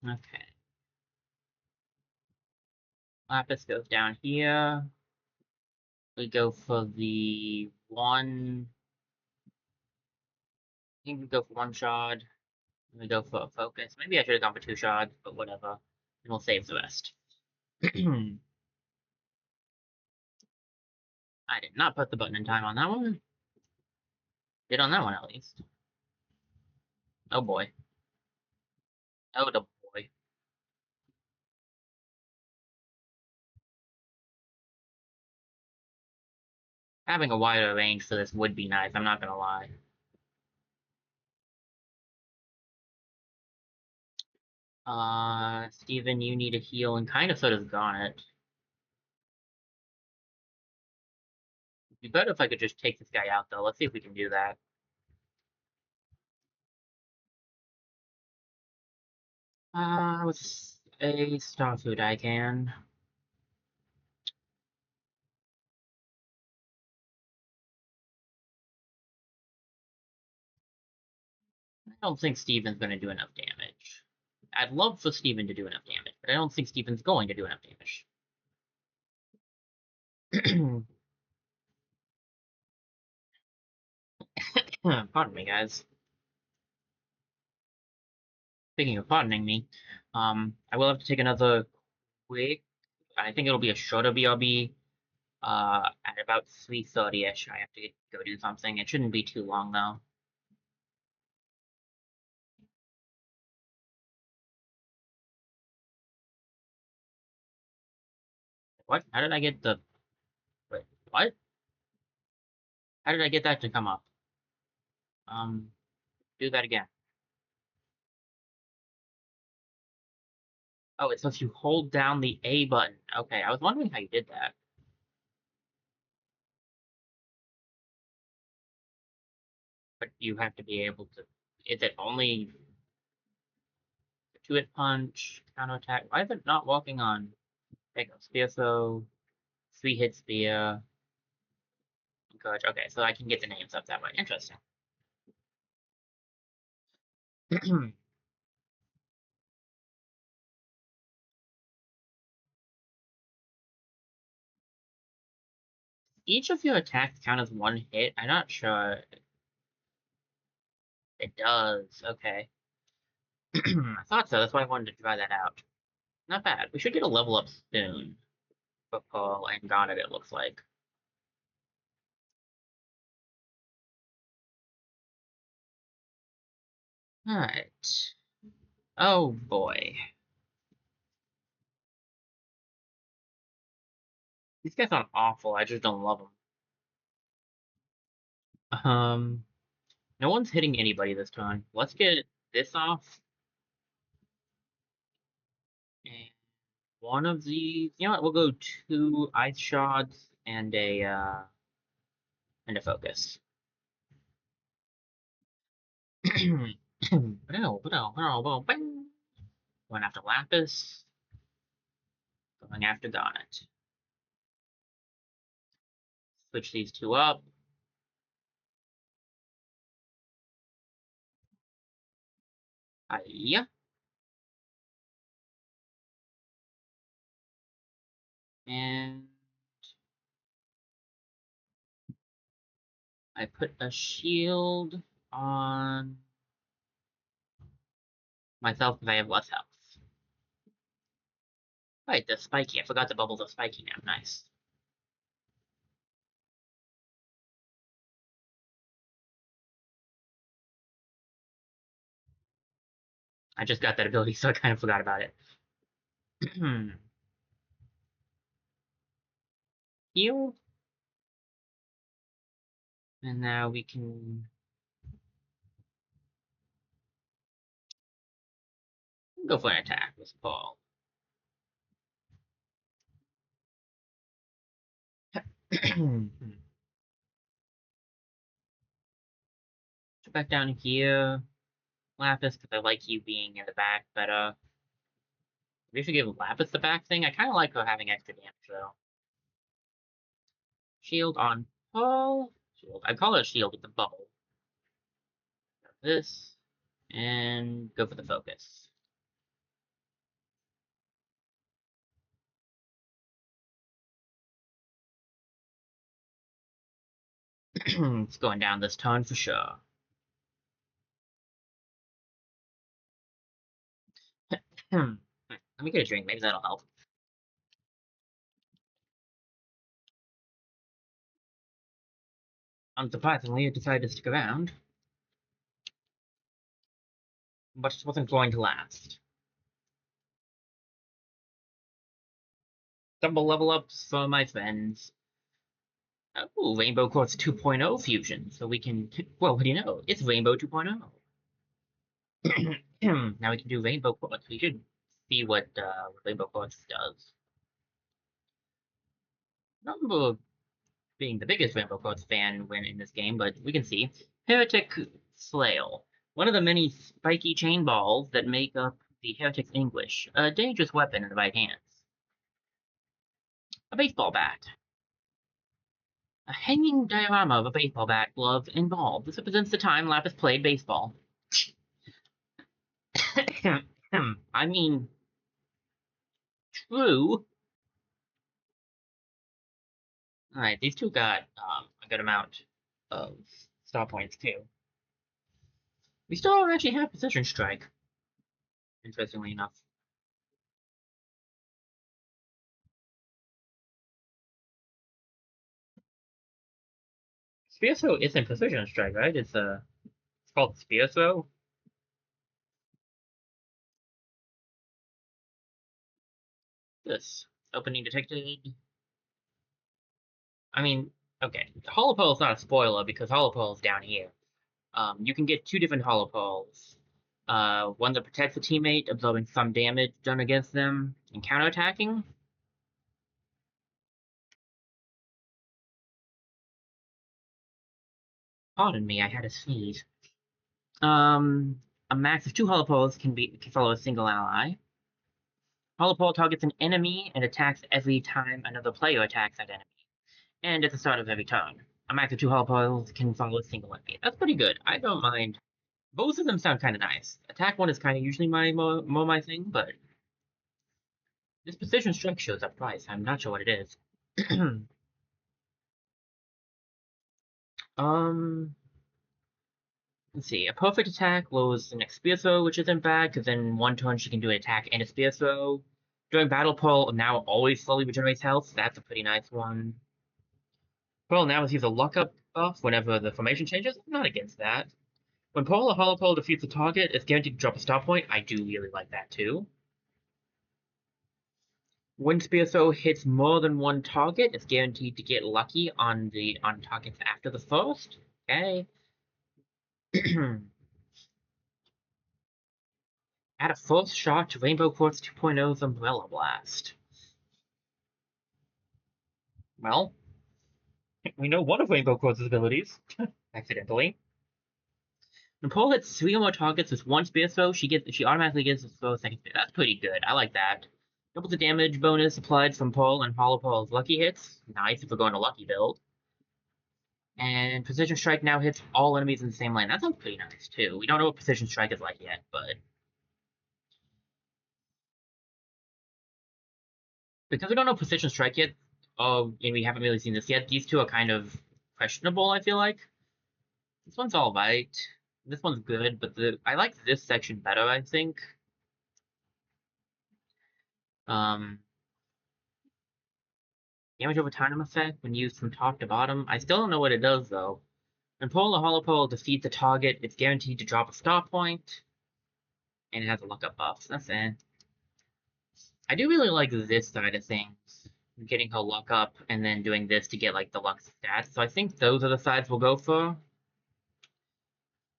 Okay. Lapis goes down here. We go for the one. I think we go for one shard. We go for a focus. Maybe I should have gone for 2 shards, but whatever. And we'll save the rest. I did not put the button in time on that one. Did on that one, at least. Oh boy. Oh, the boy. Having a wider range for this would be nice, I'm not gonna lie. Steven, you need a heal, and kind of so does Garnet. It'd be better if I could just take this guy out, though. Let's see if we can do that. With a star food I can. I don't think Steven's gonna do enough damage. I'd love for Steven to do enough damage, but I don't think Steven's going to do enough damage. Pardon me, guys. Speaking of pardoning me, I will have to take another quick. I think it'll be a shorter BRB. At about 3:30ish, I have to go do something. It shouldn't be too long though. What? How did I get the? Wait, what? How did I get that to come up? Do that again. Oh, it's if you hold down the A button. Okay, I was wondering how you did that. But you have to be able to. Is it only 2-hit punch, counterattack? Why is it not walking on? There you go. Spear throw, 3-hit spear. Encourage. Okay, so I can get the names up that way. Interesting. Each of your attacks count as 1 hit. I'm not sure. It does. Okay. I thought so. That's why I wanted to try that out. Not bad. We should get a level up soon. For Paul and Garnet, it looks like. Alright. Oh boy. These guys aren't awful, I just don't love them. No one's hitting anybody this time. Let's get this off. And one of these, you know what, we'll go 2 ice shots and a focus. Going after Lapis. Going after Garnet. Switch these 2 up. Yeah. And I put a shield on myself because I have less health. Right, the spiky. I forgot the bubbles of spiky now. Nice. I just got that ability, so I kind of forgot about it. Heal. And now we can go for an attack with Paul. Back down here. Lapis, because I like you being in the back better. We should give Lapis the back thing. I kind of like her having extra damage, though. Shield on Paul. Shield. I call it a shield with the bubble. This. And go for the focus. It's going down this turn for sure. Let me get a drink. Maybe that'll help. Unsurprisingly, it decided to stick around. But it wasn't going to last. Double level ups for my friends. Oh, Rainbow Quartz 2.0 fusion. So we can, well, what do you know? It's Rainbow 2.0. Now we can do Rainbow Quartz. We should see what Rainbow Quartz does. I don't remember being the biggest Rainbow Quartz fan when in this game, but we can see. Heretic Flail. One of the many spiky chain balls that make up the Heretic's English. A dangerous weapon in the right hands. A baseball bat. A hanging diorama of a baseball bat, glove, and ball. This represents the time Lapis played baseball. I mean, true. Alright, these 2 got a good amount of star points, too. We still don't actually have Precision Strike, interestingly enough. Spear Throw isn't Precision Strike, right? It's called Spear Throw. This. Opening detected. I mean, okay. Hollow Pearl is not a spoiler because Hollow Pearl is down here. You can get 2 different Hollow Pearls. One that protects a teammate, absorbing some damage done against them, and counterattacking. Pardon me, I had a sneeze. A max of 2 Hollow Pearls can follow a single ally. Hollow Pearl targets an enemy and attacks every time another player attacks that enemy, and at the start of every turn. A max of 2 Hollow Pearls can follow a single enemy. That's pretty good. I don't mind. Both of them sound kind of nice. Attack 1 is kind of usually more my thing, but this Precision Strike shows up twice. I'm not sure what it is. Let's see. A perfect attack lowers the next spear throw, which isn't bad, because then 1 turn she can do an attack and a spear throw. During Battle Pearl, now always slowly regenerates health. That's a pretty nice one. Pearl now receives a lockup buff whenever the formation changes. I'm not against that. When Pole or Hollow Pole defeats a target, it's guaranteed to drop a star point. I do really like that too. When Spear Throw hits more than one target, it's guaranteed to get lucky on targets after the first. Okay. Add a first shot to Rainbow Quartz 2.0's Umbrella Blast. Well, we know one of Rainbow Quartz's abilities. Accidentally. When Pole hits 3 or more targets with one Spear Throw, she automatically gets a throw second spear. That's pretty good. I like that. Doubles the damage bonus applied from Pole and Hollow Pole's lucky hits. Nice if we're going to lucky build. And Precision Strike now hits all enemies in the same lane. That sounds pretty nice, too. We don't know what Precision Strike is like yet, but... because we don't know Precision Strike yet, and we haven't really seen this yet, these two are kind of questionable, I feel like. This one's alright. This one's good, but I like this section better, I think. Damage over time effect when used from top to bottom. I still don't know what it does, though. When Pole or Hollow Pole defeats a target, it's guaranteed to drop a star point. And it has a luck-up buff, so that's it. I do really like this side of things. Getting her luck up, and then doing this to get, like, the luck stats. So I think those are the sides we'll go for.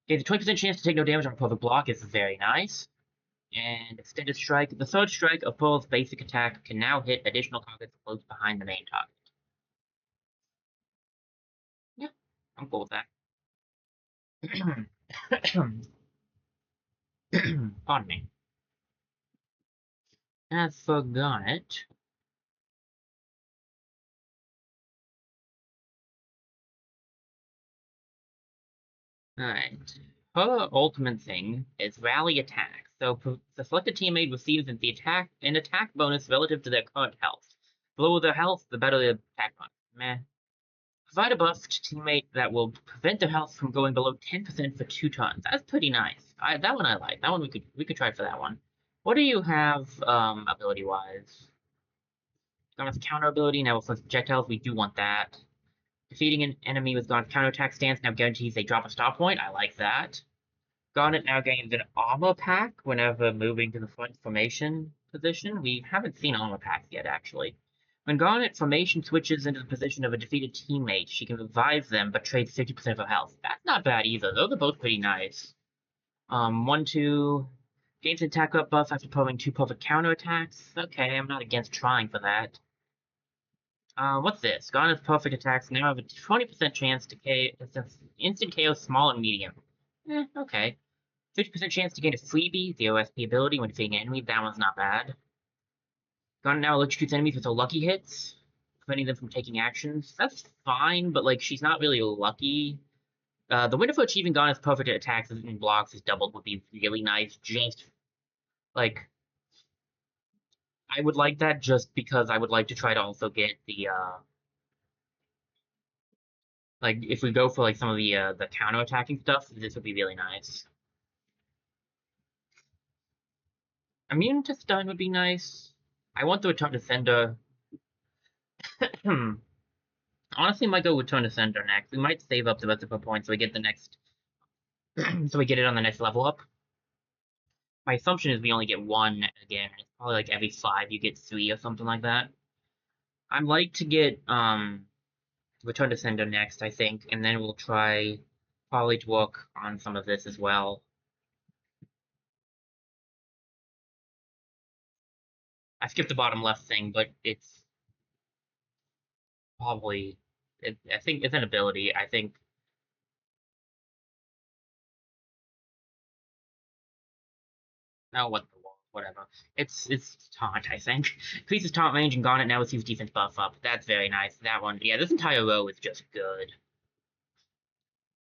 Okay, the 20% chance to take no damage on a perfect block is very nice. And Extended Strike. The third strike of Pole's basic attack can now hit additional targets close behind the main target. Yeah, I'm cool with that. Pardon me. I forgot it. Alright. Her ultimate thing is Rally Attack. So the selected teammate receives an attack bonus relative to their current health. The lower their health, the better the attack bonus. Meh. Provide a buff to teammate that will prevent their health from going below 10% for 2 turns. That's pretty nice. That one I like. That one we could try for that one. What do you have ability wise? Garnet's counter ability now with projectiles. We do want that. Defeating an enemy with Garnet's counterattack stance now guarantees they drop a star point. I like that. Garnet now gains an armor pack whenever moving to the front formation position. We haven't seen armor packs yet, actually. When Garnet formation switches into the position of a defeated teammate, she can revive them but trades 50% of her health. That's not bad either. Those are both pretty nice. 1-2. Gains an attack up buff after pulling 2 perfect counterattacks. Okay, I'm not against trying for that. What's this? Garnet's perfect attacks now have a 20% chance to instant KO small and medium. Okay. 50% chance to gain a freebie, the OSP ability, when defeating an enemy. That one's not bad. Garnet now electrocutes enemies with her lucky hits, preventing them from taking actions. That's fine, but, like, she's not really lucky. The window for achieving Garnet's perfect attacks and blocks is doubled would be really nice. Just, like, I would like that just because I would like to try to also get the, like, if we go for, like, some of the counter-attacking stuff, this would be really nice. Immune to stun would be nice. I want the Return to Sender. Honestly, might go Return to Sender next. We might save up the rest of her points so we get the next... so we get it on the next level up. My assumption is we only get 1 again. It's probably like every 5 you get 3 or something like that. I'd like to get Return to Sender next, I think, and then we'll try probably to work on some of this as well. I skipped the bottom left thing, but it's probably... I think it's an ability. I think... Oh, whatever. It's taunt, I think. Increases taunt range and Garnet now receives defense buff up. That's very nice. That one, yeah, this entire row is just good.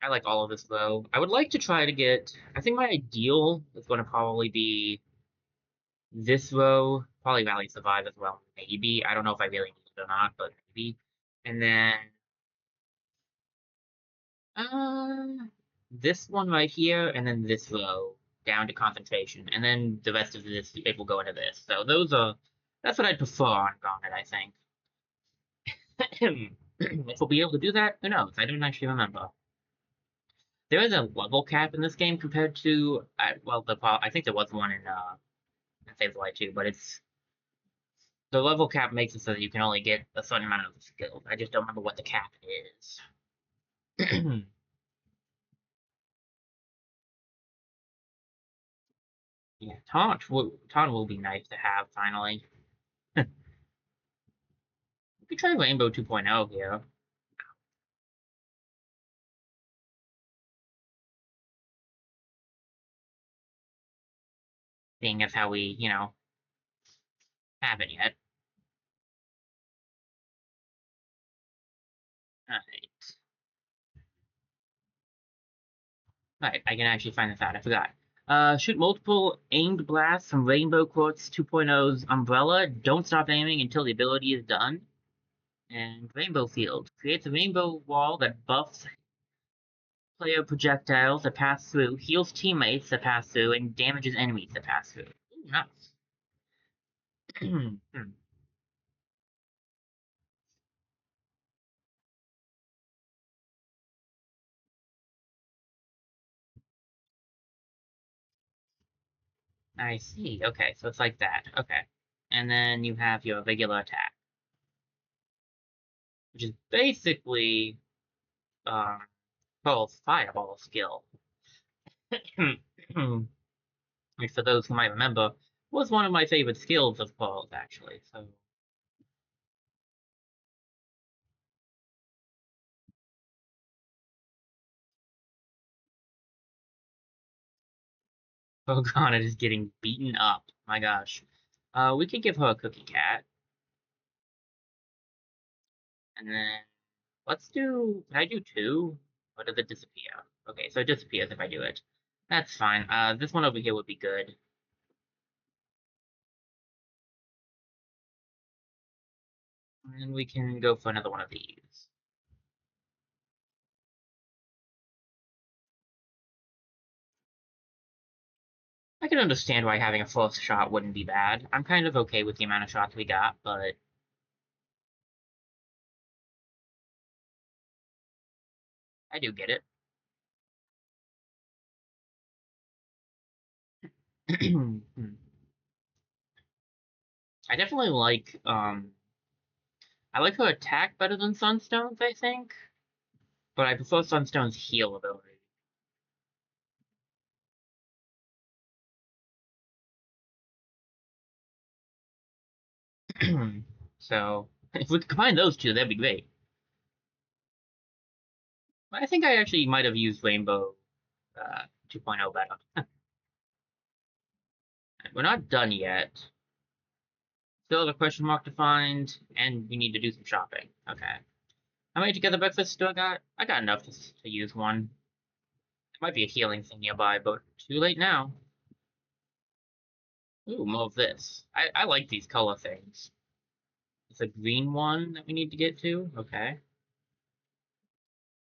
I like all of this though. I would like to try to get. I think my ideal is going to probably be this row. Probably Rally Survive as well. Maybe. I don't know if I really need it or not, but maybe. And then this one right here, and then this row down to concentration, and then the rest of this it will go into this. So that's what I'd prefer on Garnet, I think. If we'll be able to do that, who knows? I don't actually remember. There is a level cap in this game compared to, well, I think there was one in Save the Light too, but it's the level cap makes it so that you can only get a certain amount of skills. I just don't remember what the cap is. Yeah, taunt will be nice to have finally. We could try Rainbow 2.0 here. Seeing as how we, haven't yet. Alright. Alright, I can actually find this out. I forgot. Shoot multiple aimed blasts from Rainbow Quartz 2.0's Umbrella. Don't stop aiming until the ability is done. And Rainbow Field creates a rainbow wall that buffs player projectiles that pass through, heals teammates that pass through, and damages enemies that pass through. Ooh, nice. I see. Okay, so it's like that. Okay. And then you have your regular attack, which is basically Pearl's fireball skill. Which, for those who might remember, was one of my favorite skills of Pearl's, actually. So, oh god, it is getting beaten up. My gosh. We could give her a cookie cat. And then let's do. Can I do two? Or does it disappear? Okay, so it disappears if I do it. That's fine. This one over here would be good. And we can go for another one of these. I can understand why having a first shot wouldn't be bad. I'm kind of okay with the amount of shots we got, but I do get it. I definitely like I like her attack better than Sunstone's, I think. But I prefer Sunstone's heal ability. So if we could combine those two, that'd be great. But I think I actually might have used Rainbow 2.0 better. We're not done yet. Still have a question mark to find, and we need to do some shopping. Okay. How many together breakfasts do I got? I got enough to use one. There might be a healing thing nearby, but too late now. Ooh, more of this. I like these color things. It's a green one that we need to get to. Okay.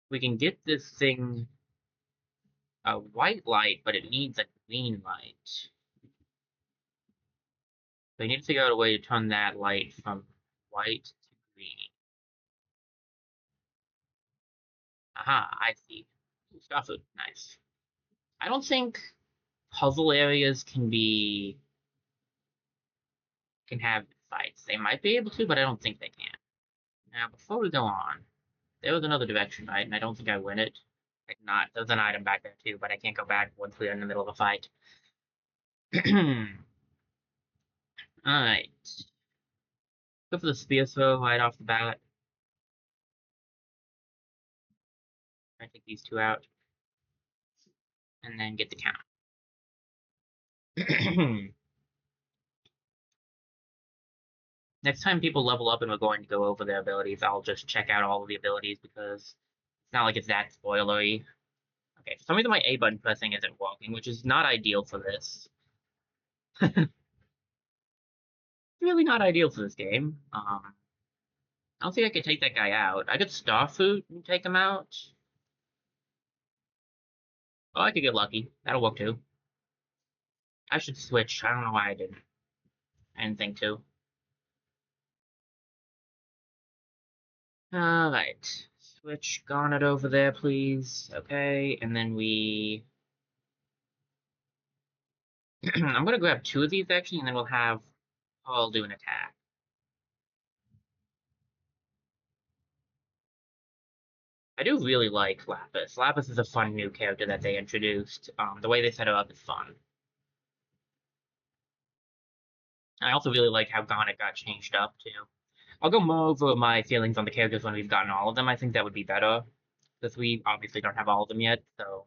We can get this thing a white light, but it needs a green light. So we need to figure out a way to turn that light from white to green. Aha, I see. Star food, nice. I don't think puzzle areas can have fights. They might be able to, but I don't think they can. Now, before we go on, there was another direction, right? And I don't think I win it. Like not. There's an item back there too, but I can't go back once we're in the middle of a fight. Alright. Go for the spear throw right off the bat. Try to take these two out. And then get the count. Next time people level up and we're going to go over their abilities, I'll just check out all of the abilities because it's not like it's that spoilery. Okay, for some reason my A button pressing isn't working, which is not ideal for this. Really not ideal for this game. I don't think I could take that guy out. I could Starfoot and take him out. Oh, I could get lucky. That'll work too. I should switch. I don't know why I didn't. I didn't think to. Alright. Switch Garnet over there, please. Okay, and then we... I'm gonna grab 2 of these, actually, and then we'll have Paul do an attack. I do really like Lapis. Lapis is a fun new character that they introduced. The way they set her up is fun. I also really like how Garnet got changed up, too. I'll go more over my feelings on the characters when we've gotten all of them. I think that would be better, because we obviously don't have all of them yet, so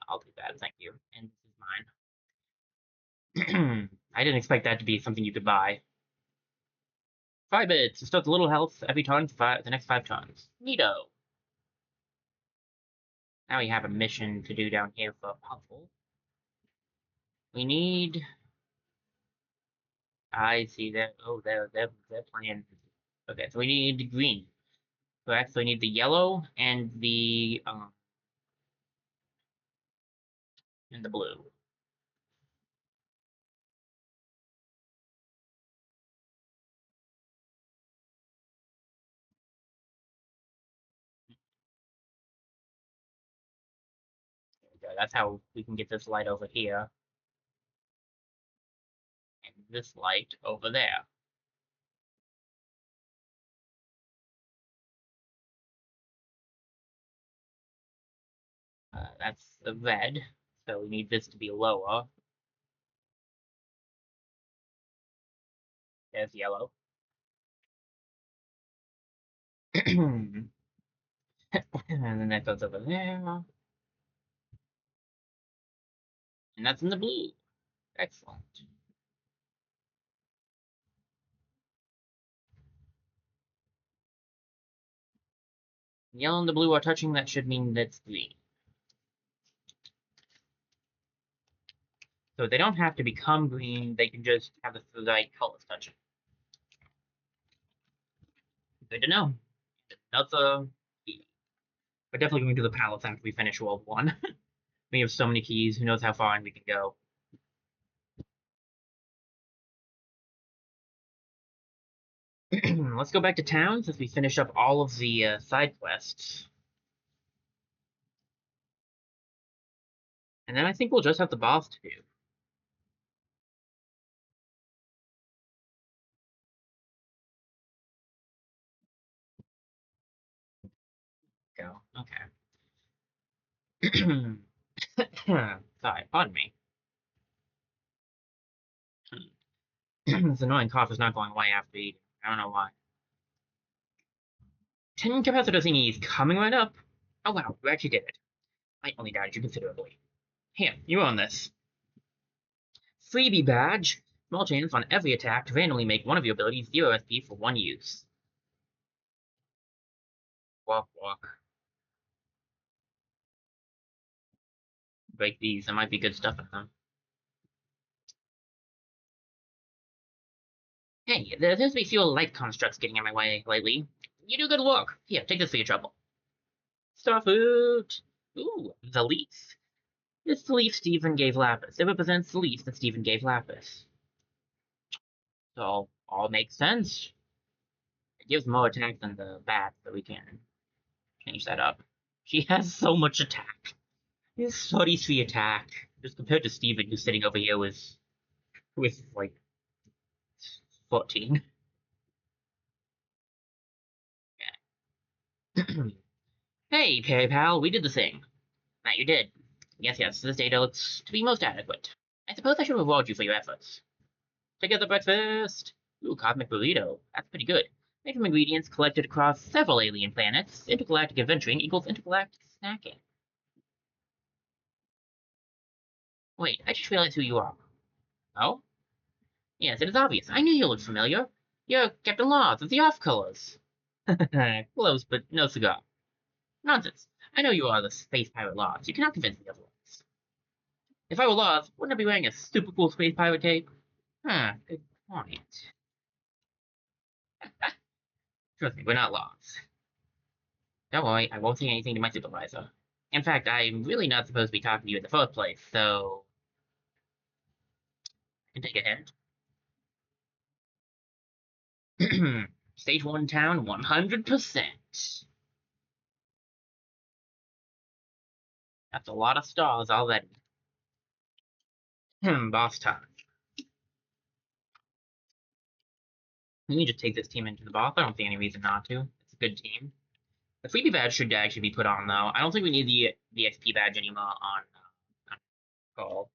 I'll do that, thank you. And this is mine. I didn't expect that to be something you could buy. 5 bits. Restores a little health every turn for the next 5 turns. Neato. Now we have a mission to do down here for Puzzle. We need... I see that. Oh, they're playing. Okay, so we need green. Correct. So we need the yellow and the blue. There we go. That's how we can get this light over here and this light over there. That's the red, so we need this to be lower. There's yellow. And then that goes over there. And that's in the blue. Excellent. Yellow and the blue are touching, that should mean that's green. So they don't have to become green, they can just have the right colors touching. Good to know. That's a key. We're definitely going to the palace after we finish World 1. We have so many keys, who knows how far in we can go. Let's go back to town since we finish up all of the side quests. And then I think we'll just have the boss to do. Go. Okay. Sorry, pardon me. This annoying cough is not going away after eating. I don't know why. 10 capacitor thingies coming right up. Oh wow, you actually did it. I only doubted you considerably. Here, you own this. Freebie badge. Small chance on every attack to randomly make one of your abilities 0 SP for 1 use. Walk, walk. Break these, there might be good stuff in them. Hey, there seems to be fewer light constructs getting in my way lately. You do good work. Here, take this for your trouble. Starfruit! Ooh, the leaf. It's the leaf Steven gave Lapis. It represents the leaf that Steven gave Lapis. So, all makes sense. It gives more attack than the bat, so we can change that up. She has so much attack. It's 33 attack. Just compared to Steven, who's sitting over here with like 14. Hey, Perry Pal, we did the thing. That you did. Yes, this data looks to be most adequate. I suppose I should reward you for your efforts. Together breakfast! Ooh, cosmic burrito. That's pretty good. Made from ingredients collected across several alien planets. Intergalactic adventuring equals intergalactic snacking. Wait, I just realized who you are. Oh? Yes, it is obvious. I knew you looked familiar. You're Captain Laws of the Off-Colors. Close, but no cigar. Nonsense. I know you are the space pirate Laws. You cannot convince me otherwise. If I were Laws, wouldn't I be wearing a super cool space pirate cape? Huh, good point. Trust me, we're not Laws. Don't worry, I won't say anything to my supervisor. In fact, I'm really not supposed to be talking to you in the first place, so... I can take a hint. Stage 1 town, 100%. That's a lot of stars already. Boss time. We can just take this team into the boss. I don't see any reason not to. It's a good team. The freebie badge should actually be put on, though. I don't think we need the XP badge anymore on call.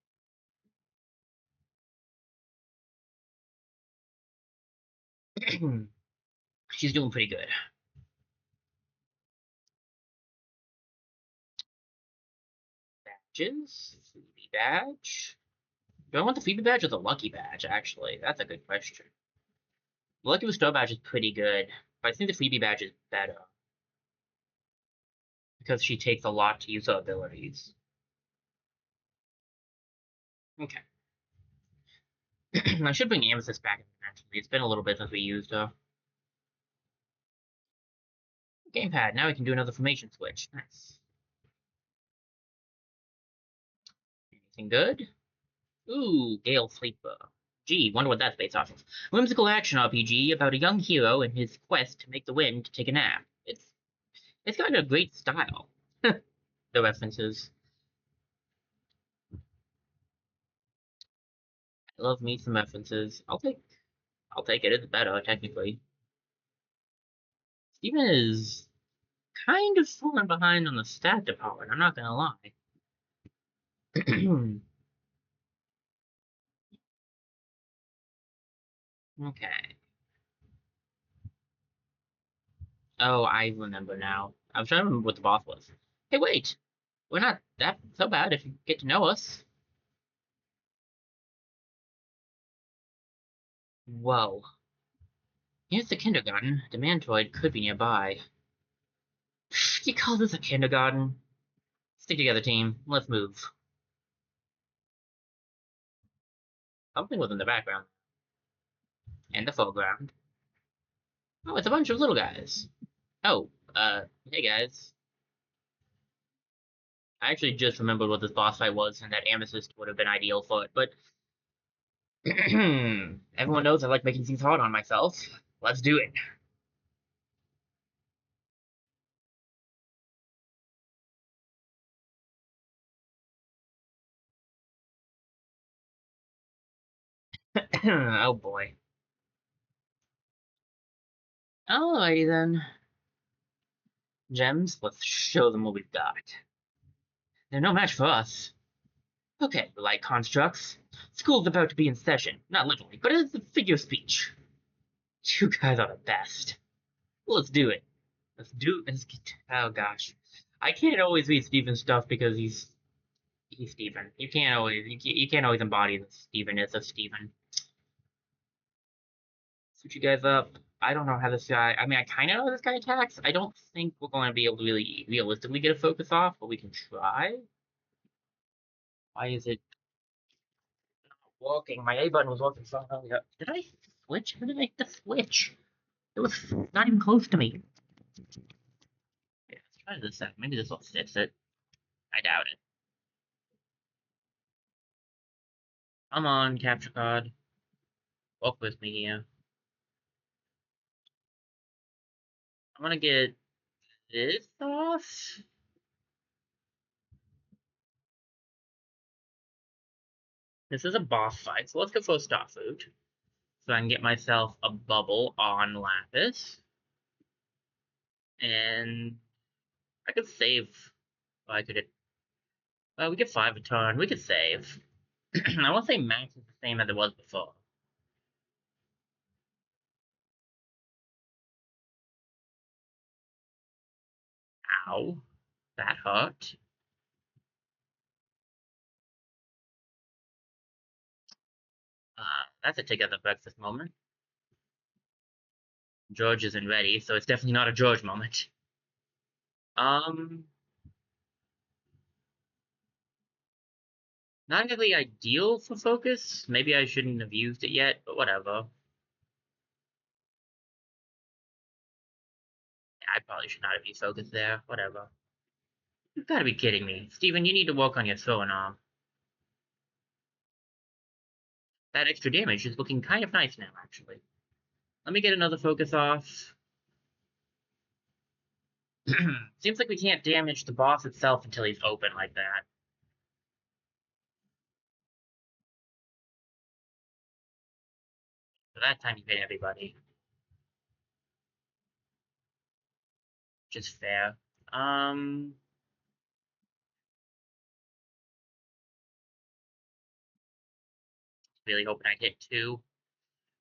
She's doing pretty good. Badges? Freebie badge? Do I want the freebie badge or the lucky badge, actually? That's a good question. The lucky bestow badge is pretty good, but I think the freebie badge is better. Because she takes a lot to use her abilities. Okay. I should bring Amethyst back eventually. It's been a little bit since we used her. Gamepad, now we can do another formation switch. Nice. Anything good? Ooh, Gale Sleeper. Gee, wonder what that's based off of. Whimsical action RPG about a young hero and his quest to make the wind to take a nap. It's got a great style. The references. I love me some references. I'll take it. It's better, technically. Steven is kind of falling behind on the stat department, I'm not gonna lie. Okay. Oh, I remember now. I was trying to remember what the boss was. Hey, wait! We're not that so bad if you get to know us. Whoa. Here's the kindergarten. The Mantoid could be nearby. You call this a kindergarten? Stick together, team. Let's move. Something was in the background. And the foreground. Oh, it's a bunch of little guys. Oh, hey guys. I actually just remembered what this boss fight was, and that Amethyst would have been ideal for it, but everyone knows I like making things hard on myself. Let's do it. Oh boy. Alrighty then. Gems, let's show them what we've got. They're no match for us. Okay, light constructs. School's about to be in session. Not literally, but it's a figure of speech. You guys are the best. Let's do it. Let's get, oh gosh. I can't always read Steven's stuff because he's Steven. You can't always embody the Stevenness of Steven. Switch you guys up. I don't know how this guy. I mean, I kind of know how this guy attacks. I don't think we're going to be able to really realistically get a focus off, but we can try. Why is it not working? My A button was working so earlier. Did I switch? How did I make the switch? It was not even close to me. Yeah, let's try this out. Maybe this will fix it. I doubt it. Come on, capture card. Walk with me here. I'm gonna get this off. This is a boss fight, so let's go for a star food. So I can get myself a bubble on Lapis. And I could save. Well, I could. We get 5 a turn. We could save. I want to say max is the same as it was before. Ow. That hurt. That's a take out the breakfast moment. George isn't ready, so it's definitely not a George moment. Not exactly ideal for focus. Maybe I shouldn't have used it yet, but whatever. Yeah, I probably should not have used focus there. Whatever. You've got to be kidding me. Steven, you need to work on your throwing arm. That extra damage is looking kind of nice now, actually. Let me get another focus off. Seems like we can't damage the boss itself until he's open like that. So that time you hit everybody. Which is fair. Really hoping I hit 2.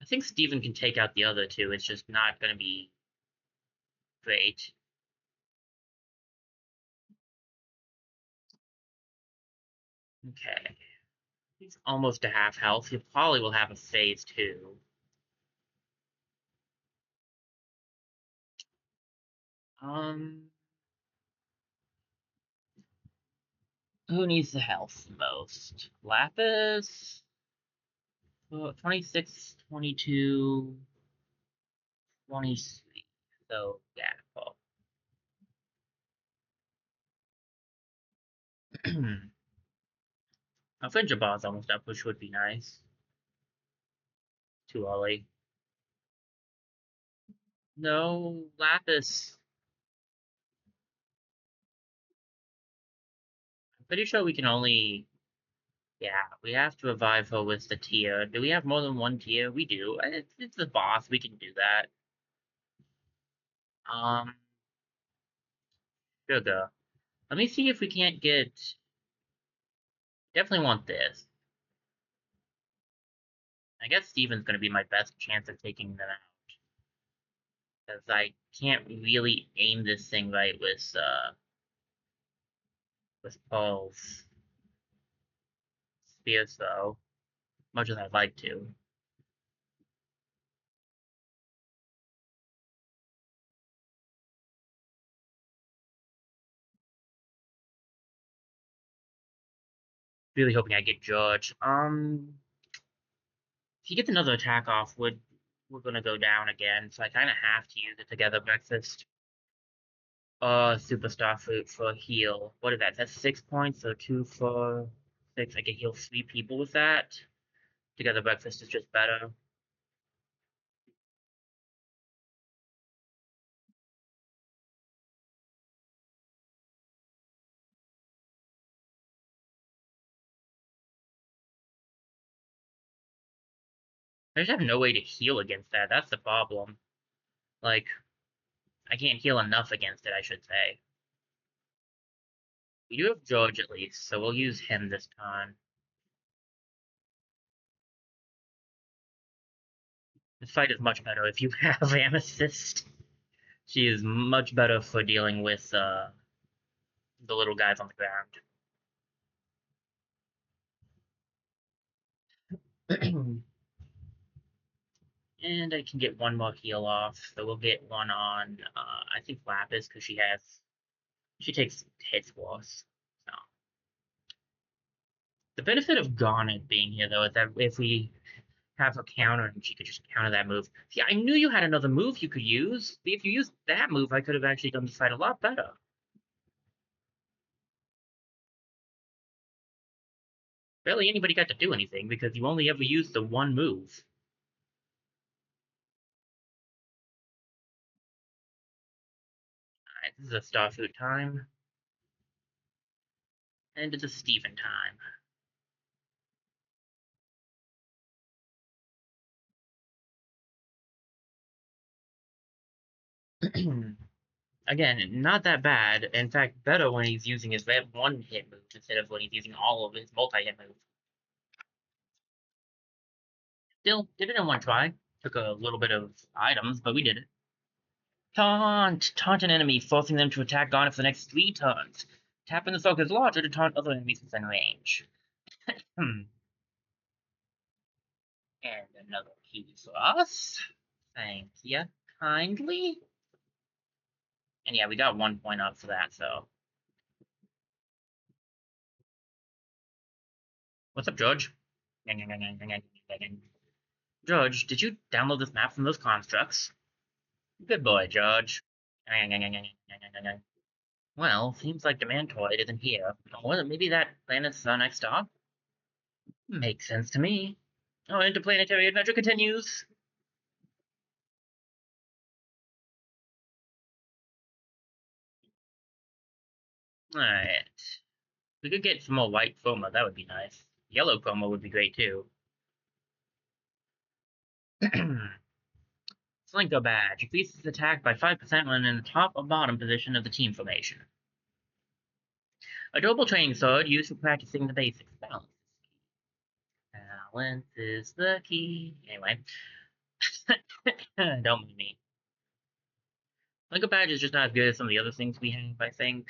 I think Steven can take out the other 2. It's just not going to be great. Okay. He's almost to half health. He probably will have a phase 2. Who needs the health most? Lapis? 26, 22, 23. So, yeah, well. A Fringe Ball's almost up, which would be nice. Too early. No, Lapis. I'm pretty sure we can only... Yeah, we have to revive her with the tier. Do we have more than one tier? We do. It's the boss. We can do that. Sugar. Let me see if we can't get... Definitely want this. I guess Steven's going to be my best chance of taking them out. Because I can't really aim this thing right with Paul's spears, though. Much as I'd like to. Really hoping I get George. If he gets another attack off, we're gonna go down again, so I kind of have to use it Together Breakfast. Superstar Fruit for heal. What is that? That's 6 points, so 2 for 6. I can heal 3 people with that. Together Breakfast is just better. I just have no way to heal against that. That's the problem. Like, I can't heal enough against it, I should say. We do have George at least, so we'll use him this time. This fight is much better if you have Amethyst. She is much better for dealing with the little guys on the ground. And I can get one more heal off, so we'll get one on, I think Lapis, because she takes hits worse. So. The benefit of Garnet being here, though, is that if we have a counter, and she could just counter that move. See, I knew you had another move you could use. If you used that move, I could have actually done this fight a lot better. Barely anybody got to do anything, because you only ever used the one move. Alright, this is a Starfood time. And it's a Steven time. Again, not that bad. In fact, better when he's using his one-hit move instead of when he's using all of his multi-hit moves. Still, did it in one try. Took a little bit of items, but we did it. Taunt! Taunt an enemy, forcing them to attack Garnet for the next 3 turns. Tap in the focus launcher to taunt other enemies within range. And another key for us. Thank you kindly. And yeah, we got 1 point up for that, so. What's up, George? George, did you download this map from those constructs? Good boy, George. Well, seems like Demantoid isn't here. Or maybe that planet's our next stop? Makes sense to me. Our interplanetary adventure continues. Alright. We could get some more white chroma, that would be nice. Yellow chroma would be great too. Slinko badge. Increases attack by 5% when in the top or bottom position of the team formation. A durable training sword used for practicing the basics. Balance. Balance is the key. Anyway. Don't mind me. Slinko badge is just not as good as some of the other things we have, I think.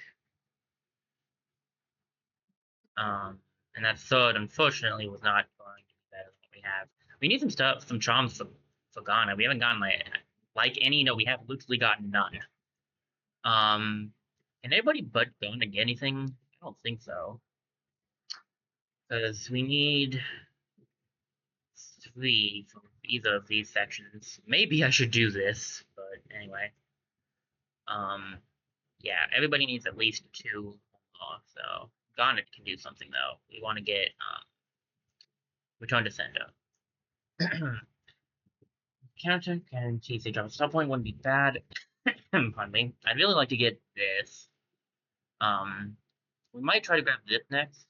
And that sword, unfortunately, was not going to be better than what we have. We need some stuff, some charms for Ghana. We haven't gotten like any. No, we have literally gotten none. Can anybody but Ghana get anything? I don't think so. Because we need 3 from either of these sections. Maybe I should do this, but anyway. Yeah, everybody needs at least 2 more, so Ghana can do something though. We want to get Return to Sender. Counter guarantees a drop stop point wouldn't be bad. Pardon me. I'd really like to get this. We might try to grab this next.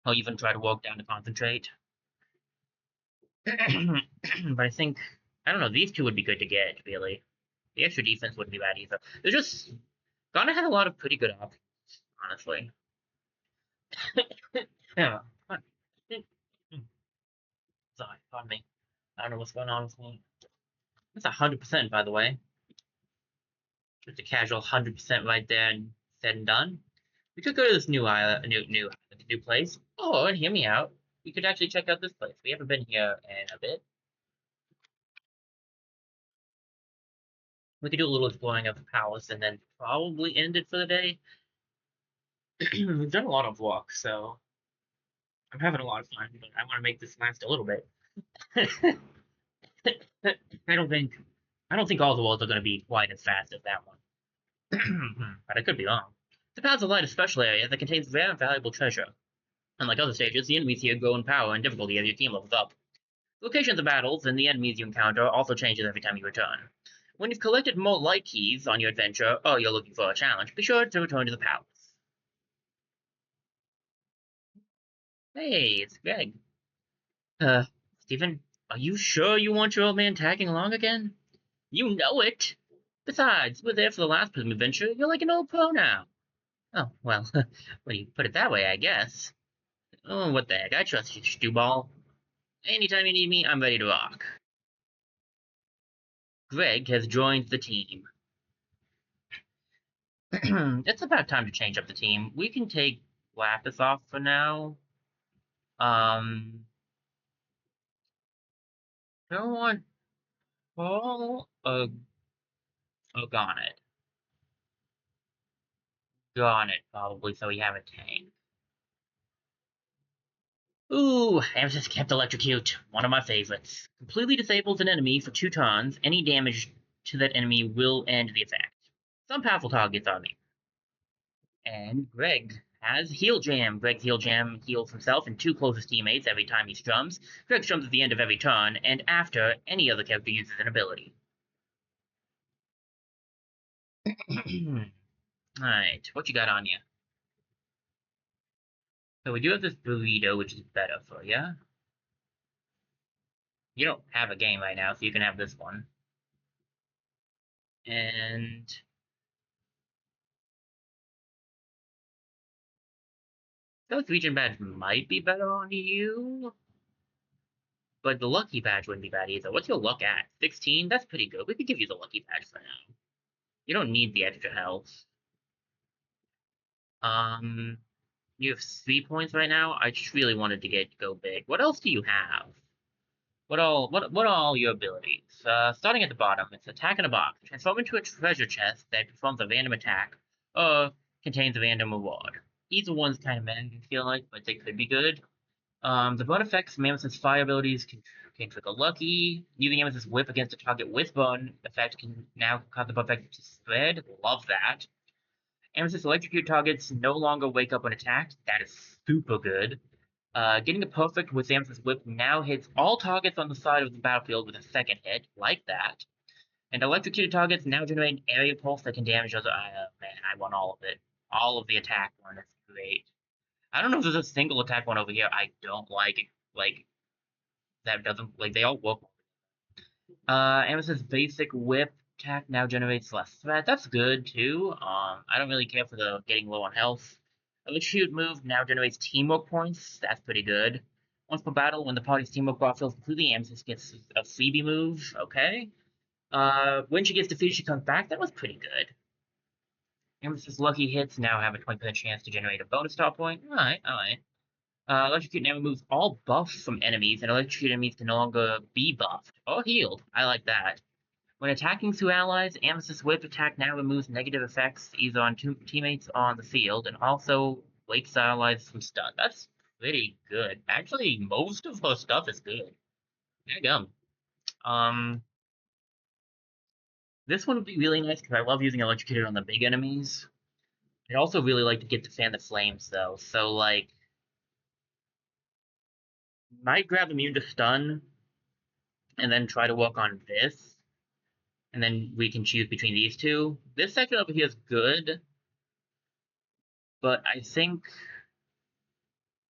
I'll even try to walk down to concentrate. But I think, I don't know, these 2 would be good to get, really. The extra defense wouldn't be bad either. They're just, Ghana had a lot of pretty good options, honestly. Yeah. Sorry, pardon me. I don't know what's going on with me. That's 100%, by the way. Just a casual 100% right there and said and done. We could go to this new place. Oh, and hear me out. We could actually check out this place. We haven't been here in a bit. We could do a little exploring of the palace and then probably end it for the day. We've done a lot of walks, so I'm having a lot of fun, but I want to make this last a little bit. I don't think all the walls are going to be quite as fast as that one. But I could be wrong. The paths of light is a special area that contains rare and valuable treasure. Unlike other stages, the enemies here grow in power and difficulty as your team levels up. The locations of battles and the enemies you encounter also changes every time you return. When you've collected more light keys on your adventure, or you're looking for a challenge, be sure to return to the palace. Hey, it's Greg. Steven, are you sure you want your old man tagging along again? You know it! Besides, we're there for the last Prism adventure. You're like an old pro now. Oh, well, when you put it that way, I guess. Oh, what the heck, I trust you, Stewball. Anytime you need me, I'm ready to rock. Greg has joined the team. It's about time to change up the team. We can take Lapis off for now. Don't want Paul or Garnet. Garnet, probably, so we have a tank. Ooh, Amethyst kept Electrocute, one of my favorites. Completely disables an enemy for 2 turns. Any damage to that enemy will end the effect. Some powerful targets are me. And Greg has Heal Jam. Greg's Heal Jam heals himself and 2 closest teammates every time he strums. Greg strums at the end of every turn, and after any other character uses an ability. Alright, what you got on you? So we do have this burrito, which is better for you. You don't have a game right now, so you can have this one. And South Region badge might be better on you, but the Lucky badge wouldn't be bad either. What's your luck at? 16? That's pretty good. We could give you the Lucky badge for now. You don't need the extra health. You have 3 points right now. I just really wanted to go big. What else do you have? What are all your abilities? Starting at the bottom, it's attack in a box. Transform into a treasure chest that performs a random attack, or contains a random reward. Either one's kind of meh, I feel like, but they could be good. The burn effects from Amethyst's fire abilities can trigger lucky. Using Amethyst's whip against a target with burn effect can now cause the burn effect to spread. Love that. Amethyst's electrocute targets no longer wake up when attacked. That is super good. Getting a perfect with Amethyst's whip now hits all targets on the side of the battlefield with a second hit, like that. And electrocuted targets now generate an area pulse that can damage other. Man, I want all of it. All of the attack one is great. I don't know if there's a single attack one over here I don't like. Like that doesn't like they all work. Amos's basic whip attack now generates less threat. That's good too. I don't really care for the getting low on health. Electrocute move now generates teamwork points. That's pretty good. Once per battle, when the party's teamwork bar fills completely, Amethyst gets a freebie move. Okay. When she gets defeated, she comes back. That was pretty good. Amethyst's lucky hits now have a 20% chance to generate a bonus star point. Alright, alright. Electrocute now removes all buffs from enemies, and electrocuted enemies can no longer be buffed or healed. I like that. When attacking through allies, Amethyst's whip attack now removes negative effects either on teammates or on the field, and also wakes allies from stun. That's pretty good. Actually, most of her stuff is good. There you go. This one would be really nice because I love using electrocuted on the big enemies. I'd also really like to get to fan the flames though. So like, might grab immune to stun, and then try to work on this, and then we can choose between these two. This section over here is good, but I think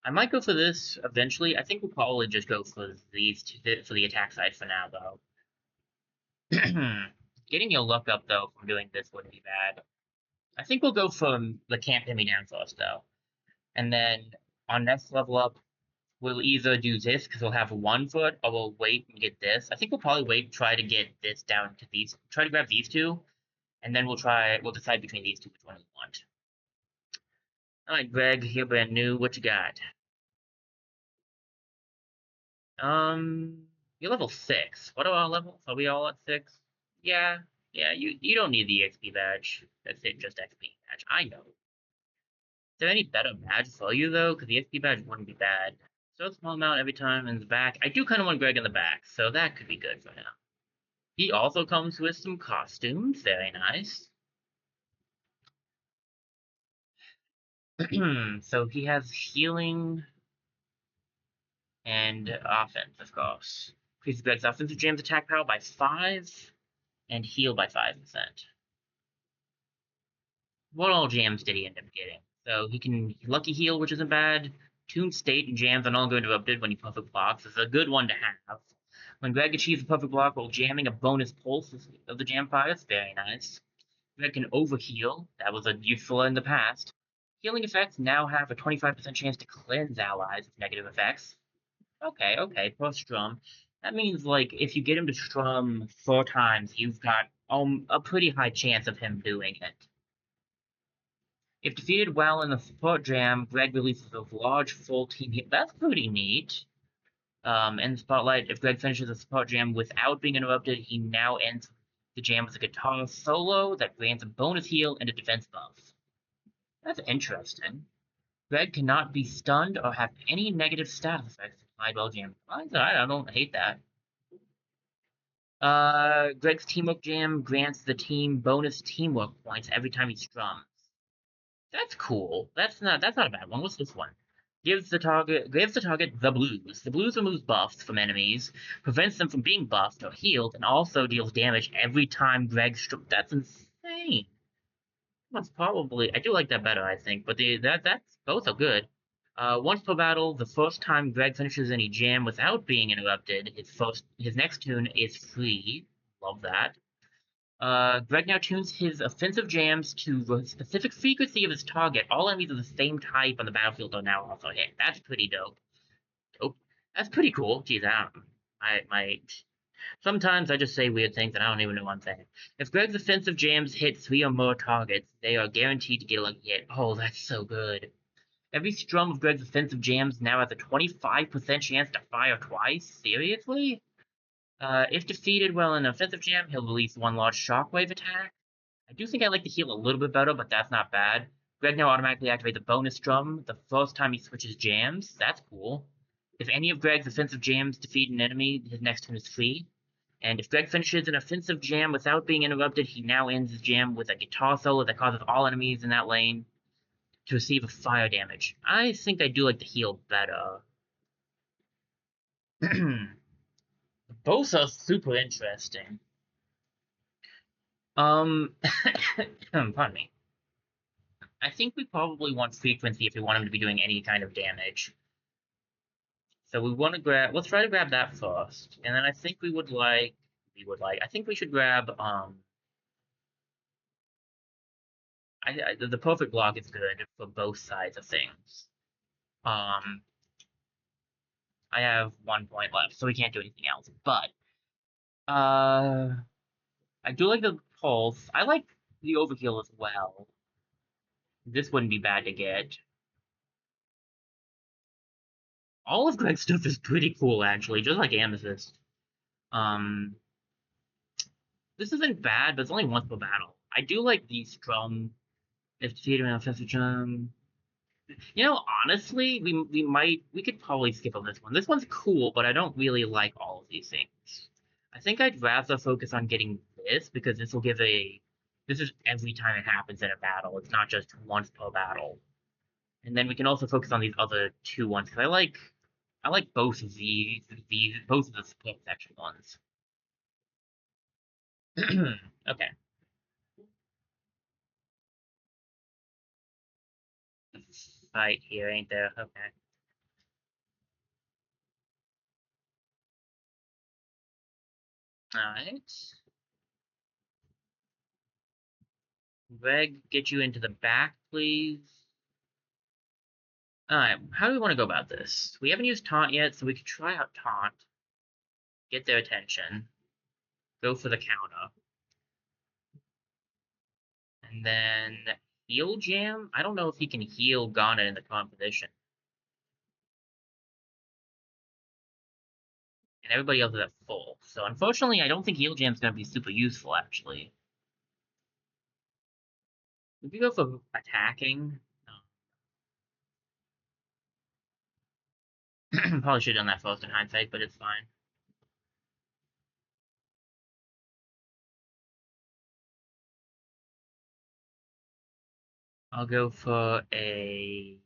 I might go for this eventually. I think we'll probably just go for these two, for the attack side for now though. Getting your luck up though from doing this wouldn't be bad. I think we'll go for the can't pin me down first though, and then on next level up, we'll either do this because we'll have 1 foot, or we'll wait and get this. I think we'll probably wait, try to get this down to these, try to grab these two, and then we'll decide between these two which one we want. Alright, Greg, you're brand new. What you got? You're level 6. What are our levels? Are we all at 6? Yeah, you don't need the XP badge. That's it, just XP badge. I know. Is there any better badge for you, though? Because the XP badge wouldn't be bad. So a small amount every time in the back. I do kind of want Greg in the back, so that could be good for him. He also comes with some costumes. Very nice. So he has healing and offense, of course. Increases Greg's offensive jam's attack power by 5 and heal by 5%. What all jams did he end up getting? So he can lucky heal, which isn't bad. Tune state and jams are no longer interrupted when he perfect blocks. It's a good one to have. When Greg achieves a perfect block while jamming, a bonus pulse of the jam fire. It's very nice. Greg can overheal. That was useful in the past. Healing effects now have a 25% chance to cleanse allies with negative effects. Okay, per strum. That means, like, if you get him to strum 4 times, you've got a pretty high chance of him doing it. If defeated while in the support jam, Greg releases a large full team hit. That's pretty neat. In the spotlight, if Greg finishes a support jam without being interrupted, he now ends the jam with a guitar solo that grants a bonus heal and a defense buff. That's interesting. Greg cannot be stunned or have any negative status effects applied while jamming. I don't hate that. Greg's teamwork jam grants the team bonus teamwork points every time he strums. That's cool. That's not a bad one. What's this one? Gives the target the blues. The blues removes buffs from enemies, prevents them from being buffed or healed, and also deals damage every time Greg strums. That's insane. That's probably I do like that better, I think, but that's both are good. Once per battle, the first time Greg finishes any jam without being interrupted, his next tune is free. Love that. Greg now tunes his offensive jams to the specific frequency of his target. All enemies of the same type on the battlefield are now also hit. That's pretty dope. That's pretty cool. Geez, sometimes I just say weird things and I don't even know what I'm saying. If Greg's offensive jams hit 3 or more targets, they are guaranteed to get a lucky hit. Oh, that's so good. Every strum of Greg's offensive jams now has a 25% chance to fire twice? Seriously? If defeated while in an offensive jam, he'll release 1 large shockwave attack. I do think I like the heal a little bit better, but that's not bad. Greg now automatically activates a bonus strum the first time he switches jams. That's cool. If any of Greg's offensive jams defeat an enemy, his next turn is free. And if Greg finishes an offensive jam without being interrupted, he now ends his jam with a guitar solo that causes all enemies in that lane to receive a fire damage. I think I do like the heal better. Both are super interesting. Pardon me. I think we probably want frequency if we want him to be doing any kind of damage. So we want to grab. Let's try to grab that first, and then I think we would like. I think we should grab. The perfect block is good for both sides of things. I have 1 point left, so we can't do anything else. But I do like the pulse. I like the overkill as well. This wouldn't be bad to get. All of Greg's stuff is pretty cool, actually, just like Amethyst. Um, this isn't bad, but it's only once per battle. I do like these drum. If defeated in a offensive drum. You know, honestly, we could probably skip on this one. This one's cool, but I don't really like all of these things. I think I'd rather focus on getting this because this will give a. This is every time it happens in a battle. It's not just once per battle. And then we can also focus on these other two ones because I like both of these both of the split section ones. Okay. Fight here, ain't there? Okay. Alright. Greg, get you into the back, please. Alright, how do we want to go about this? We haven't used Taunt yet, so we could try out Taunt. Get their attention. Go for the counter. And then Heal Jam? I don't know if he can heal Ghana in the competition. And everybody else is at full. So unfortunately, I don't think Heal Jam's going to be super useful, actually. If you go for attacking... Probably should have done that first in hindsight, but it's fine. I'll go for a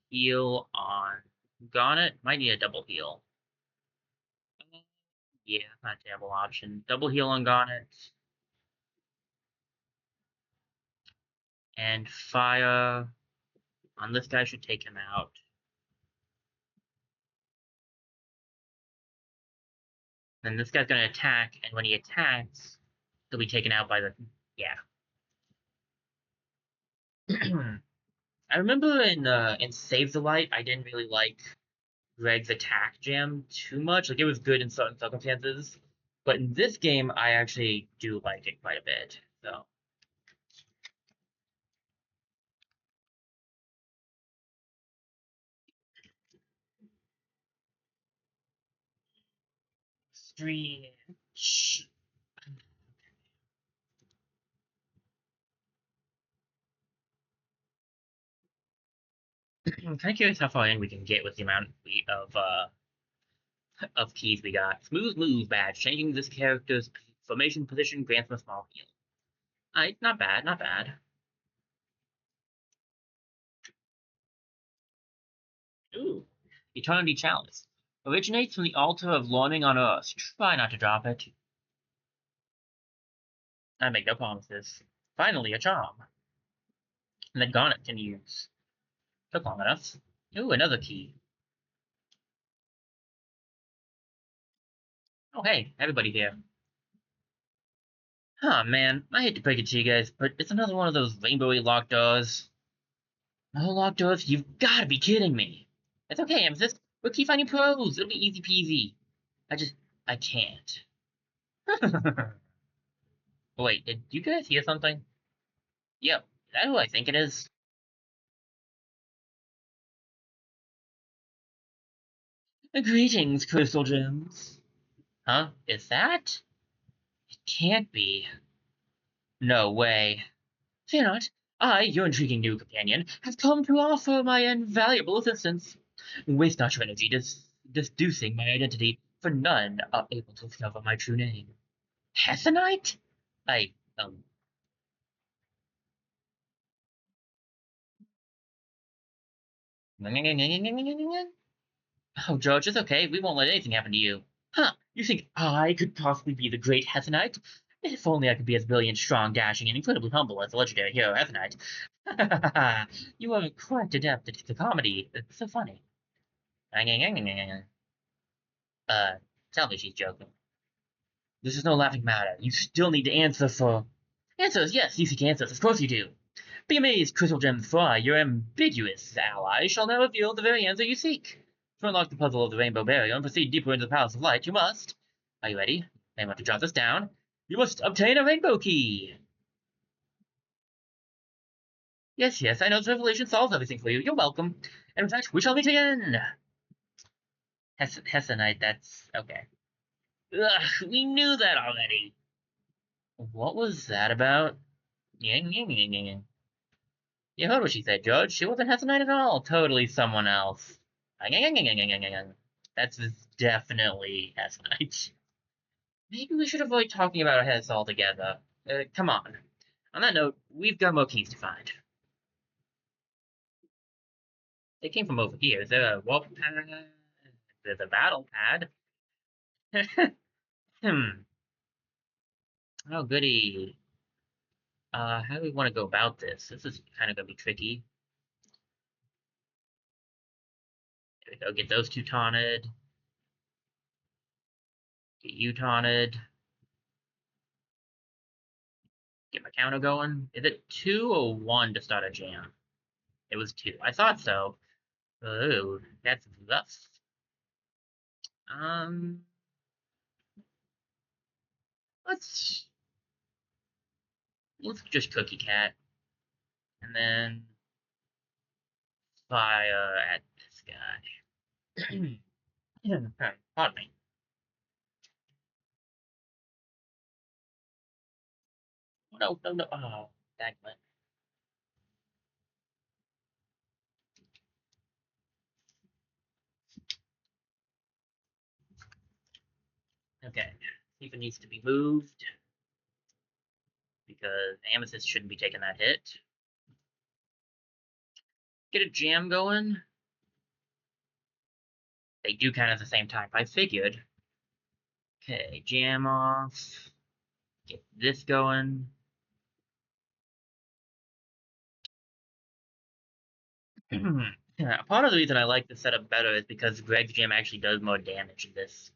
heal on Garnet. Might need a double heal. Yeah, not a terrible option. Double heal on Garnet. And fire on this guy should take him out. Then this guy's gonna attack, and when he attacks, he'll be taken out by the... Yeah. I remember in Save the Light, I didn't really like Greg's attack jam too much. Like, it was good in certain circumstances. But in this game, I actually do like it quite a bit. So... Stretch. I'm kind of curious how far in we can get with the amount of keys we got. Smooth move badge. Changing this character's formation position grants him a small heal. Alright, not bad, not bad. Ooh. Eternity Chalice. Originates from the altar of learning on Earth. Try not to drop it. I make no promises. Finally, a charm. And then Garnet can use. Took long enough. Ooh, another key. Oh, hey, everybody here. Huh, man, I hate to break it to you guys, but it's another one of those rainbowy locked doors. No locked doors? You've gotta be kidding me. It's okay, Amethyst. We'll keep finding pros. It'll be easy peasy. I can't. Wait, did you guys hear something? Yep, that's who I think it is. Greetings, crystal gems. Huh? Is that? It can't be. No way. Fear not. I, your intriguing new companion, have come to offer my invaluable assistance. Waste not your energy deducing my identity, for none are able to discover my true name. Hessenite? I, Oh, George, it's okay. We won't let anything happen to you. Huh, you think I could possibly be the great Hessenite? If only I could be as brilliant, strong, dashing, and incredibly humble as the legendary hero Ethanite. You are quite adept at the comedy. It's so funny. Tell me she's joking. This is no laughing matter. You still need to answer for... Answers, yes, you seek answers. Of course you do. Be amazed, Crystal Gem Fry. Your ambiguous ally shall now reveal the very answer you seek. To unlock the puzzle of the Rainbow Barrier and proceed deeper into the Palace of Light, you must... Are you ready? I want to jot this down. You must obtain a Rainbow Key. Yes, yes, I know this revelation solves everything for you. You're welcome. And in fact, we shall meet again. Hessenite, that's... okay. Ugh, we knew that already. What was that about? You heard what she said, George. She wasn't Hessenite at all. Totally someone else. That's definitely Hessenite. Maybe we should avoid talking about Hess altogether. Come on. On that note, we've got more keys to find. They came from over here. Is there a warp pad? There's a battle pad. Oh, goody. How do we want to go about this? This is kind of going to be tricky. There we go. Get those two taunted. Get you taunted. Get my counter going. Is it 2 or 1 to start a jam? It was 2. I thought so. Oh, that's rough. Let's just Cookie Cat. And then fire at this guy. Pardon me. No. Oh, dang it. Okay. Steven needs to be moved because Amethyst shouldn't be taking that hit. Get a jam going. They do kind of at the same time. I figured. Okay, jam off. Get this going. Part of the reason I like this setup better is because Greg's jam actually does more damage in this.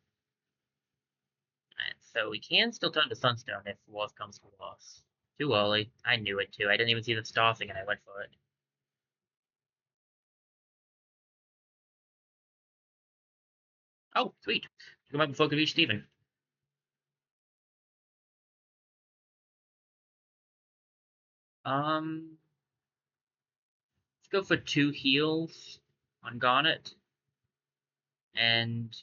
And so we can still turn to Sunstone if worse comes to worse. Too early. I knew it too. I didn't even see the star thing and I went for it. Oh, sweet. Come up before I could reach Steven. Let's go for 2 heals on Garnet. And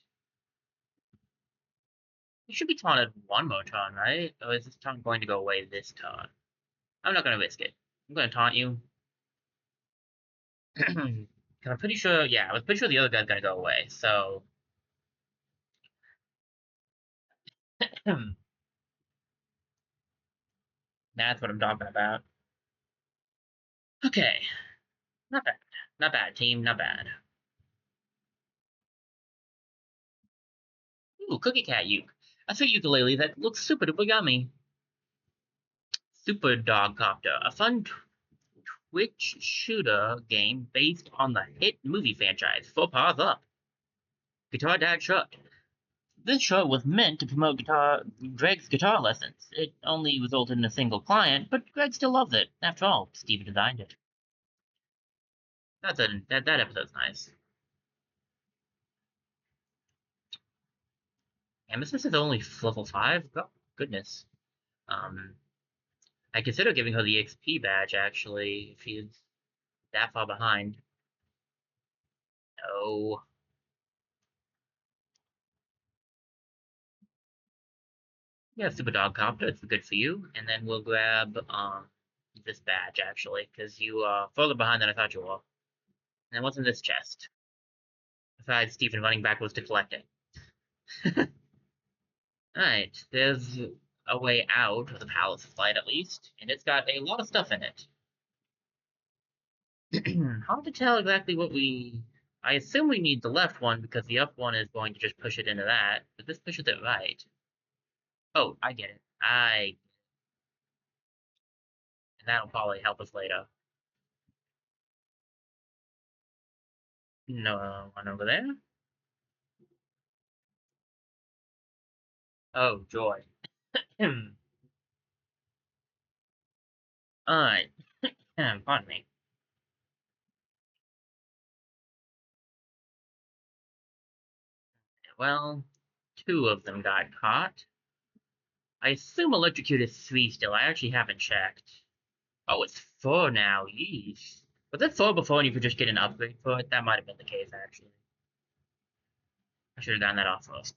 he should be taunted 1 more turn, right? Or is this taunt going to go away this turn? I'm not going to risk it. I'm going to taunt you. I'm pretty sure, yeah, I was pretty sure the other guy's going to go away, so... That's what I'm talking about. Okay. Not bad. Not bad, team. Not bad. Ooh, Cookie Cat Uke. A sweet ukulele that looks super duper yummy. Super Dog Copter. A fun Twitch shooter game based on the hit movie franchise, 4 Paws Up. Guitar Dad Shirt. This show was meant to promote Greg's guitar lessons. It only resulted in a single client, but Greg still loves it. After all, Steven designed it. That episode's nice. Amethyst is only level 5? Oh, goodness. I consider giving her the XP badge, actually, if she's that far behind. No. Yeah, Super Dog Copter, it's good for you. And then we'll grab this badge, actually, because you are further behind than I thought you were. And what's in this chest? Besides Stephen running backwards to collect it. Alright, there's a way out of the Palace of Light, at least, and it's got a lot of stuff in it. Hard to tell exactly what we... I assume we need the left one, because the up one is going to just push it into that, but this pushes it right. Oh, I get it. And that'll probably help us later. No one over there. Oh, joy. Alright. Pardon me. Well, two of them got caught. I assume electrocute is 3 still. I actually haven't checked. Oh, it's 4 now. Yeesh. Was it 4 before and you could just get an upgrade for it? That might have been the case, actually. I should have gotten that off first.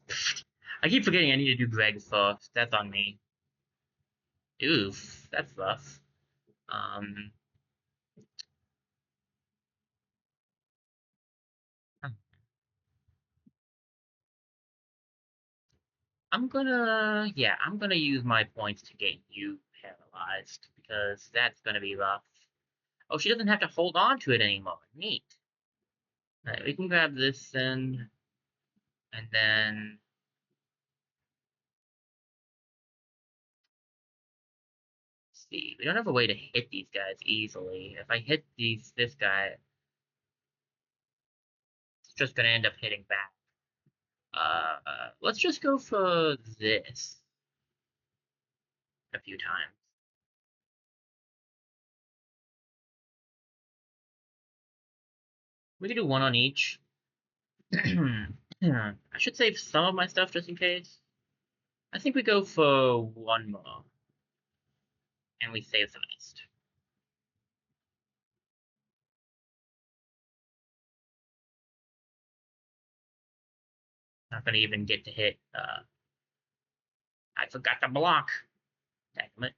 I keep forgetting I need to do Greg first. That's on me. Oof, that's rough. Um, I'm gonna use my points to get you paralyzed, because that's gonna be rough. Oh, she doesn't have to hold on to it anymore. Neat. Alright, we can grab this then, and then... Let's see, we don't have a way to hit these guys easily. If I hit this guy, it's just gonna end up hitting back. Let's just go for this a few times. We can do one on each. I should save some of my stuff just in case. I think we go for one more, and we save the rest. Not gonna even get to hit, I forgot to block. Damn it.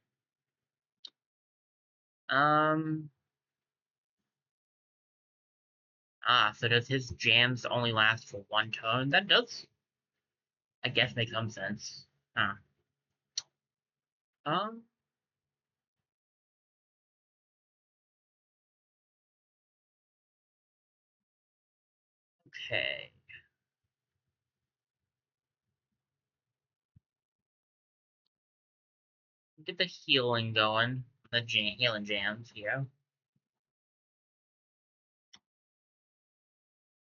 Um, so does his jams only last for 1 turn? That does, I guess, make some sense. Huh. Um, okay. Get the healing going. The healing jams here.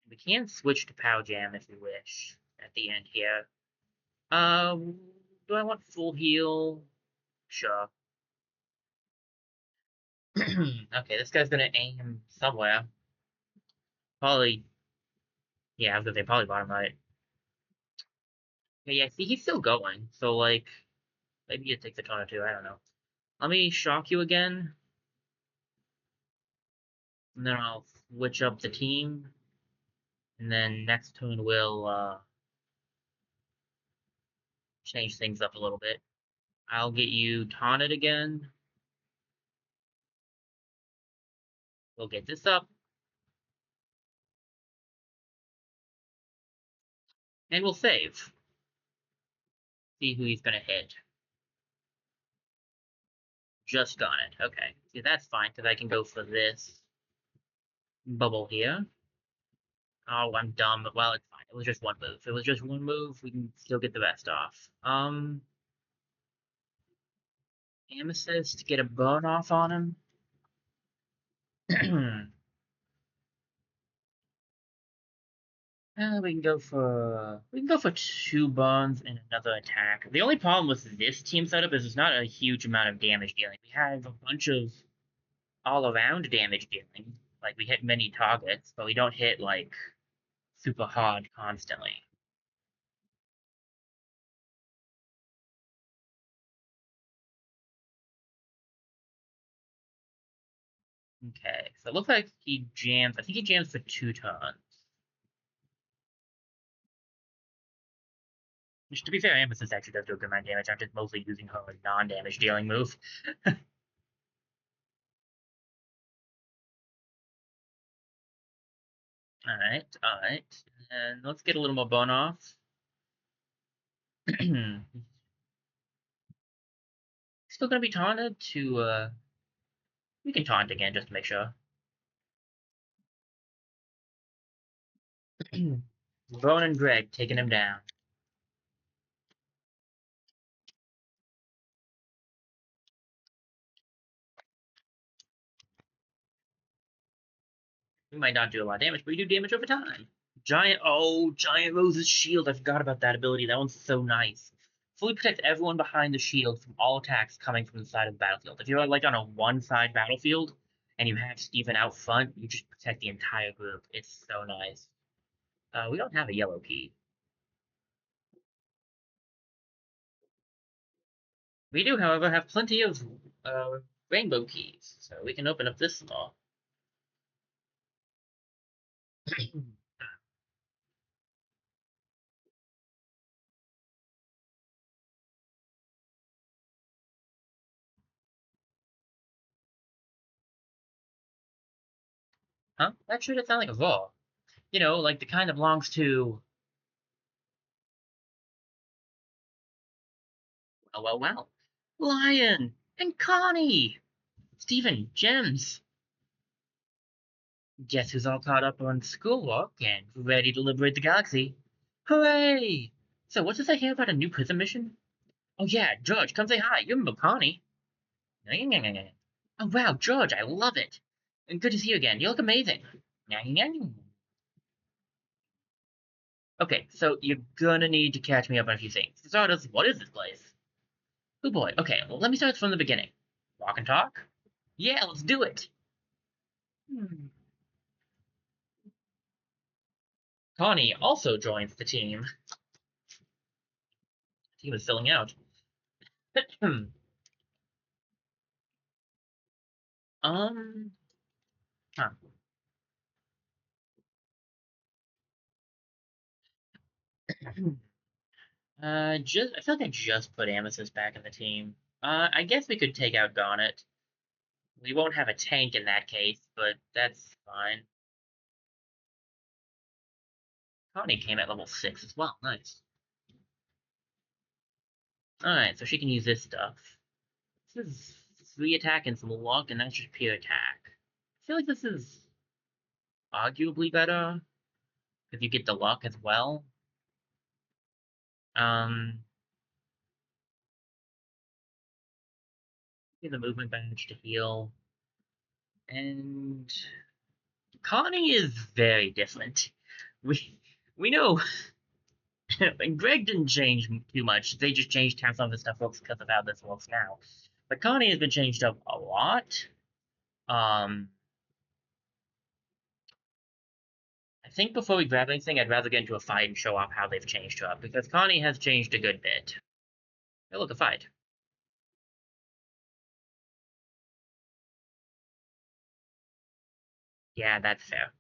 We can switch to Pow Jam if we wish at the end here. Do I want full heal? Sure. Okay, this guy's gonna aim somewhere. Probably, yeah, I was gonna say probably bottom right. Okay, yeah, see, he's still going. So, like, maybe it takes a turn or two, I don't know. Let me shock you again. And then I'll switch up the team. And then next turn we'll, change things up a little bit. I'll get you taunted again. We'll get this up. And we'll save. See who he's gonna hit. Just got it. Okay. See, that's fine, because I can go for this bubble here. Oh, I'm dumb. Well, it's fine. It was just one move. If it was just one move, we can still get the rest off. Amethyst, get a burn off on him. We can go for 2 burns and another attack. The only problem with this team setup is it's not a huge amount of damage dealing. We have a bunch of all around damage dealing. Like, we hit many targets, but we don't hit like super hard constantly. Okay, so it looks like he jams. I think he jams for 2 turns. Which, to be fair, Amethyst actually does do a good amount of damage. I'm just mostly using her non-damage dealing move. Alright, alright. And let's get a little more bone off. Still gonna be taunted to, we can taunt again just to make sure. Bone and Greg taking him down. We might not do a lot of damage, but we do damage over time. Giant Rose's shield. I forgot about that ability. That one's so nice. Fully protect everyone behind the shield from all attacks coming from the side of the battlefield. If you're like on a one-side battlefield and you have Steven out front, you just protect the entire group. It's so nice. We don't have a yellow key. We do, however, have plenty of rainbow keys, so we can open up this small. Huh? That sure did sound like a raw. You know, like the kind that belongs to. Well. Lion and Connie! Steven, Gems! Guess who's all caught up on schoolwork and ready to liberate the galaxy? Hooray! So, what's this I hear about a new prison mission? Oh, yeah, George, come say hi. You remember Connie? Oh, wow, George, I love it. And good to see you again. You look amazing. Okay, so you're gonna need to catch me up on a few things. For starters, what is this place? Oh boy, okay, well, let me start from the beginning. Walk and talk? Yeah, let's do it! Hmm. Connie also joins the team. The team is filling out. um, huh. I feel like I just put Amethyst back in the team. I guess we could take out Garnet. We won't have a tank in that case, but that's fine. Connie came at level 6 as well, nice. Alright, so she can use this stuff. This is 3 attack and some luck, and that's just pure attack. I feel like this is arguably better, if you get the luck as well. Um, get the movement badge to heal. And Connie is very different. We know Greg didn't change too much. They just changed how some of the stuff works because of how this works now. But Connie has been changed up a lot. I think before we grab anything, I'd rather get into a fight and show off how they've changed her up, because Connie has changed a good bit. Hey, look, a fight. Yeah, that's fair.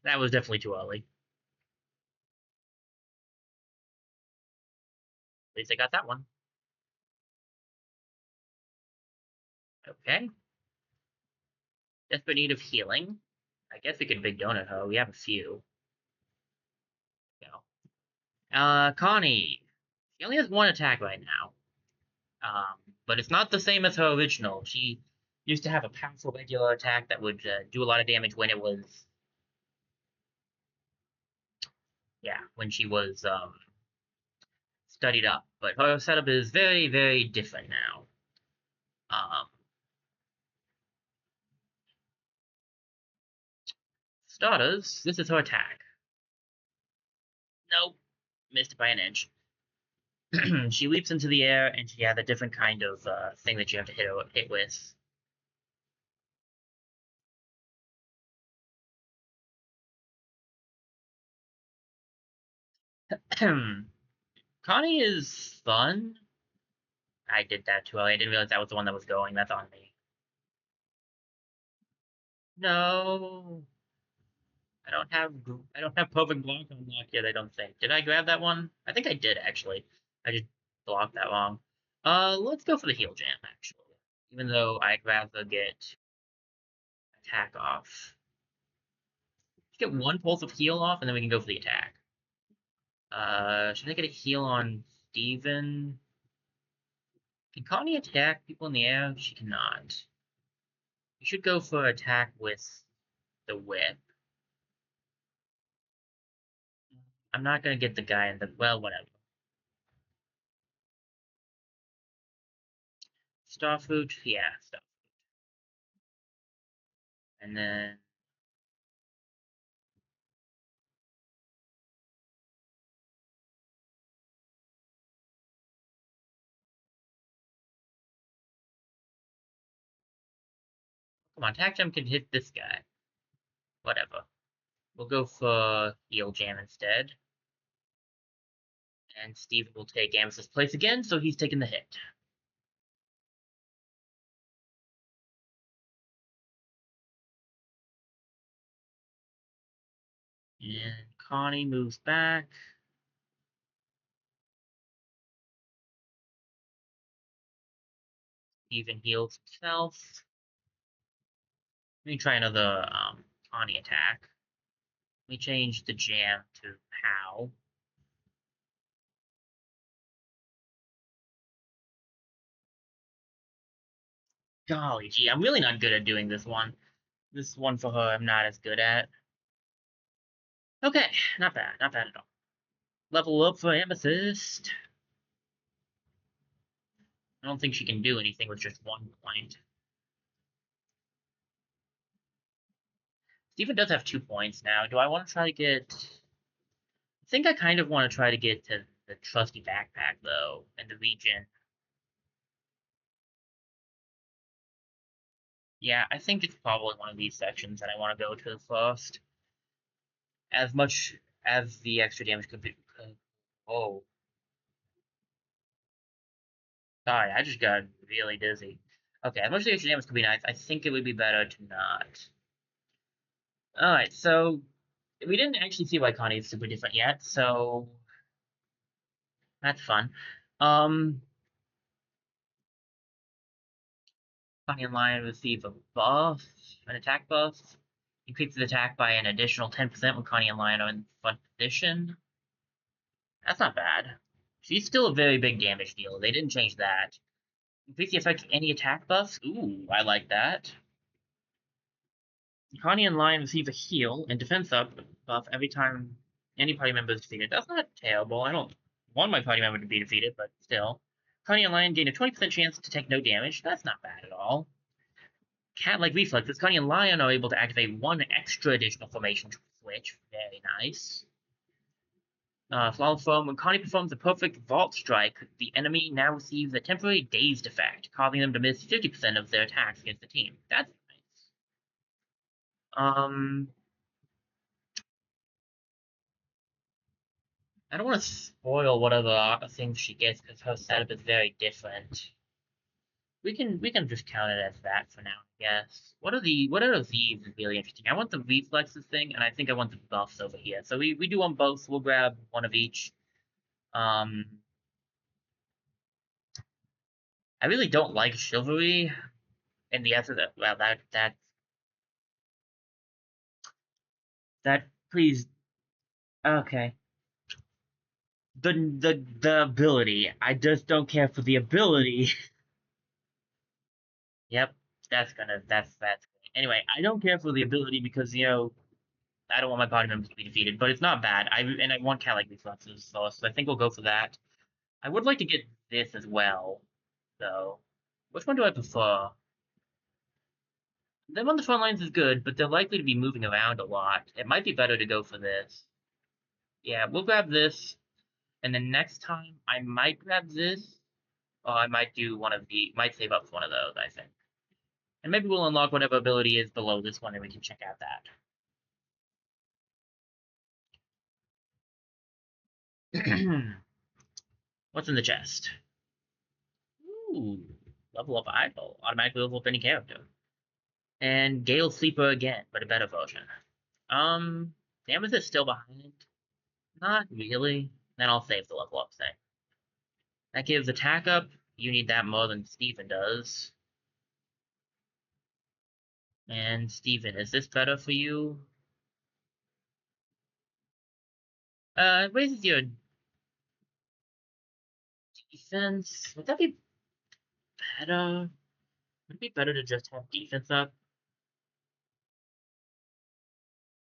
That was definitely too early. At least I got that one. Okay. Desperate need of healing. I guess we could big donut her. We have a few. Go. Connie. She only has one attack right now. But it's not the same as her original. She used to have a powerful regular attack that would do a lot of damage when it was, yeah, when she was studied up. But her setup is very, very different now. Um, Starters, this is her attack. Nope, missed it by an inch. She leaps into the air, and she has a different kind of thing that you have to hit with. Connie is fun. I did that too early. I didn't realize that was the one that was going. That's on me. No, I don't have perfect block unlocked yet. I don't think. Did I grab that one? I think I did actually. I just blocked that wrong. Let's go for the heal jam actually. Even though I'd rather get attack off. Let's get one pulse of heal off, and then we can go for the attack. Should I get a heal on Steven? Can Connie attack people in the air? She cannot. You should go for attack with the whip. I'm not gonna get the guy in the well, whatever. Starfruit, yeah, stuff. And then Come on, Attack Gem can hit this guy. Whatever. We'll go for Heal Jam instead. And Steven will take Amos's place again, so he's taking the hit. And Connie moves back. Steven heals himself. Let me try another Connie attack. Let me change the jam to How. Golly gee, I'm really not good at doing this one. This one for her I'm not as good at. Okay, not bad at all. Level up for Amethyst. I don't think she can do anything with just 1 point. Steven does have 2 points now. Do I want to try to get... I think I kind of want to try to get to the trusty backpack, though, and the region. Yeah, I think it's probably one of these sections that I want to go to first. As much as the extra damage could be... Oh. Sorry, I just got really dizzy. Okay, as much as the extra damage could be nice, I think it would be better to not. Alright, so... We didn't actually see why Connie is super different yet, so... That's fun. Connie and Lion receive a buff, an attack buff. Increases attack by an additional 10% when Connie and Lion are in front position. That's not bad. She's still a very big damage dealer. They didn't change that. Increase the effect of any attack buffs. Ooh, I like that. Connie and Lion receive a heal and defense up buff every time any party member is defeated. That's not terrible. I don't want my party member to be defeated, but still. Connie and Lion gain a 20% chance to take no damage. That's not bad at all. Cat-like reflexes. Connie and Lion are able to activate 1 extra additional formation switch. Very nice. Flawless Foam. When Connie performs a perfect vault strike, the enemy now receives a temporary dazed effect, causing them to miss 50% of their attacks against the team. That's nice. I don't want to spoil whatever things she gets because her setup is very different. We can just count it as that for now, I guess. What are these really interesting? I want the reflexes thing, and I think I want the buffs over here. So we do want both. We'll grab one of each. I really don't like chivalry, and the answer that well that please okay. The ability. I just don't care for the ability. Yep, that's good. Anyway, I don't care for the ability because I don't want my party members to be defeated, but it's not bad. I want cat-like reflexes, so I think we'll go for that. I would like to get this as well, though. Which one do I prefer? Them on the front lines is good, but they're likely to be moving around a lot. It might be better to go for this. Yeah, we'll grab this, and then next time I might grab this, or I might do might save up for one of those, I think. And maybe we'll unlock whatever ability is below this one, and we can check out that. What's in the chest? Ooh, level up idol. Automatically level up any character. And Gale Sleeper again, but a better version. Damage is still behind. Not really. Then I'll save the level up thing. That gives attack up. You need that more than Steven does. And Steven, is this better for you? It raises your defense. Would that be better? Would it be better to just have defense up?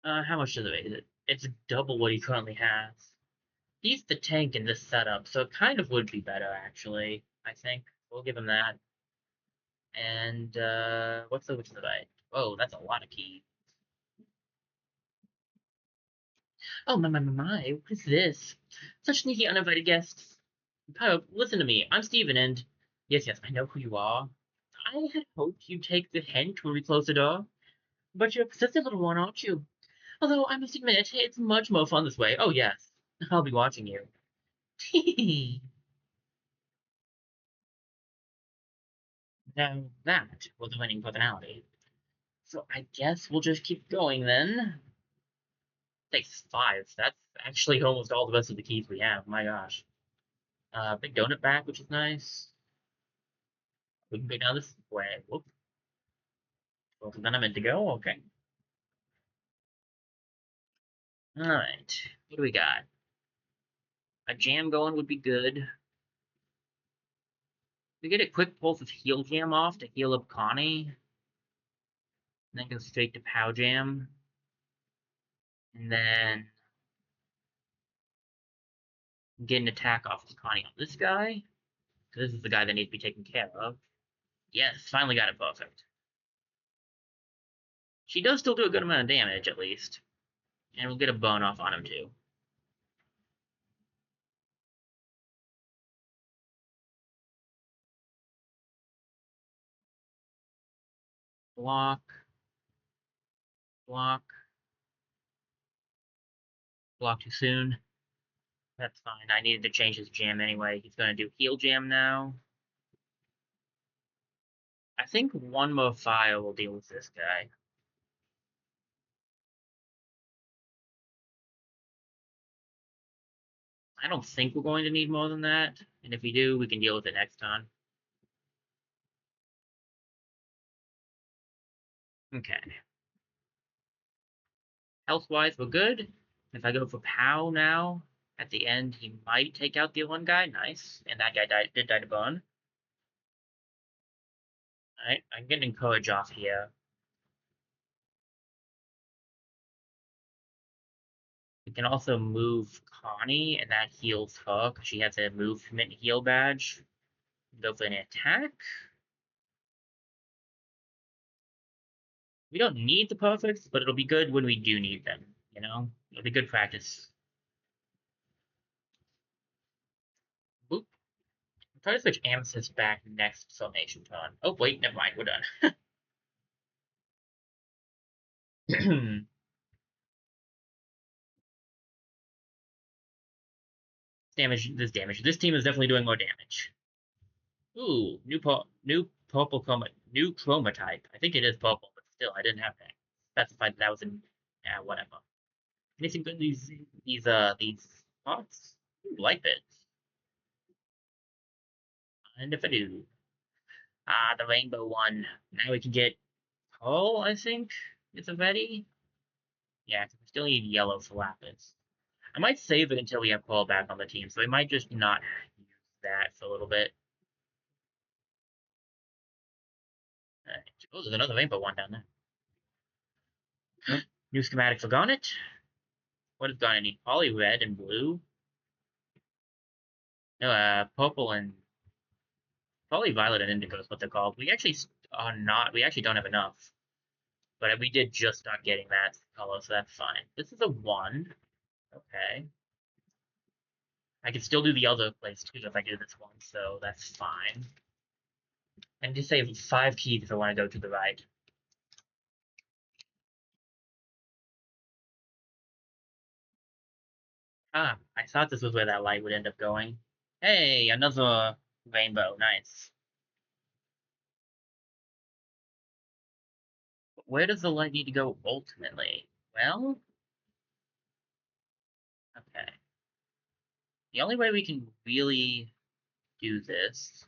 How much does it raise it? It's double what he currently has. He's the tank in this setup, so it kind of would be better, actually, I think. We'll give him that. And, what's the right? Oh, that's a lot of keys. Oh, my, what is this? Such sneaky, uninvited guests. Pope, listen to me. I'm Steven, and... Yes, I know who you are. I had hoped you'd take the hint when we close the door, but you're a persistent little one, aren't you? Although I must admit, it's much more fun this way. Oh yes, I'll be watching you. Now that was a winning personality. So I guess we'll just keep going then. Takes 5. That's actually almost all the rest of the keys we have. My gosh. Big donut back, which is nice. We can go down this way. Whoop. Well, then I'm meant to go. Okay. All right. What do we got? A jam going would be good. We get a quick pulse of heal jam off to heal up Connie, and then go straight to pow jam, and then get an attack off of Connie on this guy. This is the guy that needs to be taken care of. Yes, finally got it perfect. She does still do a good amount of damage, at least. And we'll get a bone off on him, too. Block. Block. Block too soon. That's fine. I needed to change his jam anyway. He's going to do heal jam now. I think one more fire will deal with this guy. I don't think we're going to need more than that. And if we do, we can deal with it next time. Okay. Health-wise, we're good. If I go for POW now, at the end, he might take out the one guy. Nice. And that guy did die to bone. Alright, I'm getting Courage off here. We can also move Connie, and that heals her, because she has a movement heal badge. Go for an attack. We don't need the perfects, but it'll be good when we do need them, you know? It'll be good practice. Boop. I'll try to switch Amethyst back next Summation turn. Oh, wait, never mind, we're done. Damage, this damage. This team is definitely doing more damage. Ooh, new purple new chroma type. I think it is purple, but still, I didn't have to specify that was in. Yeah, whatever. Anything good in these spots? Ooh, light bits. And if I do, the rainbow one. Now we can get Pearl. I think it's a ready. Yeah, 'cause we still need yellow for lapis. I might save it until we have Pearl back on the team, so we might just not use that for a little bit. Alright. Oh, there's another rainbow one down there. New schematic for Garnet. What is Garnet need? Poly red and blue. No, purple and poly violet and indigo is what they're called. We actually are not. We actually don't have enough, but we did just start getting that color, so that's fine. This is a 1. Okay. I can still do the other place too if I do this one, so that's fine. And just save 5 keys if I want to go to the right. Ah, I thought this was where that light would end up going. Hey, another rainbow. Nice. Where does the light need to go ultimately? Well, okay. The only way we can really do this.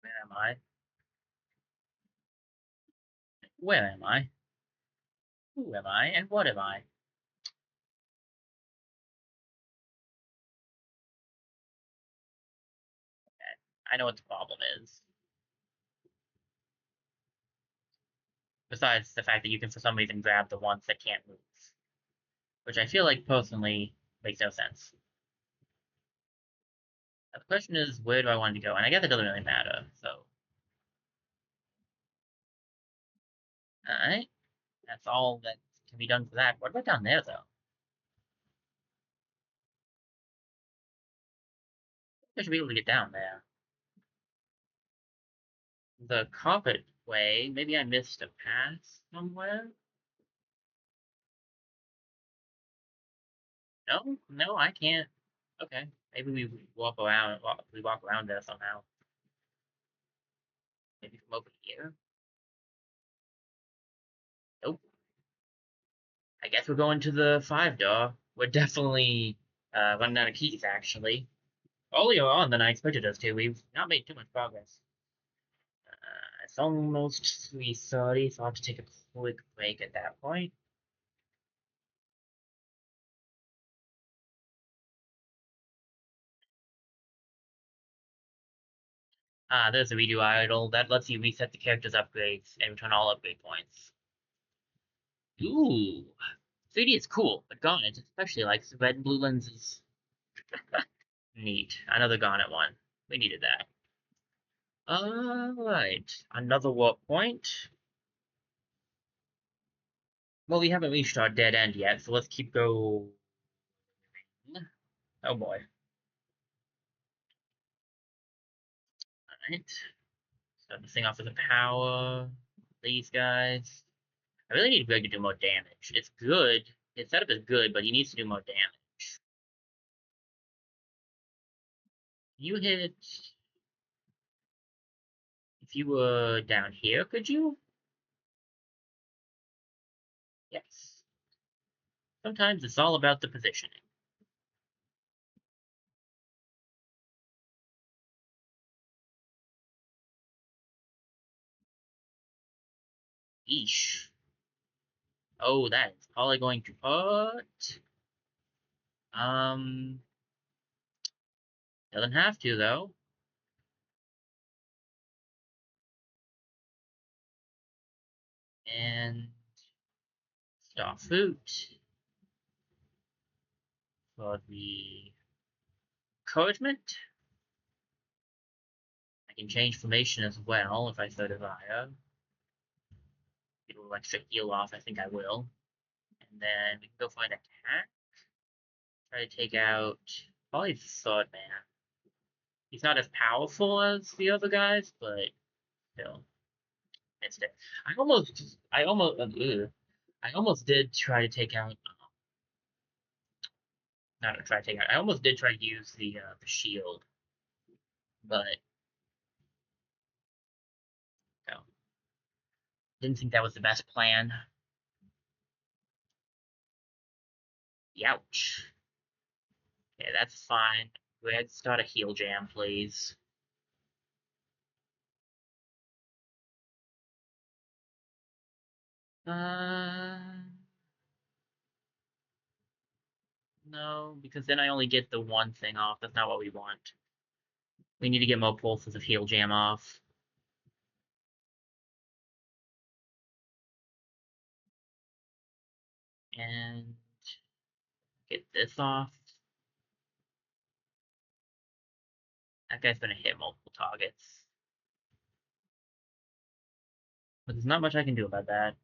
Where am I? Where am I? Who am I? And what am I? Okay. I know what the problem is. Besides the fact that you can for some reason grab the ones that can't move. Which I feel like personally makes no sense. Now, the question is, where do I want to go? And I guess it doesn't really matter, so. Alright. That's all that can be done for that. What about down there, though? I should be able to get down there. The carpet way, maybe I missed a path somewhere? No? No, I can't. Okay. Maybe we walk around there somehow. Maybe from over here? Nope. I guess we're going to the 5 door. We're definitely running out of keys, actually. Earlier on than I expected us to. We've not made too much progress. It's almost 3:30, so I'll have to take a quick break at that point. There's a redo idle that lets you reset the character's upgrades and return all upgrade points. Ooh, 3D is cool, but Garnet especially likes red and blue lenses. Neat. Another Garnet one. We needed that. Alright, another warp point. Well, we haven't reached our dead end yet, so let's keep going. Oh boy. Alright. Start this thing off with the power. These guys. I really need Greg to do more damage. It's good. His setup is good, but he needs to do more damage. You hit... If you were down here, could you? Yes. Sometimes it's all about the positioning. Eesh. Oh, that is probably going to hurt. Doesn't have to, though. And Starfruit for the encouragement. I can change formation as well if I so desire. Get an extra heal off, I think I will. And then we can go find attack. Try to take out probably the Sword Man. He's not as powerful as the other guys, but still, it's it. I almost did try to take out. Not try to take out. I almost did try to use the shield, but no, didn't think that was the best plan. Youch. Okay, that's fine. Go ahead, start a heal jam, please. No, because then I only get the one thing off. That's not what we want. We need to get more pulses of heal jam off. And get this off. That guy's gonna hit multiple targets. But there's not much I can do about that.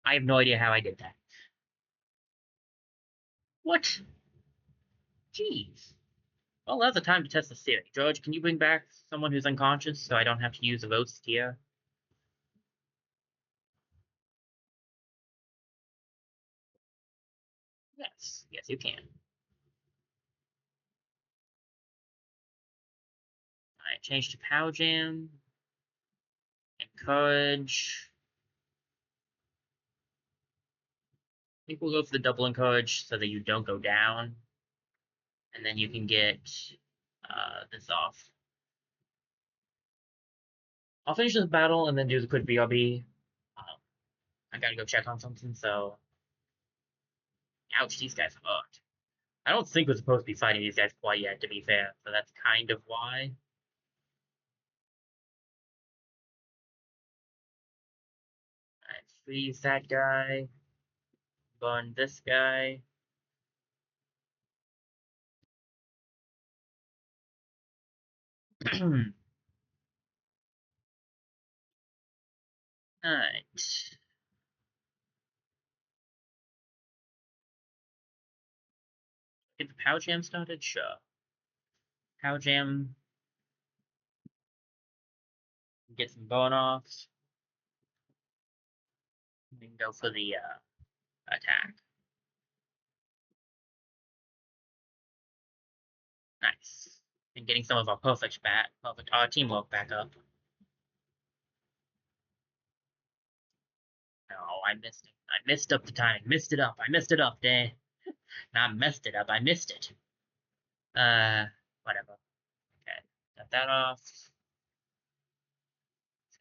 I have no idea how I did that. What? Jeez. Well, now's the time to test the theory. George, can you bring back someone who's unconscious so I don't have to use a roast here? Yes. Yes, you can. Alright, change to Power Jam. Encourage. I think we'll go for the double encourage so that you don't go down. And then you can get this off. I'll finish this battle and then do the quick BRB. I gotta go check on something, so... Ouch, these guys hurt. I don't think we're supposed to be fighting these guys quite yet, to be fair, so that's kind of why. Alright, freeze that guy. Burn this guy. Alright. Get the Power Jam started? Sure. Power Jam. Get some bone-offs. We can go for the attack. Nice. And getting some of our perfect our teamwork back up. No, I missed it. I missed up the timing. Missed it up. I messed it up, dang. Not messed it up. I missed it. Whatever. Okay, got that off. This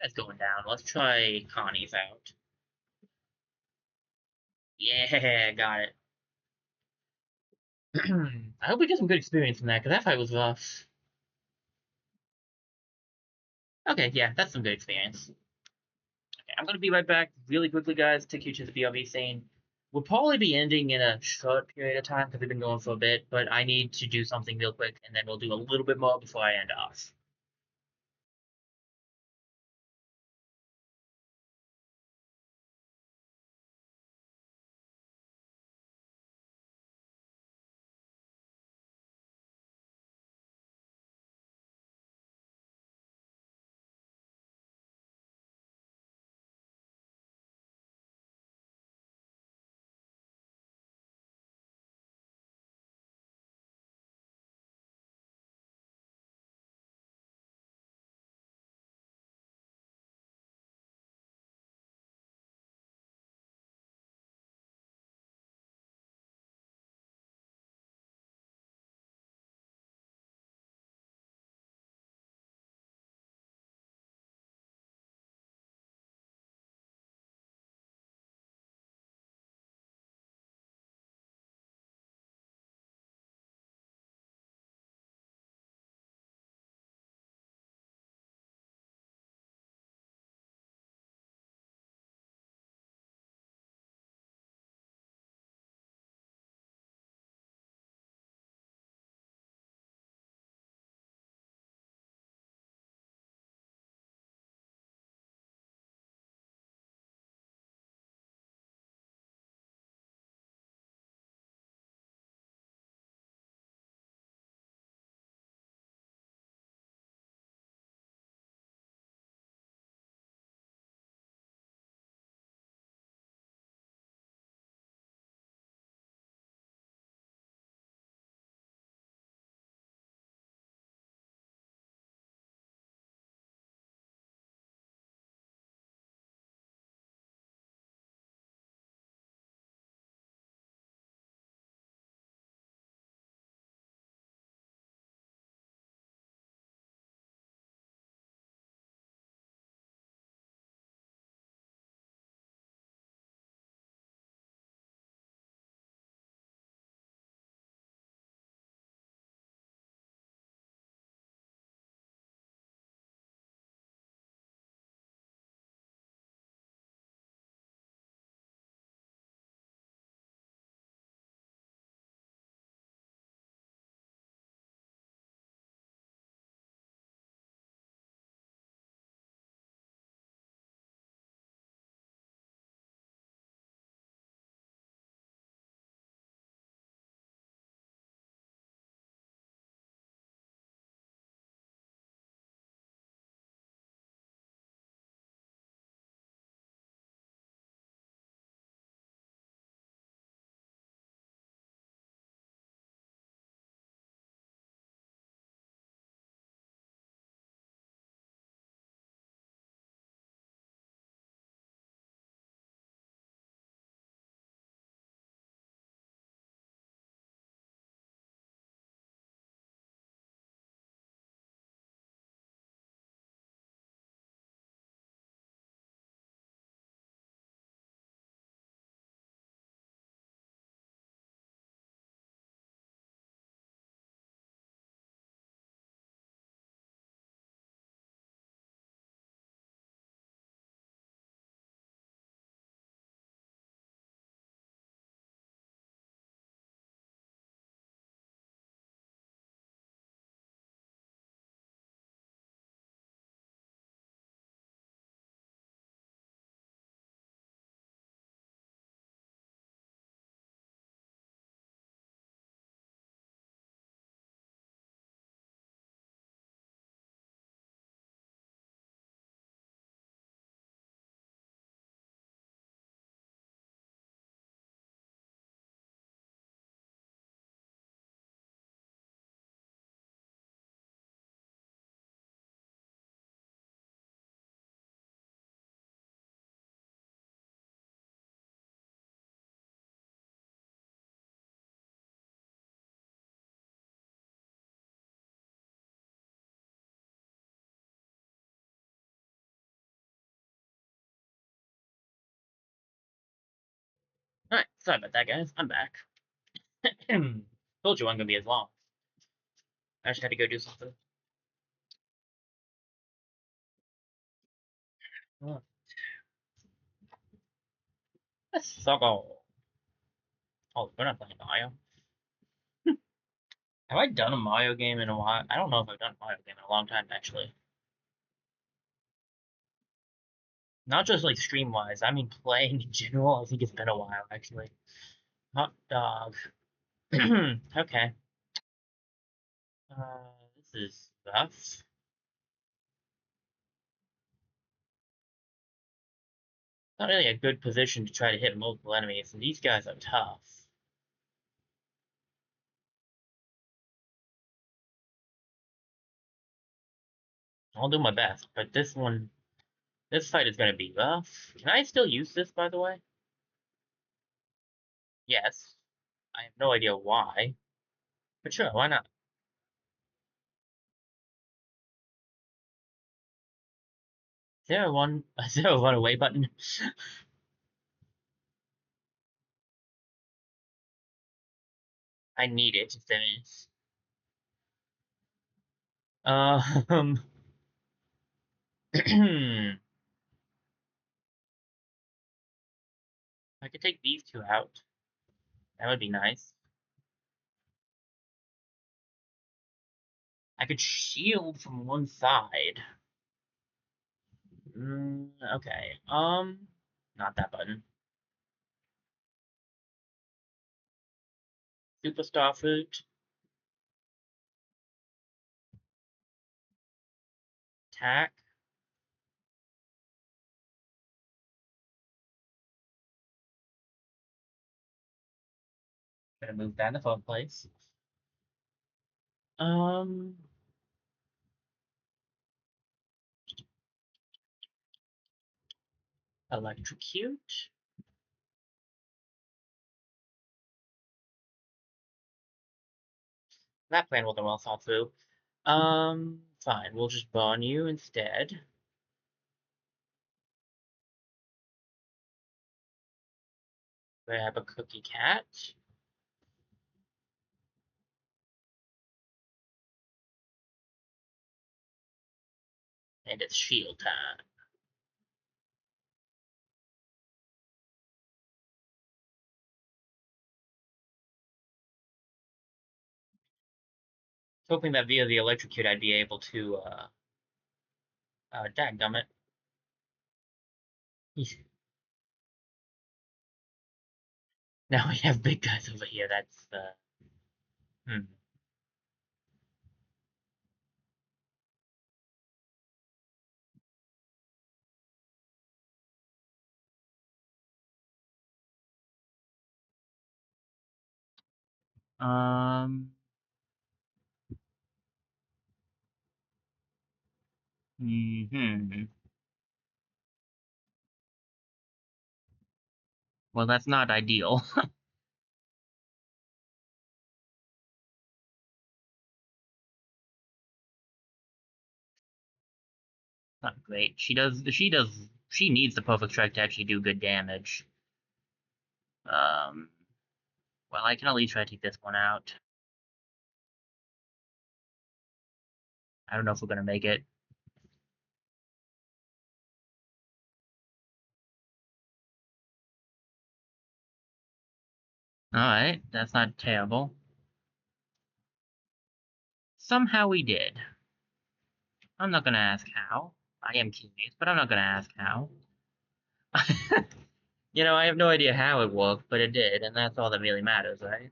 guy's going down. Let's try Connie's out. Yeah, got it. I hope we get some good experience from that, because that fight was rough. Okay, yeah, that's some good experience. Okay, I'm gonna be right back really quickly, guys. Take you to the BRB scene. We'll probably be ending in a short period of time because we've been going for a bit, but I need to do something real quick, and then we'll do a little bit more before I end off. Alright, sorry about that, guys. I'm back. Told you it wasn't gonna be as long. I just had to go do something. Oh, let's suckle. Oh, we're not playing Mario. Have I done a Mario game in a while? I don't know if I've done a Mario game in a long time, actually. Not just like stream wise, I mean playing in general. I think it's been a while, actually. Hot dog. Okay. This is rough. Not really a good position to try to hit multiple enemies, and these guys are tough. I'll do my best, but this fight is gonna be rough. Can I still use this, by the way? Yes. I have no idea why, but sure, why not? Is there is there a run away button? I need it if there is. Um, I could take these two out. That would be nice. I could shield from one side. Okay. Not that button. Superstar fruit. Attack. Gonna move that in the first place. Um, electrocute. That plan wasn't well thought through. Fine. We'll just burn you instead. Grab a cookie cat. And it's shield time. Hoping that via the electrocute I'd be able to, dadgummit. Now we have big guys over here, that's, hmm. Um, Well, that's not ideal. Not great. She needs the perfect strike to actually do good damage. Um, well, I can at least try to take this one out. I don't know if we're gonna make it. Alright, that's not terrible. Somehow we did. I'm not gonna ask how. I am curious, but I'm not gonna ask how. You know, I have no idea how it worked, but it did, and that's all that really matters, right?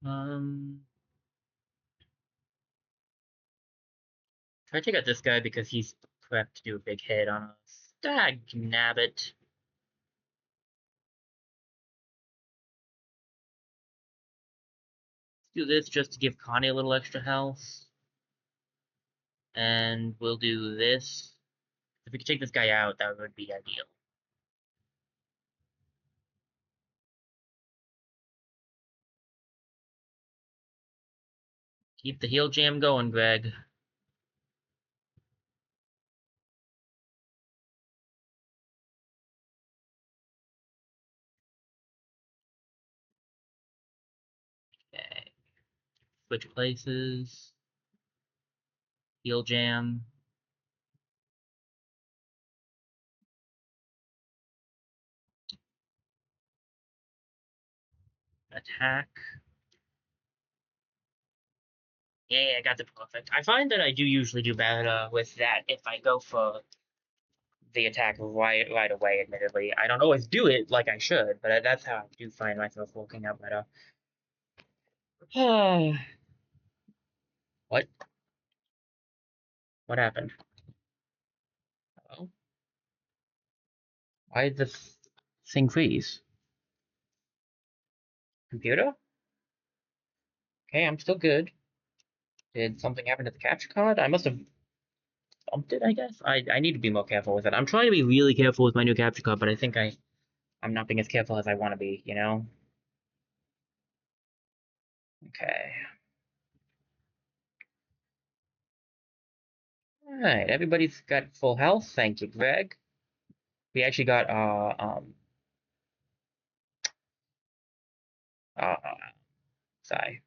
Um, Try to take out this guy because he's prepped to do a big hit on us. Dag nabbit. Let's do this just to give Connie a little extra health. And we'll do this. If we could take this guy out, that would be ideal. Keep the heal jam going, Greg. Okay. Switch places. Heal jam. Attack. Yeah, I got the perfect. I find that I do usually do better with that if I go for the attack right away, admittedly. I don't always do it like I should, but that's how I do find myself working out better. What? What happened? Oh, why did this thing freeze? Computer? Okay, I'm still good. Did something happen to the capture card? I must have bumped it, I guess? I need to be more careful with it. I'm trying to be really careful with my new capture card, but I think I'm not being as careful as I want to be, you know? Okay. Alright, everybody's got full health. Thank you, Greg. We actually got, uh, sorry.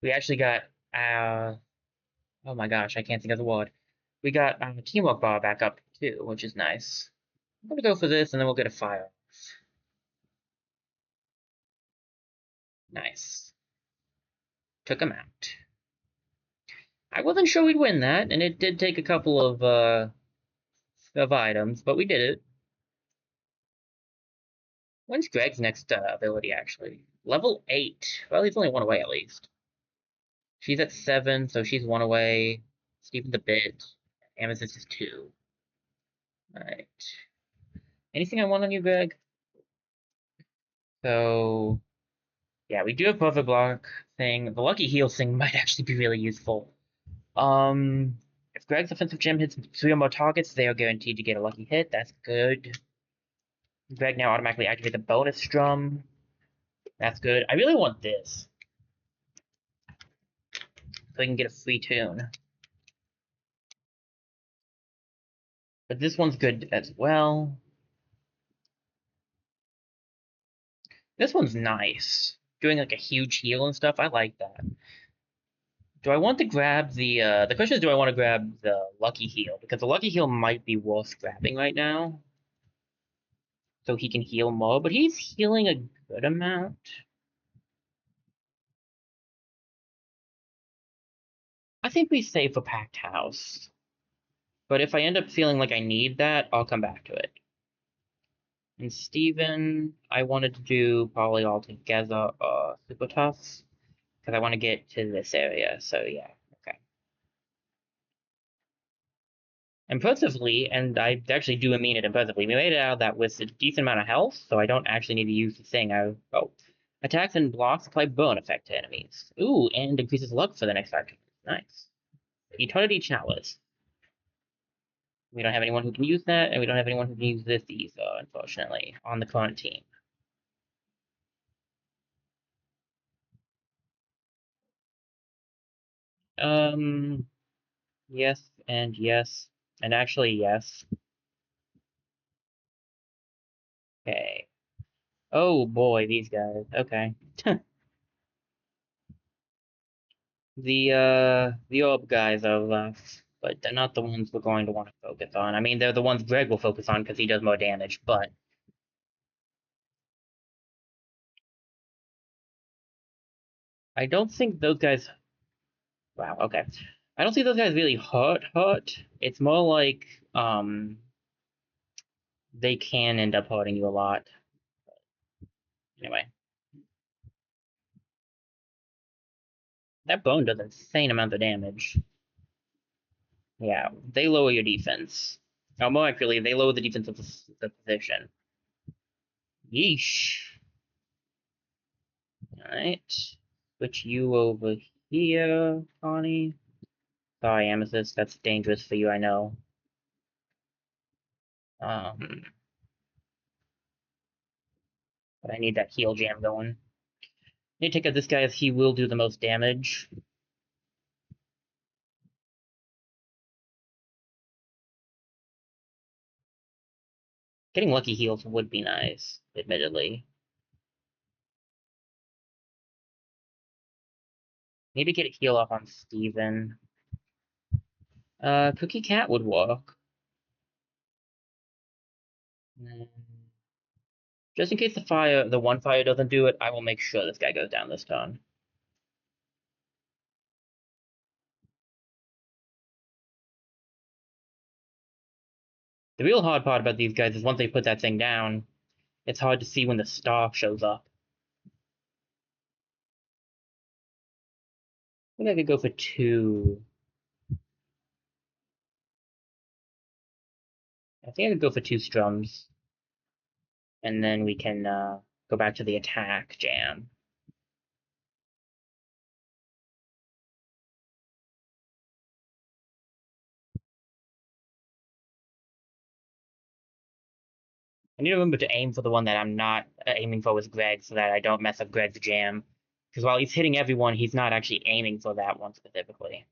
We actually got, oh my gosh, I can't think of the word. We got teamwork bar back up, too, which is nice. I'm gonna go for this, and then we'll get a fire. Nice. Took him out. I wasn't sure we'd win that, and it did take a couple of items, but we did it. When's Greg's next ability, actually? Level 8. Well, he's only one away, at least. She's at 7, so she's one away. Steven's a bit. Amethyst is 2. Alright. Anything I want on you, Greg? So, yeah, we do have perfect block thing. The lucky heal thing might actually be really useful. If Greg's offensive gem hits 3 or more targets, they are guaranteed to get a lucky hit. That's good. Greg now automatically activate the bonus drum. That's good. I really want this, so I can get a free tune. But this one's good as well. This one's nice. Doing like a huge heal and stuff. I like that. Do I want to grab the question is, do I want to grab the lucky heal? Because the lucky heal might be worth grabbing right now. So he can heal more, but he's healing a good amount. I think we save for Packed House. But if I end up feeling like I need that, I'll come back to it. And Steven, I wanted to do probably all together Super Toughs. Because I want to get to this area, so yeah, okay. Impressively, and I actually do mean it impressively, we made it out of that with a decent amount of health, so I don't actually need to use the thing. Attacks and blocks apply burn effect to enemies. Ooh, and increases luck for the next 5 turns. Nice. Eternity Chalice. We don't have anyone who can use that, and we don't have anyone who can use this either, unfortunately, on the current team. Yes, and yes, and actually yes. Okay. Oh boy, these guys. Okay. The orb guys are left, but they're not the ones we're going to want to focus on. I mean, they're the ones Greg will focus on because he does more damage, but I don't think those guys. Wow, okay. I don't see those guys really hurt. It's more like they can end up hurting you a lot. Anyway, that bone does an insane amount of damage. Yeah, they lower your defense. Oh, more accurately, they lower the defense of the position. Yeesh. Alright. Switch you over here, Connie. Sorry, Amethyst, that's dangerous for you, I know. But I need that heal jam going. I need to take out this guy as he will do the most damage. Getting lucky heals would be nice, admittedly. Maybe get a heal up on Steven. Cookie Cat would work. Just in case the one fire doesn't do it, I will make sure this guy goes down this turn. The real hard part about these guys is once they put that thing down, it's hard to see when the star shows up. I think I could go for 2. I think I could go for 2 strums. And then we can go back to the attack jam. I need to remember to aim for the one that I'm not aiming for with Greg so that I don't mess up Greg's jam. Because while he's hitting everyone, he's not actually aiming for that one specifically.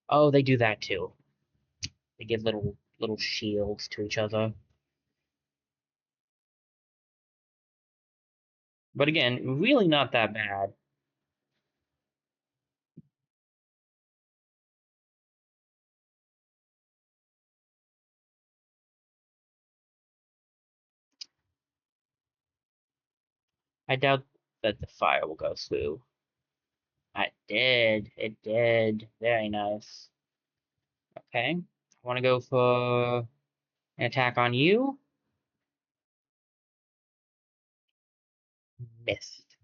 Oh, they do that too. They give little shields to each other. But again, really not that bad. I doubt that the fire will go through. It did. It did. Very nice. Okay. I want to go for an attack on you. Missed.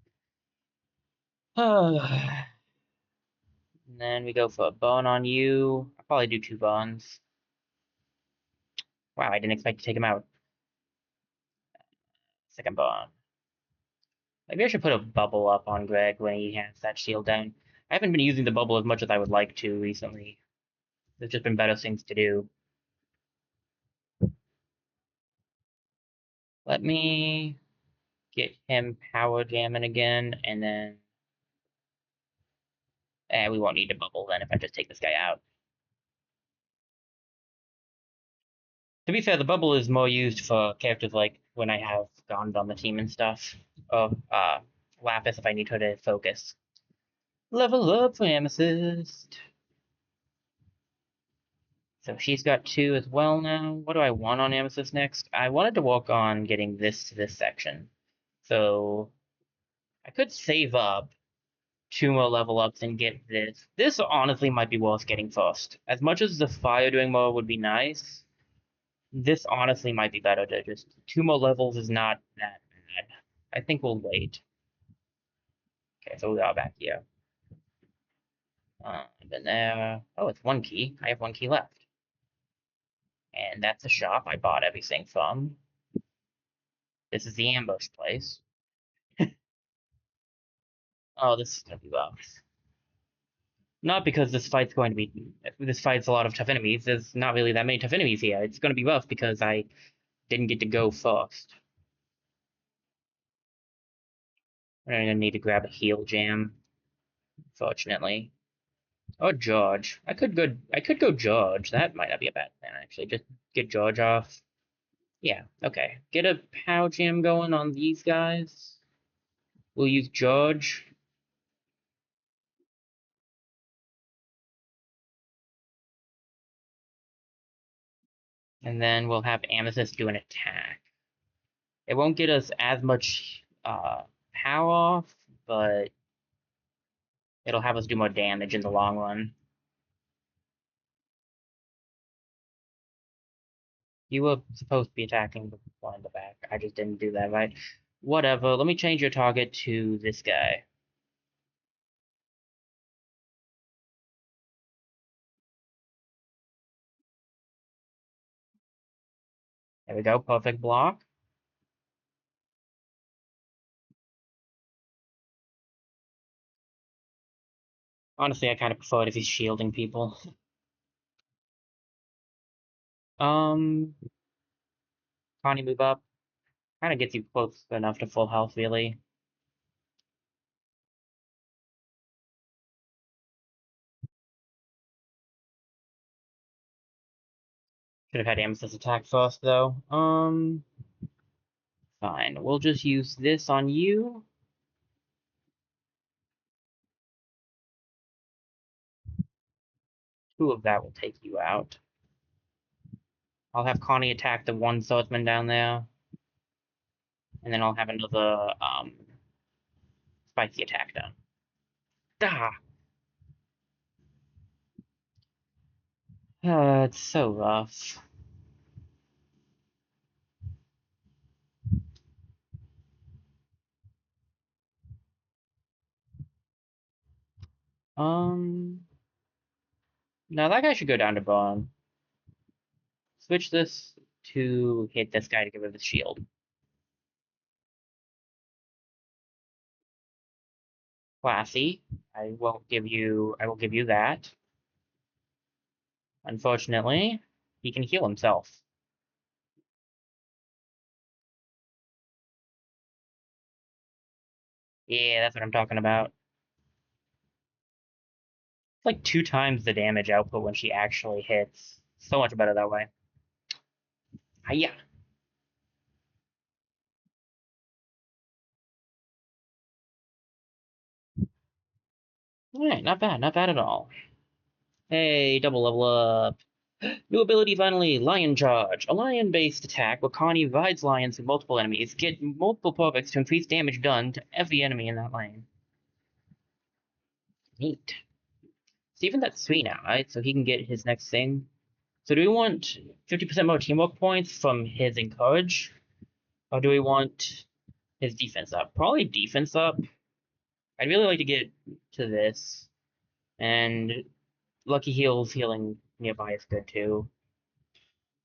And then we go for a bone on you. I'll probably do 2 bones. Wow, I didn't expect to take him out. Second bone. Maybe I should put a bubble up on Greg when he has that shield down. I haven't been using the bubble as much as I would like to recently. There's just been better things to do. Let me get him power jamming again, and then we won't need a bubble then if I just take this guy out. To be fair, the bubble is more used for characters like when I have Gond on the team and stuff. Or Lapis if I need her to focus. Level up for Amethyst. So she's got 2 as well now. What do I want on Amethyst next? I wanted to work on getting this to this section. So I could save up 2 more level ups and get this. This honestly might be worth getting first. As much as the fire doing more would be nice, this honestly might be better to just 2 more levels is not that bad. I think we'll wait. Okay, so we are back here. Been there. Oh, it's 1 key. I have 1 key left. And that's the shop I bought everything from. This is the ambush place. Oh, this is gonna be rough. Not because this fight's going to be. This fight's a lot of tough enemies. There's not really that many tough enemies here. It's gonna be rough because I didn't get to go first. I'm gonna need to grab a heal jam. Fortunately. Or George. I could go George. That might not be a bad plan actually. Just get George off. Yeah, okay. Get a pow jam going on these guys. We'll use George. And then we'll have Amethyst do an attack. It won't get us as much power off, but it'll have us do more damage in the long run. You were supposed to be attacking the one in the back. I just didn't do that right. Whatever. Let me change your target to this guy. There we go. Perfect block. Honestly, I kind of prefer it if he's shielding people. Um, Connie, move up. Kind of gets you close enough to full health, really. Should have had Amethyst attack first, though. Fine. We'll just use this on you. Two of that will take you out. I'll have Connie attack the one swordsman down there. And then I'll have another, spicy attack done. Ah! It's so rough. Now that guy should go down to bone. Switch this to hit this guy to get rid of the shield. Classy. I will give you that. Unfortunately, he can heal himself. Yeah, that's what I'm talking about. It's like 2 times the damage output when she actually hits. So much better that way. Hiya. Alright, not bad, not bad at all. Hey, double level up. New ability finally, Lion Charge. A lion-based attack where Connie rides lions with multiple enemies. Get multiple perfects to increase damage done to every enemy in that lane. Neat. Steven, that's sweet now, right? So he can get his next thing. So do we want 50% more teamwork points from his Encourage? Or do we want his defense up? Probably defense up. I'd really like to get to this. And Lucky Heal's healing nearby is good too.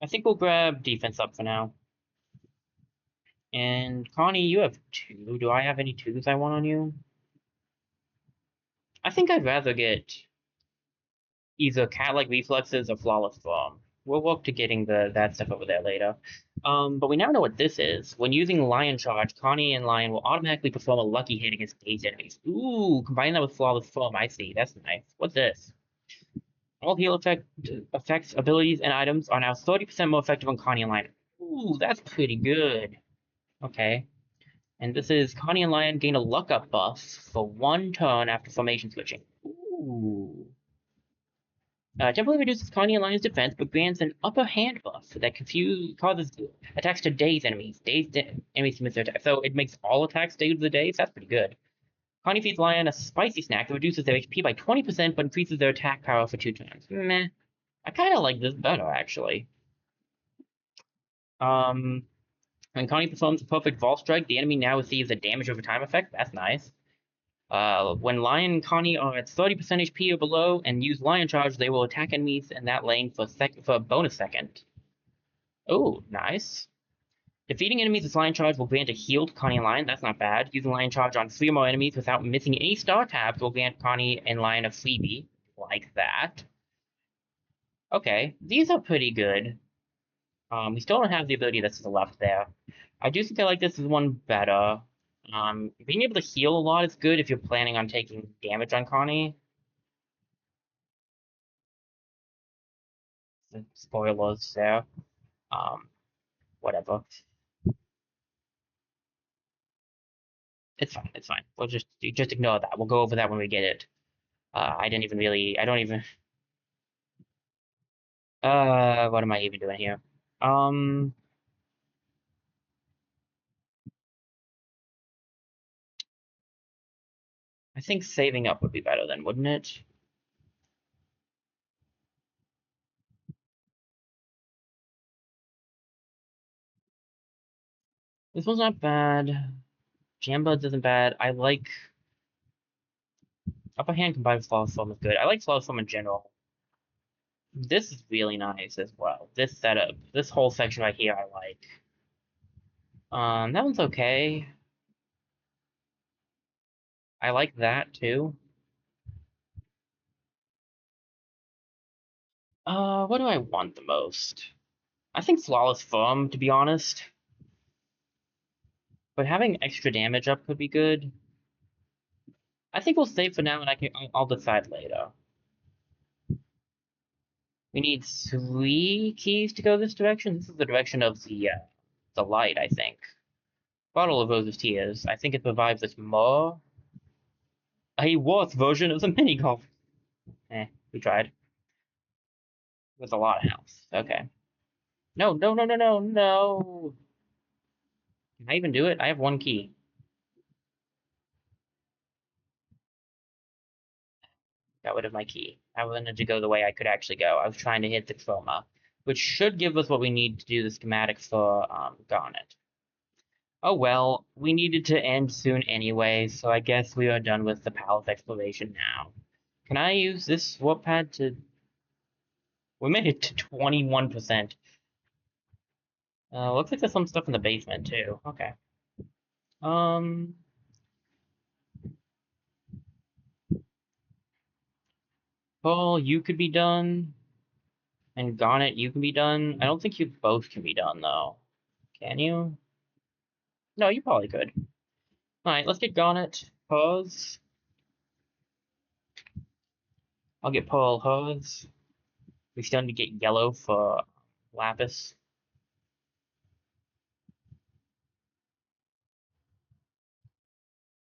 I think we'll grab defense up for now. And Connie, you have 2. Do I have any 2s I want on you? I think I'd rather get either cat-like reflexes or flawless form. We'll work to getting that stuff over there later. But we now know what this is. When using Lion Charge, Connie and Lion will automatically perform a lucky hit against dazed enemies. Ooh, combine that with flawless form. I see. That's nice. What's this? All heal effects, abilities, and items are now 30% more effective on Connie and Lion. Ooh, that's pretty good. Okay. And this is Connie and Lion gain a luck up buff for 1 turn after formation switching. Ooh. Temporarily reduces Connie and Lion's defense, but grants an upper hand buff that causes attacks to daze enemies. Enemies miss their attack. So it makes all attacks daze the daze. That's pretty good. Connie feeds Lion a spicy snack that reduces their HP by 20%, but increases their attack power for 2 turns. Meh. I kind of like this better, actually. When Connie performs a perfect Vault Strike, the enemy now receives a damage over time effect. That's nice. When Lion and Connie are at 30% HP or below and use Lion Charge, they will attack enemies in that lane for a bonus second. Oh, nice. Defeating enemies with Lion Charge will grant a heal to Connie and Lion. That's not bad. Using Lion Charge on 3 or more enemies without missing any star tabs will grant Connie and Lion a freebie. Like that. Okay, these are pretty good. We still don't have the ability that's to the left there. I do think I like this one better. Being able to heal a lot is good if you're planning on taking damage on Connie. Spoilers there. Whatever. It's fine. It's fine. We'll just ignore that. We'll go over that when we get it. I didn't even really. I don't even. What am I even doing here? I think saving up would be better then, wouldn't it? This one's not bad. Jambuds isn't bad. I like upper hand combined with flawless form is good. I like flawless form in general. This is really nice as well. This setup, this whole section right here, I like. That one's okay. I like that too. What do I want the most? I think flawless form, to be honest. But having extra damage up could be good. I think we'll save for now, and I'll decide later. We need 3 keys to go this direction. This is the direction of the light, I think. Bottle of Roses Tears. I think it provides us more. A worse version of the mini golf. We tried. With a lot of health. Okay. No, no, no, no, no, no. Can I even do it? I have 1 key. Got rid of my key. I wanted to go the way I could actually go. I was trying to hit the chroma, which should give us what we need to do the schematic for Garnet. Oh well, we needed to end soon anyway, so I guess we are done with the palace exploration now. Can I use this warp pad to... We made it to 21%. Looks like there's some stuff in the basement, too. Okay. Um... Paul, you could be done. And Garnet, you can be done. I don't think you both can be done, though. Can you? No, you probably could. Alright, let's get Garnet. Pause. I'll get Pearl Hose. We still need to get yellow for Lapis.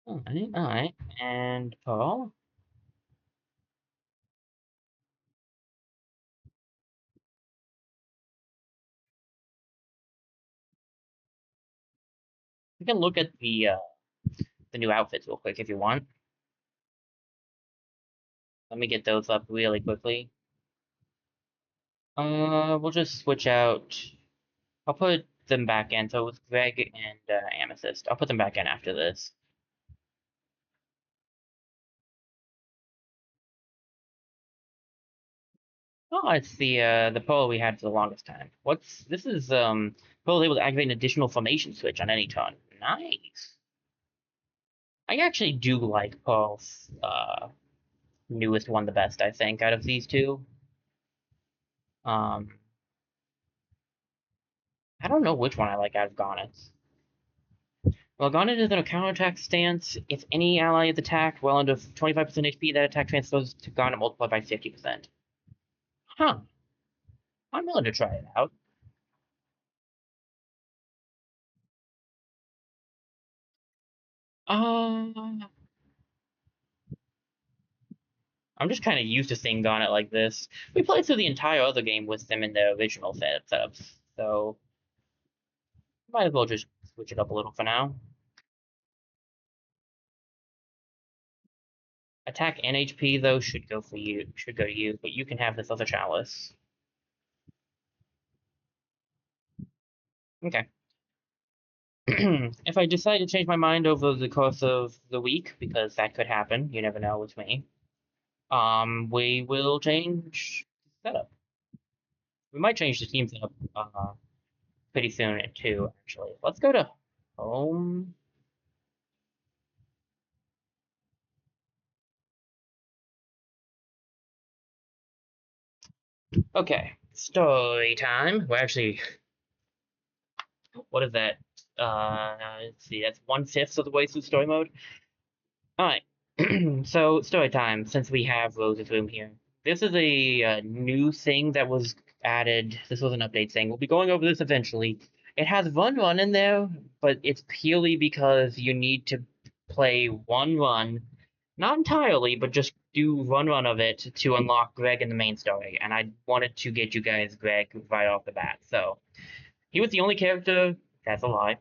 Alright. And Pearl. We can look at the new outfits real quick if you want. Let me get those up really quickly. We'll just switch out. I'll put them back in. So with Greg and Amethyst, I'll put them back in after this. Oh, it's the Pearl we had for the longest time. What's this is Pearl is able to activate an additional formation switch on any turn. Nice. I actually do like Pearl's newest one the best, I think, out of these two. Um, I don't know which one I like out of Garnet's. Well, Garnet is in a counterattack stance. If any ally is attacked well under 25% HP, that attack transfers to Garnet multiplied by 50%. Huh. I'm willing to try it out. Uh, I'm just kind of used to seeing Garnet like this. We played through the entire other game with them in the original setups, so might as well just switch it up a little for now. Attack and HP though should go for you. Should go to you, but you can have this other chalice. Okay. If I decide to change my mind over the course of the week, because that could happen, you never know with me. We will change the setup. We might change the team setup pretty soon too. Actually, let's go to home. Okay, story time. We're actually, what is that? Let's see, that's 1/5 of the way through story mode. All right. So story time. Since we have Rose's room here, this is a new thing that was added. This was an update thing. We'll be going over this eventually. It has run in there, but it's purely because you need to play one run, not entirely, but just do run of it to unlock Greg in the main story. And I wanted to get you guys Greg right off the bat. So he was the only character. That's a lie.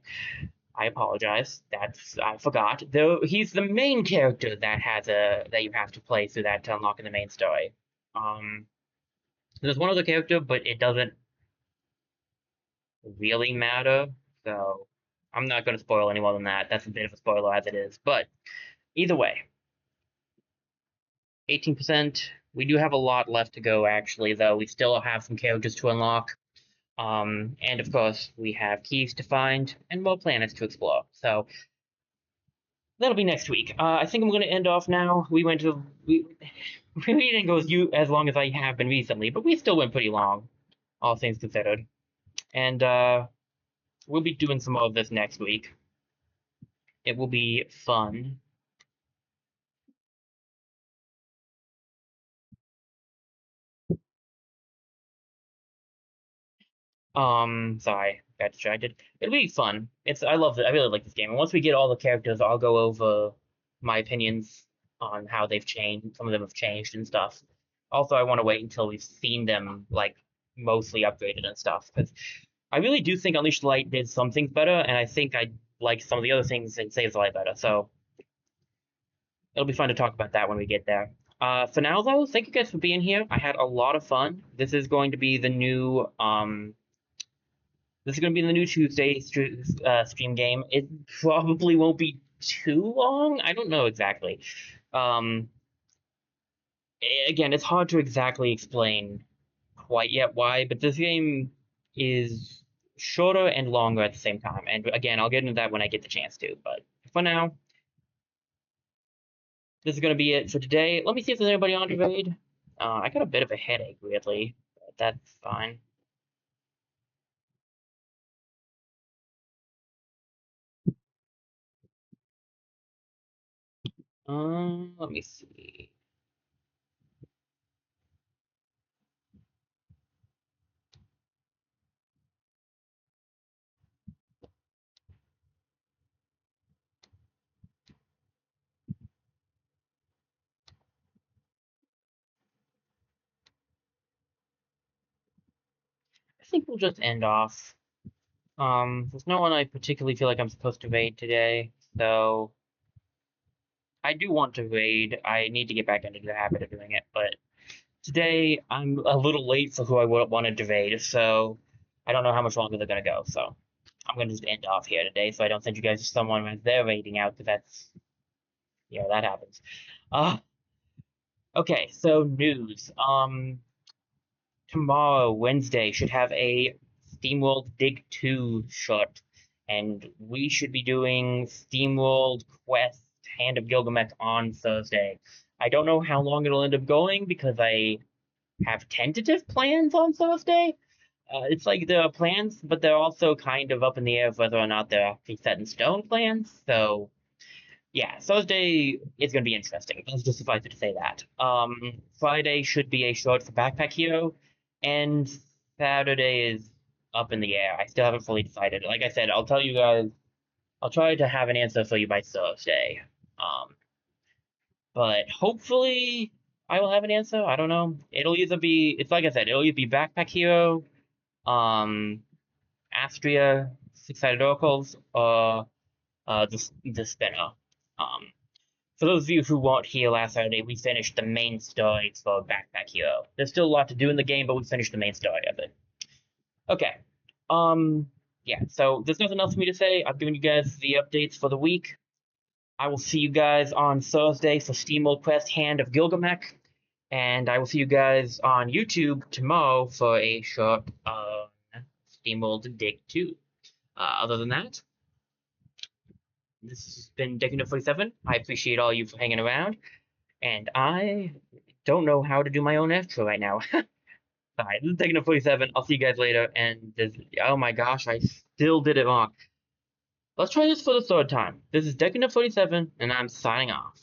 I apologize. I forgot. Though he's the main character that you have to play through that to unlock in the main story. Um, there's one other character, but it doesn't really matter. So I'm not going to spoil any more than that. That's a bit of a spoiler as it is. But either way, 18%. We do have a lot left to go, actually, though. We still have some characters to unlock. And of course, we have keys to find and more planets to explore. So that'll be next week. I think I'm going to end off now. We didn't go as long as I have been recently, but we still went pretty long, all things considered. And we'll be doing some more of this next week. It will be fun. Sorry, got distracted. It'll be fun. I love it. I really like this game. And once we get all the characters, I'll go over my opinions on how they've changed. Some of them have changed and stuff. Also, I want to wait until we've seen them like mostly upgraded and stuff because I really do think Unleashed Light did some things better, and I think I like some of the other things in Saves Light better. So it'll be fun to talk about that when we get there. For now, though, thank you guys for being here. I had a lot of fun. This is going to be the new Tuesday stream game. It probably won't be too long. I don't know exactly. Um, Again, it's hard to exactly explain quite yet why, but this game is shorter and longer at the same time. And again, I'll get into that when I get the chance to. But for now, this is going to be it for today. Let me see if there's anybody on to raid. I got a bit of a headache, weirdly, but that's fine. Let me see. I think we'll just end off. There's no one I particularly feel like I'm supposed to raid today, so I do want to raid. I need to get back into the habit of doing it, but today I'm a little late for who I wanted to raid, so I don't know how much longer they're gonna go. So I'm gonna just end off here today, so I don't send you guys to someone as they're raiding out, because that's that happens. Okay, so news. Tomorrow, Wednesday, should have a SteamWorld Dig 2 short, and we should be doing SteamWorld Quest Hand of Gilgamesh on Thursday. I don't know how long it'll end up going because I have tentative plans on Thursday. It's like there are plans, but they're also kind of up in the air of whether or not they're actually set in stone plans. So yeah, Thursday is going to be interesting. Let's just suffice it to say that. Friday should be a short for Backpack Hero, and Saturday is up in the air. I still haven't fully decided. Like I said, I'll tell you guys. I'll try to have an answer for you by Thursday. But hopefully I will have an answer. I don't know. It'll either be. It's like I said. It'll either be Backpack Hero, um, Astria, Six-Sided Oracles, or the spinner. Um, for those of you who weren't here last Saturday, we finished the main story for Backpack Hero. There's still a lot to do in the game, but we finished the main story of it. Okay. Yeah, so there's nothing else for me to say. I've given you guys the updates for the week. I will see you guys on Thursday for SteamWorld Quest Hand of Gilgamesh. And I will see you guys on YouTube tomorrow for a short SteamWorld Dig 2. Other than that, this has been Deku47. I appreciate all you for hanging around. And I don't know how to do my own outro right now. Alright, this is Deku47. I'll see you guys later. And oh my gosh, I still did it wrong. Let's try this for the third time. This is Deku47, and I'm signing off.